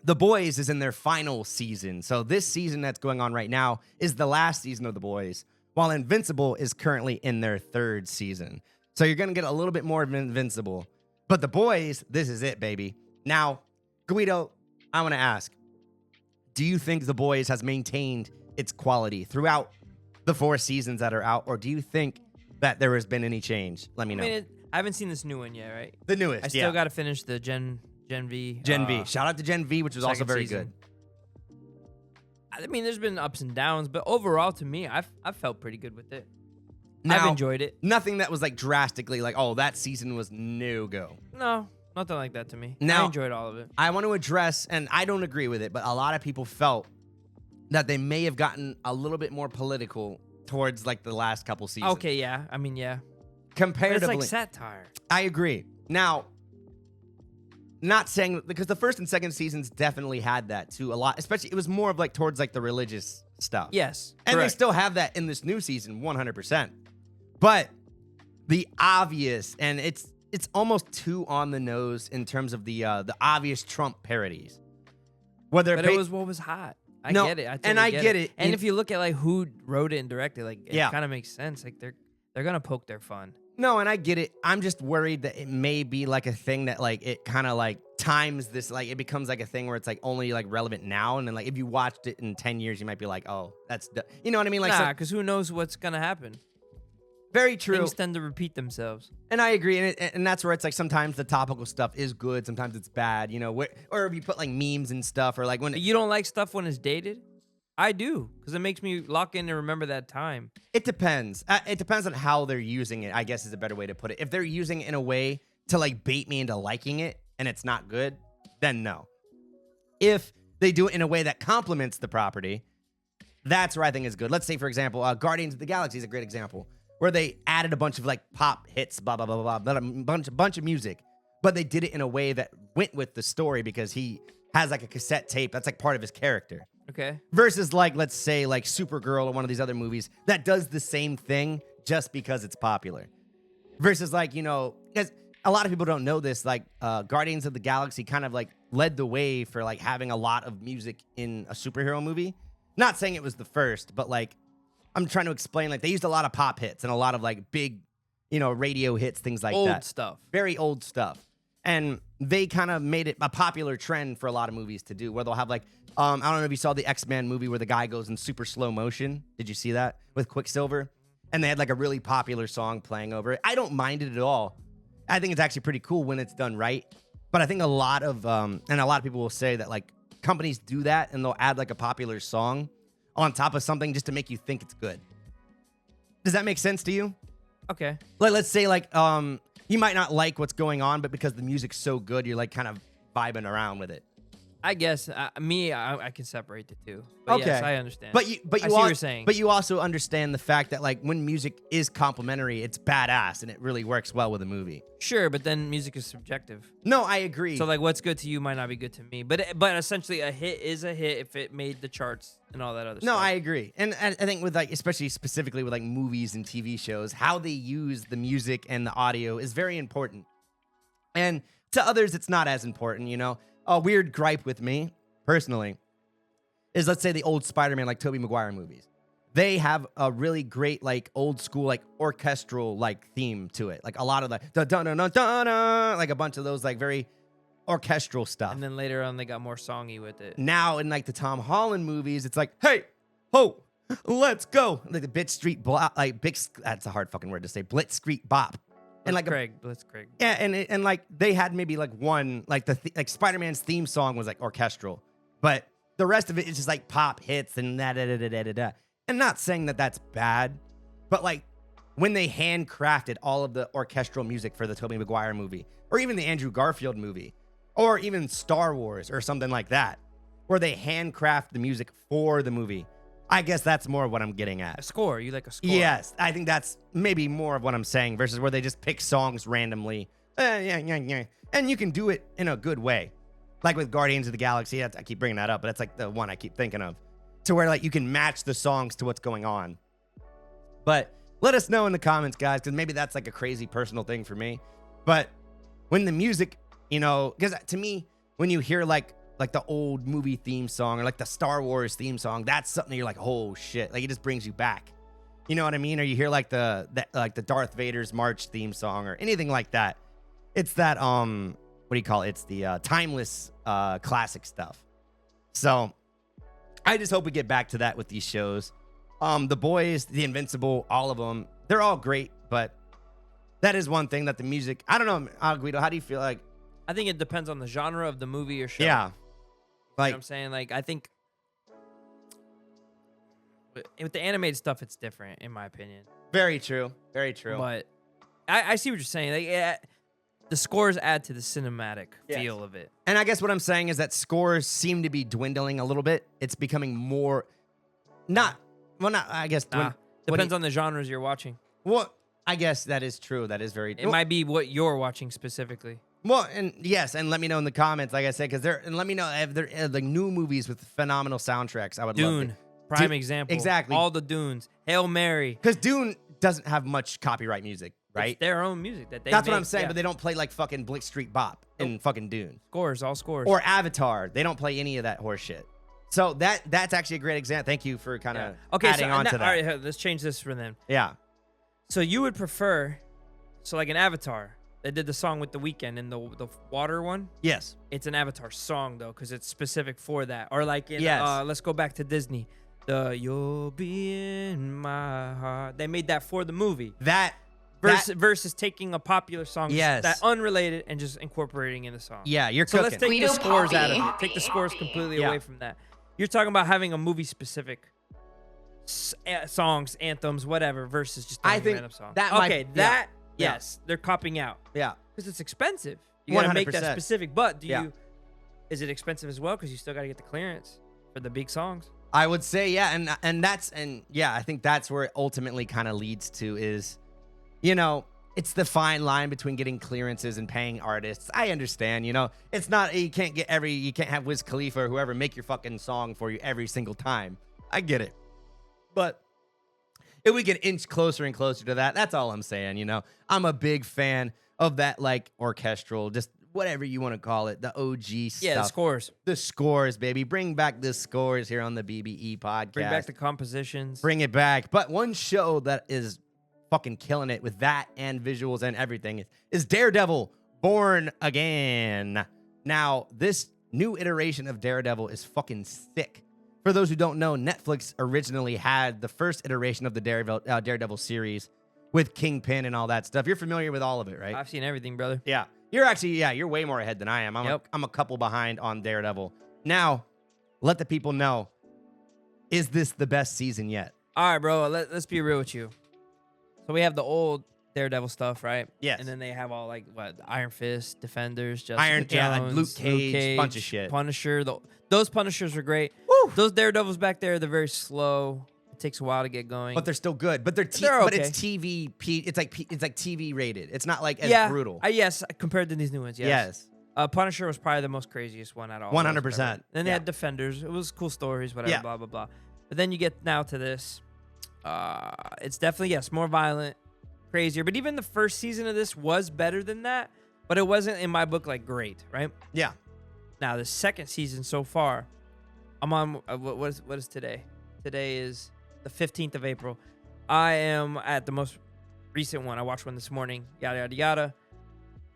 Speaker 2: The Boys is in their final season. So this season that's going on right now is the last season of The Boys, while Invincible is currently in their third season. So you're going to get a little bit more of Invincible. But The Boys, this is it, baby. Now, Guido, I want to ask, do you think The Boys has maintained its quality throughout the 4 seasons that are out, or do you think that there has been any change? Let me know.
Speaker 1: I haven't seen this new one yet, right?
Speaker 2: The newest,
Speaker 1: I still got to finish the Gen V.
Speaker 2: Gen V. Shout out to Gen V, which was also very
Speaker 1: season.
Speaker 2: good.
Speaker 1: I mean, there's been ups and downs, but overall, to me, I've felt pretty good with it.
Speaker 2: Now,
Speaker 1: I've enjoyed it.
Speaker 2: Nothing that was like drastically like, oh, that season was no go.
Speaker 1: No, nothing like that to me.
Speaker 2: Now,
Speaker 1: I enjoyed all of it.
Speaker 2: I want to address, and I don't agree with it, but a lot of people felt that they may have gotten a little bit more political towards like the last couple seasons.
Speaker 1: Okay, yeah. I mean, yeah.
Speaker 2: Comparatively.
Speaker 1: But it's like satire.
Speaker 2: I agree. Now, not saying, because the first and second seasons definitely had that too a lot, especially it was more of like towards like the religious stuff.
Speaker 1: Yes.
Speaker 2: And
Speaker 1: correct.
Speaker 2: they still have that in this new season, 100%. But the obvious, and it's almost too on the nose in terms of the obvious Trump parodies. Whether
Speaker 1: but it was what was hot. I get it. I totally
Speaker 2: get it.
Speaker 1: And if you look at like who wrote it and directed, like it kind of makes sense. Like they're gonna poke their fun.
Speaker 2: No, and I get it. I'm just worried that it may be like a thing that like it kind of like times this, like it becomes like a thing where it's like only like relevant now, and then like if you watched it in 10 years, you might be like, oh, that's you know what I mean? Like,
Speaker 1: nah, because who knows what's gonna happen.
Speaker 2: Very true.
Speaker 1: Things tend to repeat themselves.
Speaker 2: And I agree. And that's where it's like sometimes the topical stuff is good. Sometimes it's bad, you know, or if you put like memes and stuff or like when
Speaker 1: you don't like stuff when it's dated. I do, because it makes me lock in and remember that time.
Speaker 2: It depends. It depends on how they're using it, I guess is a better way to put it. If they're using it in a way to like bait me into liking it and it's not good, then no. If they do it in a way that complements the property, that's where I think is good. Let's say, for example, Guardians of the Galaxy is a great example, where they added a bunch of like pop hits, blah, blah, blah, blah, blah, a bunch of music, but they did it in a way that went with the story because he has like a cassette tape. That's like part of his character.
Speaker 1: Okay.
Speaker 2: Versus like, let's say like Supergirl or one of these other movies that does the same thing just because it's popular. Versus like, you know, because a lot of people don't know this, like Guardians of the Galaxy kind of like led the way for like having a lot of music in a superhero movie. Not saying it was the first, but like I'm trying to explain, like they used a lot of pop hits and a lot of like big, you know, radio hits, things like that.
Speaker 1: Old stuff.
Speaker 2: Very old stuff. And they kind of made it a popular trend for a lot of movies to do, where they'll have like, I don't know if you saw the X-Men movie where the guy goes in super slow motion. Did you see that with Quicksilver? And they had like a really popular song playing over it. I don't mind it at all. I think it's actually pretty cool when it's done right. But I think a lot of, and a lot of people will say that like companies do that and they'll add like a popular song on top of something just to make you think it's good. Does that make sense to you?
Speaker 1: Okay.
Speaker 2: Like, let's say like, you might not like what's going on, but because the music's so good, you're like kind of vibing around with it.
Speaker 1: I guess I can separate the two. But
Speaker 2: Okay.
Speaker 1: yes, I understand.
Speaker 2: But you
Speaker 1: I see what you're saying.
Speaker 2: But you also understand the fact that like when music is complimentary, it's badass and it really works well with a movie.
Speaker 1: Sure, but then music is subjective.
Speaker 2: No, I agree.
Speaker 1: So like what's good to you might not be good to me. But essentially a hit is a hit if it made the charts and all that other stuff.
Speaker 2: No, I agree. And I think with like, especially specifically with like movies and TV shows, how they use the music and the audio is very important. And to others, it's not as important, you know? A weird gripe with me, personally, is let's say the old Spider-Man, like Tobey Maguire movies. They have a really great, like, old school, like, orchestral, like, theme to it. Like, a lot of the da-da-da-da-da, like, a bunch of those, like, very orchestral stuff.
Speaker 1: And then later on, they got more songy with it.
Speaker 2: Now, in, like, the Tom Holland movies, it's like, hey, ho, let's go. Like, the that's a hard fucking word to say, Blitzkrieg Bop. And like
Speaker 1: Blitzkrieg.
Speaker 2: Yeah, and like they had maybe like one, like like Spider-Man's theme song was like orchestral, but the rest of it is just like pop hits and da-da-da-da-da-da. And not saying that that's bad, but like when they handcrafted all of the orchestral music for the Tobey Maguire movie, or even the Andrew Garfield movie, or even Star Wars or something like that, where they handcraft the music for the movie, I guess that's more of what I'm getting at.
Speaker 1: A score. You like a score.
Speaker 2: Yes, I think that's maybe more of what I'm saying versus where they just pick songs randomly. Yeah. And you can do it in a good way. Like with Guardians of the Galaxy, I keep bringing that up, but that's like the one I keep thinking of. To where like you can match the songs to what's going on. But let us know in the comments, guys, because maybe that's like a crazy personal thing for me. But when the music, you know, because to me, when you hear like the old movie theme song or like the Star Wars theme song, that's something you're like, oh shit. Like it just brings you back. You know what I mean? Or you hear like the Darth Vader's March theme song or anything like that. It's that what do you call it? It's the timeless classic stuff. So I just hope we get back to that with these shows. The Boys, the Invincible, all of them, they're all great, but that is one thing that the music, I don't know, Guido, how do you feel like?
Speaker 1: I think it depends on the genre of the movie or show.
Speaker 2: Yeah.
Speaker 1: Like, you know what I'm saying? Like, I think with the animated stuff, it's different, in my opinion.
Speaker 2: Very true. Very true.
Speaker 1: But I see what you're saying. Like, the scores add to the cinematic feel of it.
Speaker 2: And I guess what I'm saying is that scores seem to be dwindling a little bit. It's becoming more, I guess.
Speaker 1: Depends on the genres you're watching.
Speaker 2: Well, I guess that is true. That is very true.
Speaker 1: It might be what you're watching specifically.
Speaker 2: Well, and yes, and let me know in the comments, like I said, and let me know if there are like new movies with phenomenal soundtracks. I would love
Speaker 1: Dune, prime example.
Speaker 2: Exactly.
Speaker 1: All the Dunes. Hail Mary.
Speaker 2: Because Dune doesn't have much copyright music, right?
Speaker 1: It's their own music that they
Speaker 2: That's
Speaker 1: make,
Speaker 2: what I'm saying,
Speaker 1: yeah.
Speaker 2: but they don't play like fucking Blick Street Bop in fucking Dune.
Speaker 1: Scores, all scores.
Speaker 2: Or Avatar. They don't play any of that horse shit. So that's actually a great example. Thank you for kind of adding on to that.
Speaker 1: All right, let's change this for them.
Speaker 2: Yeah.
Speaker 1: So you would prefer, like an Avatar, they did the song with The Weeknd in the water one?
Speaker 2: Yes.
Speaker 1: It's an Avatar song, though, because it's specific for that. Or like in,
Speaker 2: Yes.
Speaker 1: let's go back to Disney. The You'll Be in My Heart. They made that for the movie. Versus taking a popular song that unrelated and just incorporating in the song.
Speaker 2: Yeah, you're
Speaker 1: so
Speaker 2: cooking.
Speaker 1: let's take
Speaker 3: Guido
Speaker 1: the scores out of
Speaker 3: Papi.
Speaker 1: it. Take the scores completely away from that. You're talking about having a movie-specific songs, anthems, whatever, versus just a random song. Yes, they're copping out.
Speaker 2: Yeah.
Speaker 1: Because it's expensive. You got to make that
Speaker 2: 100%.
Speaker 1: specific. But is it expensive as well? Because you still got to get the clearance for the big songs.
Speaker 2: I would say, yeah. And I think that's where it ultimately kind of leads to is, it's the fine line between getting clearances and paying artists. I understand, it's not, you can't have Wiz Khalifa or whoever make your fucking song for you every single time. I get it. But if we get inch closer and closer to that, that's all I'm saying, I'm a big fan of that, like, orchestral, just whatever you want to call it, the OG stuff.
Speaker 1: Yeah, the scores.
Speaker 2: The scores, baby. Bring back the scores here on the BBE podcast.
Speaker 1: Bring back the compositions.
Speaker 2: Bring it back. But one show that is fucking killing it with that and visuals and everything is Daredevil Born Again. Now, this new iteration of Daredevil is fucking sick. For those who don't know, Netflix originally had the first iteration of the Daredevil series with Kingpin and all that stuff. You're familiar with all of it, right?
Speaker 1: I've seen everything, brother.
Speaker 2: Yeah. You're way more ahead than I am. I'm a couple behind on Daredevil. Now, let the people know, is this the best season yet?
Speaker 1: All right, bro. Let's be real with you. So we have the old Daredevil stuff, right?
Speaker 2: Yes.
Speaker 1: And then they have all like Iron Fist, Defenders, Jessica Jones,
Speaker 2: Luke Cage, bunch of shit.
Speaker 1: Punisher. Those Punishers are great. Woo! Those Daredevils back there, they're very slow. It takes a while to get going.
Speaker 2: But they're still good. But but it's TV. It's like TV rated. It's not like as brutal.
Speaker 1: Yes, compared to these new ones. Yes. Punisher was probably the most craziest one out of all.
Speaker 2: 100%.
Speaker 1: Then they had Defenders. It was cool stories, whatever, blah blah blah. But then you get now to this. It's definitely more violent, crazier. But even the first season of this was better than that. But it wasn't in my book like great, right?
Speaker 2: Yeah.
Speaker 1: Now the second season so far, I'm on. What is today? Today is the 15th of April. I am at the most recent one. I watched one this morning. Yada yada yada.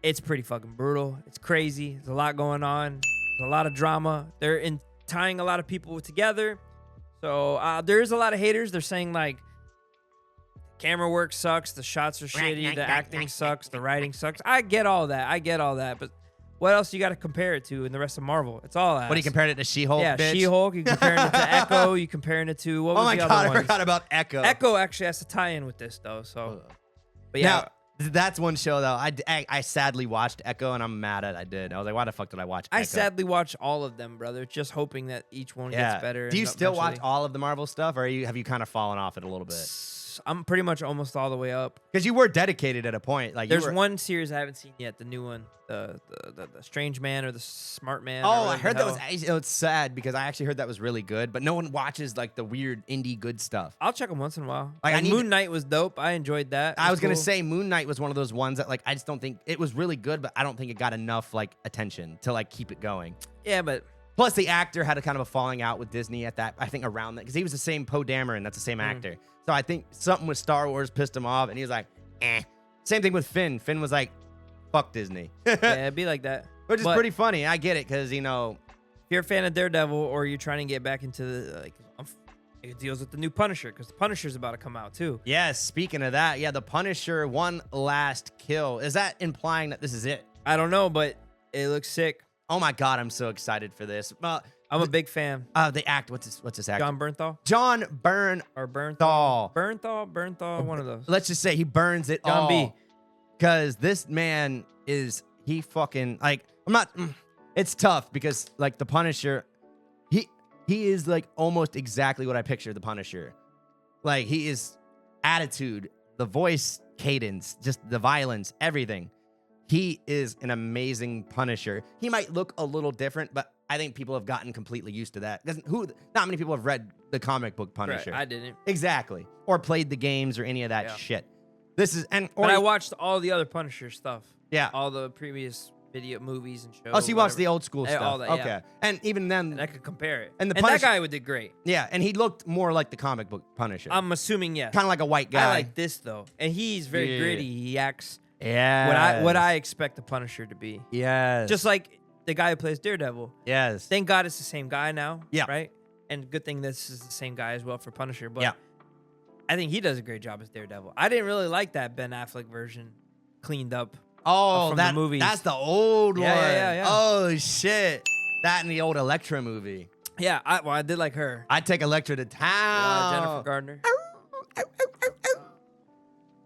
Speaker 1: It's pretty fucking brutal. It's crazy. There's a lot going on. There's a lot of drama. They're tying a lot of people together. So there's a lot of haters. They're saying like camera work sucks, the shots are shitty, the acting sucks, the writing sucks. I get all that. But what else you got to compare it to in the rest of Marvel? It's all ass.
Speaker 2: What, are you comparing it to She-Hulk,
Speaker 1: Yeah,
Speaker 2: bitch?
Speaker 1: She-Hulk. You comparing it to Echo. You comparing it to, what was the other
Speaker 2: I
Speaker 1: one?
Speaker 2: forgot about Echo.
Speaker 1: Echo actually has to tie in with this, though. So, but yeah.
Speaker 2: Now, that's one show, though. I sadly watched Echo, and I'm mad at I did. I was like, why the fuck did I watch Echo?
Speaker 1: I sadly watch all of them, brother, just hoping that each one gets better.
Speaker 2: Do you still watch all of the Marvel stuff, or have you kind of fallen off it a little bit?
Speaker 1: I'm pretty much almost all the way up.
Speaker 2: Because you were dedicated at a point. Like
Speaker 1: there's one series I haven't seen yet, the new one, the Strange Man or the Smart Man.
Speaker 2: Oh, I heard that was. It's sad because I actually heard that was really good, but no one watches like the weird indie good stuff.
Speaker 1: I'll check them once in a while.
Speaker 2: Like
Speaker 1: Moon Knight was dope. I enjoyed that.
Speaker 2: I was gonna say Moon Knight was one of those ones that like I just don't think it was really good, but I don't think it got enough like attention to like keep it going.
Speaker 1: Yeah, but
Speaker 2: plus the actor had a kind of a falling out with Disney at that. I think around that because he was the same Poe Dameron. That's the same actor. So I think something with Star Wars pissed him off, and he was like, eh. Same thing with Finn. Finn was like, fuck Disney.
Speaker 1: Yeah, it'd be like that.
Speaker 2: Which is pretty funny. I get it because, you know,
Speaker 1: if you're a fan of Daredevil or you're trying to get back into the, it deals with the new Punisher because the Punisher's about to come out too.
Speaker 2: Yes, speaking of that, yeah, the Punisher, one last kill. Is that implying that this is it?
Speaker 1: I don't know, but it looks sick.
Speaker 2: Oh my God, I'm so excited for this.
Speaker 1: I'm a big fan.
Speaker 2: The act, what's his act?
Speaker 1: John Bernthal?
Speaker 2: John Bernthal.
Speaker 1: Bernthal, one of those.
Speaker 2: Let's just say he burns it
Speaker 1: John
Speaker 2: all.
Speaker 1: B.
Speaker 2: Because this man he fucking, like, it's tough because, like, the Punisher, he is, like, almost exactly what I picture the Punisher. Like, he is attitude, the voice cadence, just the violence, everything. He is an amazing Punisher. He might look a little different, but I think people have gotten completely used to that. Not many people have read the comic book Punisher.
Speaker 1: Right, I didn't.
Speaker 2: Exactly. Or played the games or any of that shit. This is,
Speaker 1: but I watched all the other Punisher stuff.
Speaker 2: Yeah.
Speaker 1: All the previous video movies and shows.
Speaker 2: Oh, so you watched the old school stuff.
Speaker 1: All that,
Speaker 2: okay.
Speaker 1: Yeah.
Speaker 2: And even then.
Speaker 1: And I could compare it.
Speaker 2: And
Speaker 1: that guy did great.
Speaker 2: Yeah, and he looked more like the comic book Punisher.
Speaker 1: I'm assuming, yes.
Speaker 2: Kind of like a white guy.
Speaker 1: I like this, though. And he's very gritty. He acts
Speaker 2: what
Speaker 1: I expect the Punisher to be.
Speaker 2: Yes.
Speaker 1: Just like the guy who plays Daredevil.
Speaker 2: Yes.
Speaker 1: Thank God it's the same guy now.
Speaker 2: Yeah.
Speaker 1: Right? And good thing this is the same guy as well for Punisher. But
Speaker 2: yeah.
Speaker 1: I think he does a great job as Daredevil. I didn't really like that Ben Affleck version cleaned up.
Speaker 2: Oh,
Speaker 1: the movies.
Speaker 2: That's the old one.
Speaker 1: Yeah.
Speaker 2: Oh, shit. That and the old Elektra movie.
Speaker 1: Yeah, I did like her.
Speaker 2: I'd take Elektra to town.
Speaker 1: Jennifer Gardner.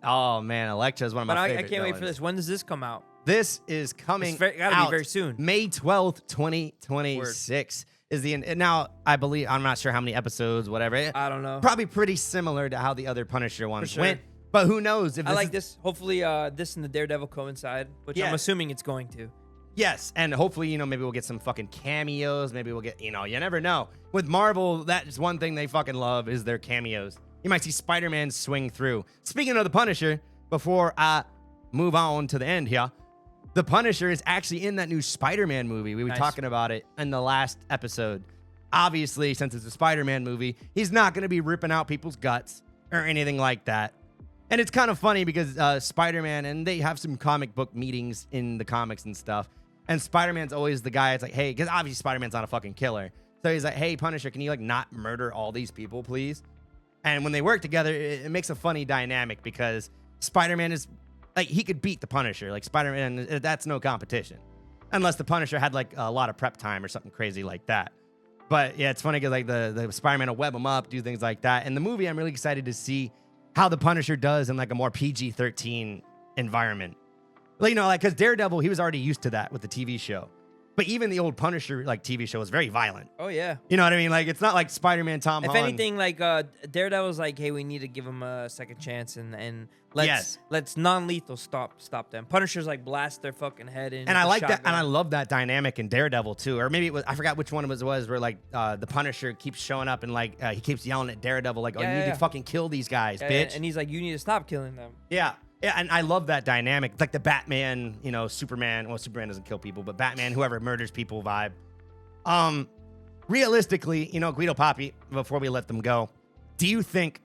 Speaker 2: Oh, man, Elektra is one of my favorite
Speaker 1: I can't wait for
Speaker 2: villains.
Speaker 1: this. When does this come out?
Speaker 2: This is coming
Speaker 1: gotta be very soon.
Speaker 2: May 12th, 2026 is the now I believe I'm not sure how many episodes, whatever.
Speaker 1: I don't know.
Speaker 2: Probably pretty similar to how the other Punisher ones
Speaker 1: sure.
Speaker 2: went. But who knows? If
Speaker 1: I like this. Hopefully, this and the Daredevil coincide, which I'm assuming it's going to.
Speaker 2: Yes, and hopefully, maybe we'll get some fucking cameos. Maybe we'll get, you never know. With Marvel, that is one thing they fucking love is their cameos. You might see Spider-Man swing through. Speaking of the Punisher, before I move on to the end here, the Punisher is actually in that new Spider-Man movie. We were talking about it in the last episode. Obviously, since it's a Spider-Man movie, he's not going to be ripping out people's guts or anything like that. And it's kind of funny because Spider-Man, and they have some comic book meetings in the comics and stuff. And Spider-Man's always the guy. It's like, hey, because obviously Spider-Man's not a fucking killer. So he's like, hey, Punisher, can you not murder all these people, please? And when they work together, it makes a funny dynamic because Spider-Man is he could beat the Punisher. Like Spider-Man, that's no competition. Unless the Punisher had a lot of prep time or something crazy like that. But yeah, it's funny because the Spider-Man will web him up, do things like that. In the movie, I'm really excited to see how the Punisher does in a more PG-13 environment. Because Daredevil, he was already used to that with the TV show. But even the old Punisher TV show was very violent.
Speaker 1: Oh yeah.
Speaker 2: You know what I mean? It's not like Spider-Man Tom Holland.
Speaker 1: If anything, Daredevil's hey, we need to give him a second chance and let's non-lethal stop them. Punisher's blast their fucking head in.
Speaker 2: And I like that, and I love that dynamic in Daredevil too. Or maybe it was, I forgot which one it was where the Punisher keeps showing up and he keeps yelling at Daredevil you need to fucking kill these guys, bitch.
Speaker 1: And he's like, you need to stop killing them.
Speaker 2: Yeah. Yeah, and I love that dynamic. It's like the Batman, Superman. Well, Superman doesn't kill people, but Batman, whoever murders people vibe. Realistically, Guido Papi, before we let them go, do you think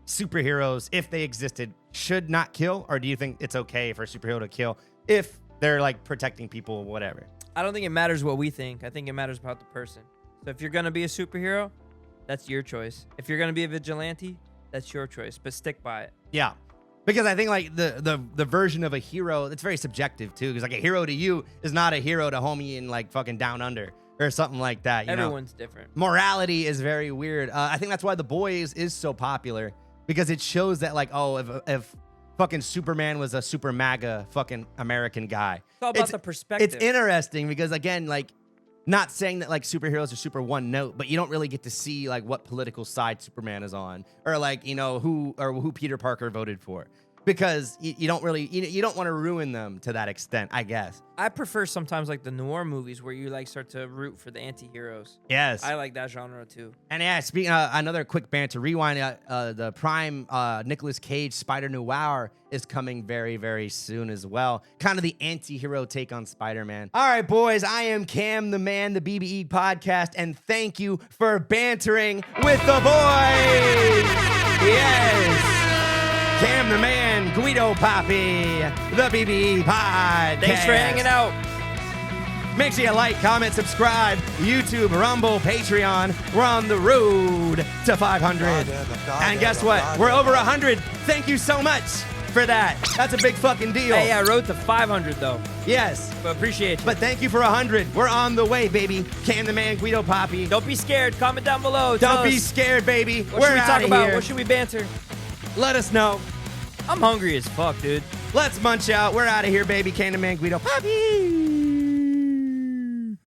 Speaker 2: superheroes, if they existed, should not kill? Or do you think it's okay for a superhero to kill if they're protecting people or whatever?
Speaker 1: I don't think it matters what we think. I think it matters about the person. So if you're going to be a superhero, that's your choice. If you're going to be a vigilante, that's your choice. But stick by it.
Speaker 2: Yeah. Because I think the version of a hero, it's very subjective too. Because a hero to you is not a hero to homie in fucking Down Under or something like that.
Speaker 1: Everyone's different.
Speaker 2: Morality is very weird. I think that's why The Boys is so popular because it shows that if fucking Superman was a super MAGA fucking American guy.
Speaker 1: It's all about the perspective.
Speaker 2: It's interesting because again, not saying that superheroes are super one note, but you don't really get to see what political side Superman is on or who Peter Parker voted for because you don't really you don't want to ruin them to that extent, I guess.
Speaker 1: I prefer sometimes the noir movies where you start to root for the anti-heroes.
Speaker 2: Yes.
Speaker 1: I like that genre too.
Speaker 2: And yeah, speaking another quick banter rewind, the prime Nicolas Cage Spider Noir is coming very, very soon as well. Kind of the anti-hero take on Spider-Man. All right, boys, I am Cam the Man, the BBE podcast, and thank you for bantering with the boys. Yes. Cam the Man, Guido Papi, the BBE podcast.
Speaker 1: Thanks for hanging out.
Speaker 2: Make sure you like, comment, subscribe. YouTube, Rumble, Patreon. We're on the road to 500. And guess what? We're over 100. Thank you so much for that. That's a big fucking deal.
Speaker 1: Hey, I wrote to 500 though.
Speaker 2: Yes.
Speaker 1: But appreciate you.
Speaker 2: But thank you for 100. We're on the way, baby. Cam the man, Guido Papi.
Speaker 1: Don't be scared. Comment down below.
Speaker 2: Don't be scared, baby.
Speaker 1: What
Speaker 2: We're
Speaker 1: should we talk about?
Speaker 2: here.
Speaker 1: What should we banter?
Speaker 2: Let us know.
Speaker 1: I'm hungry as fuck, dude.
Speaker 2: Let's munch out. We're out of here, baby. Cam the man, Guido Papi.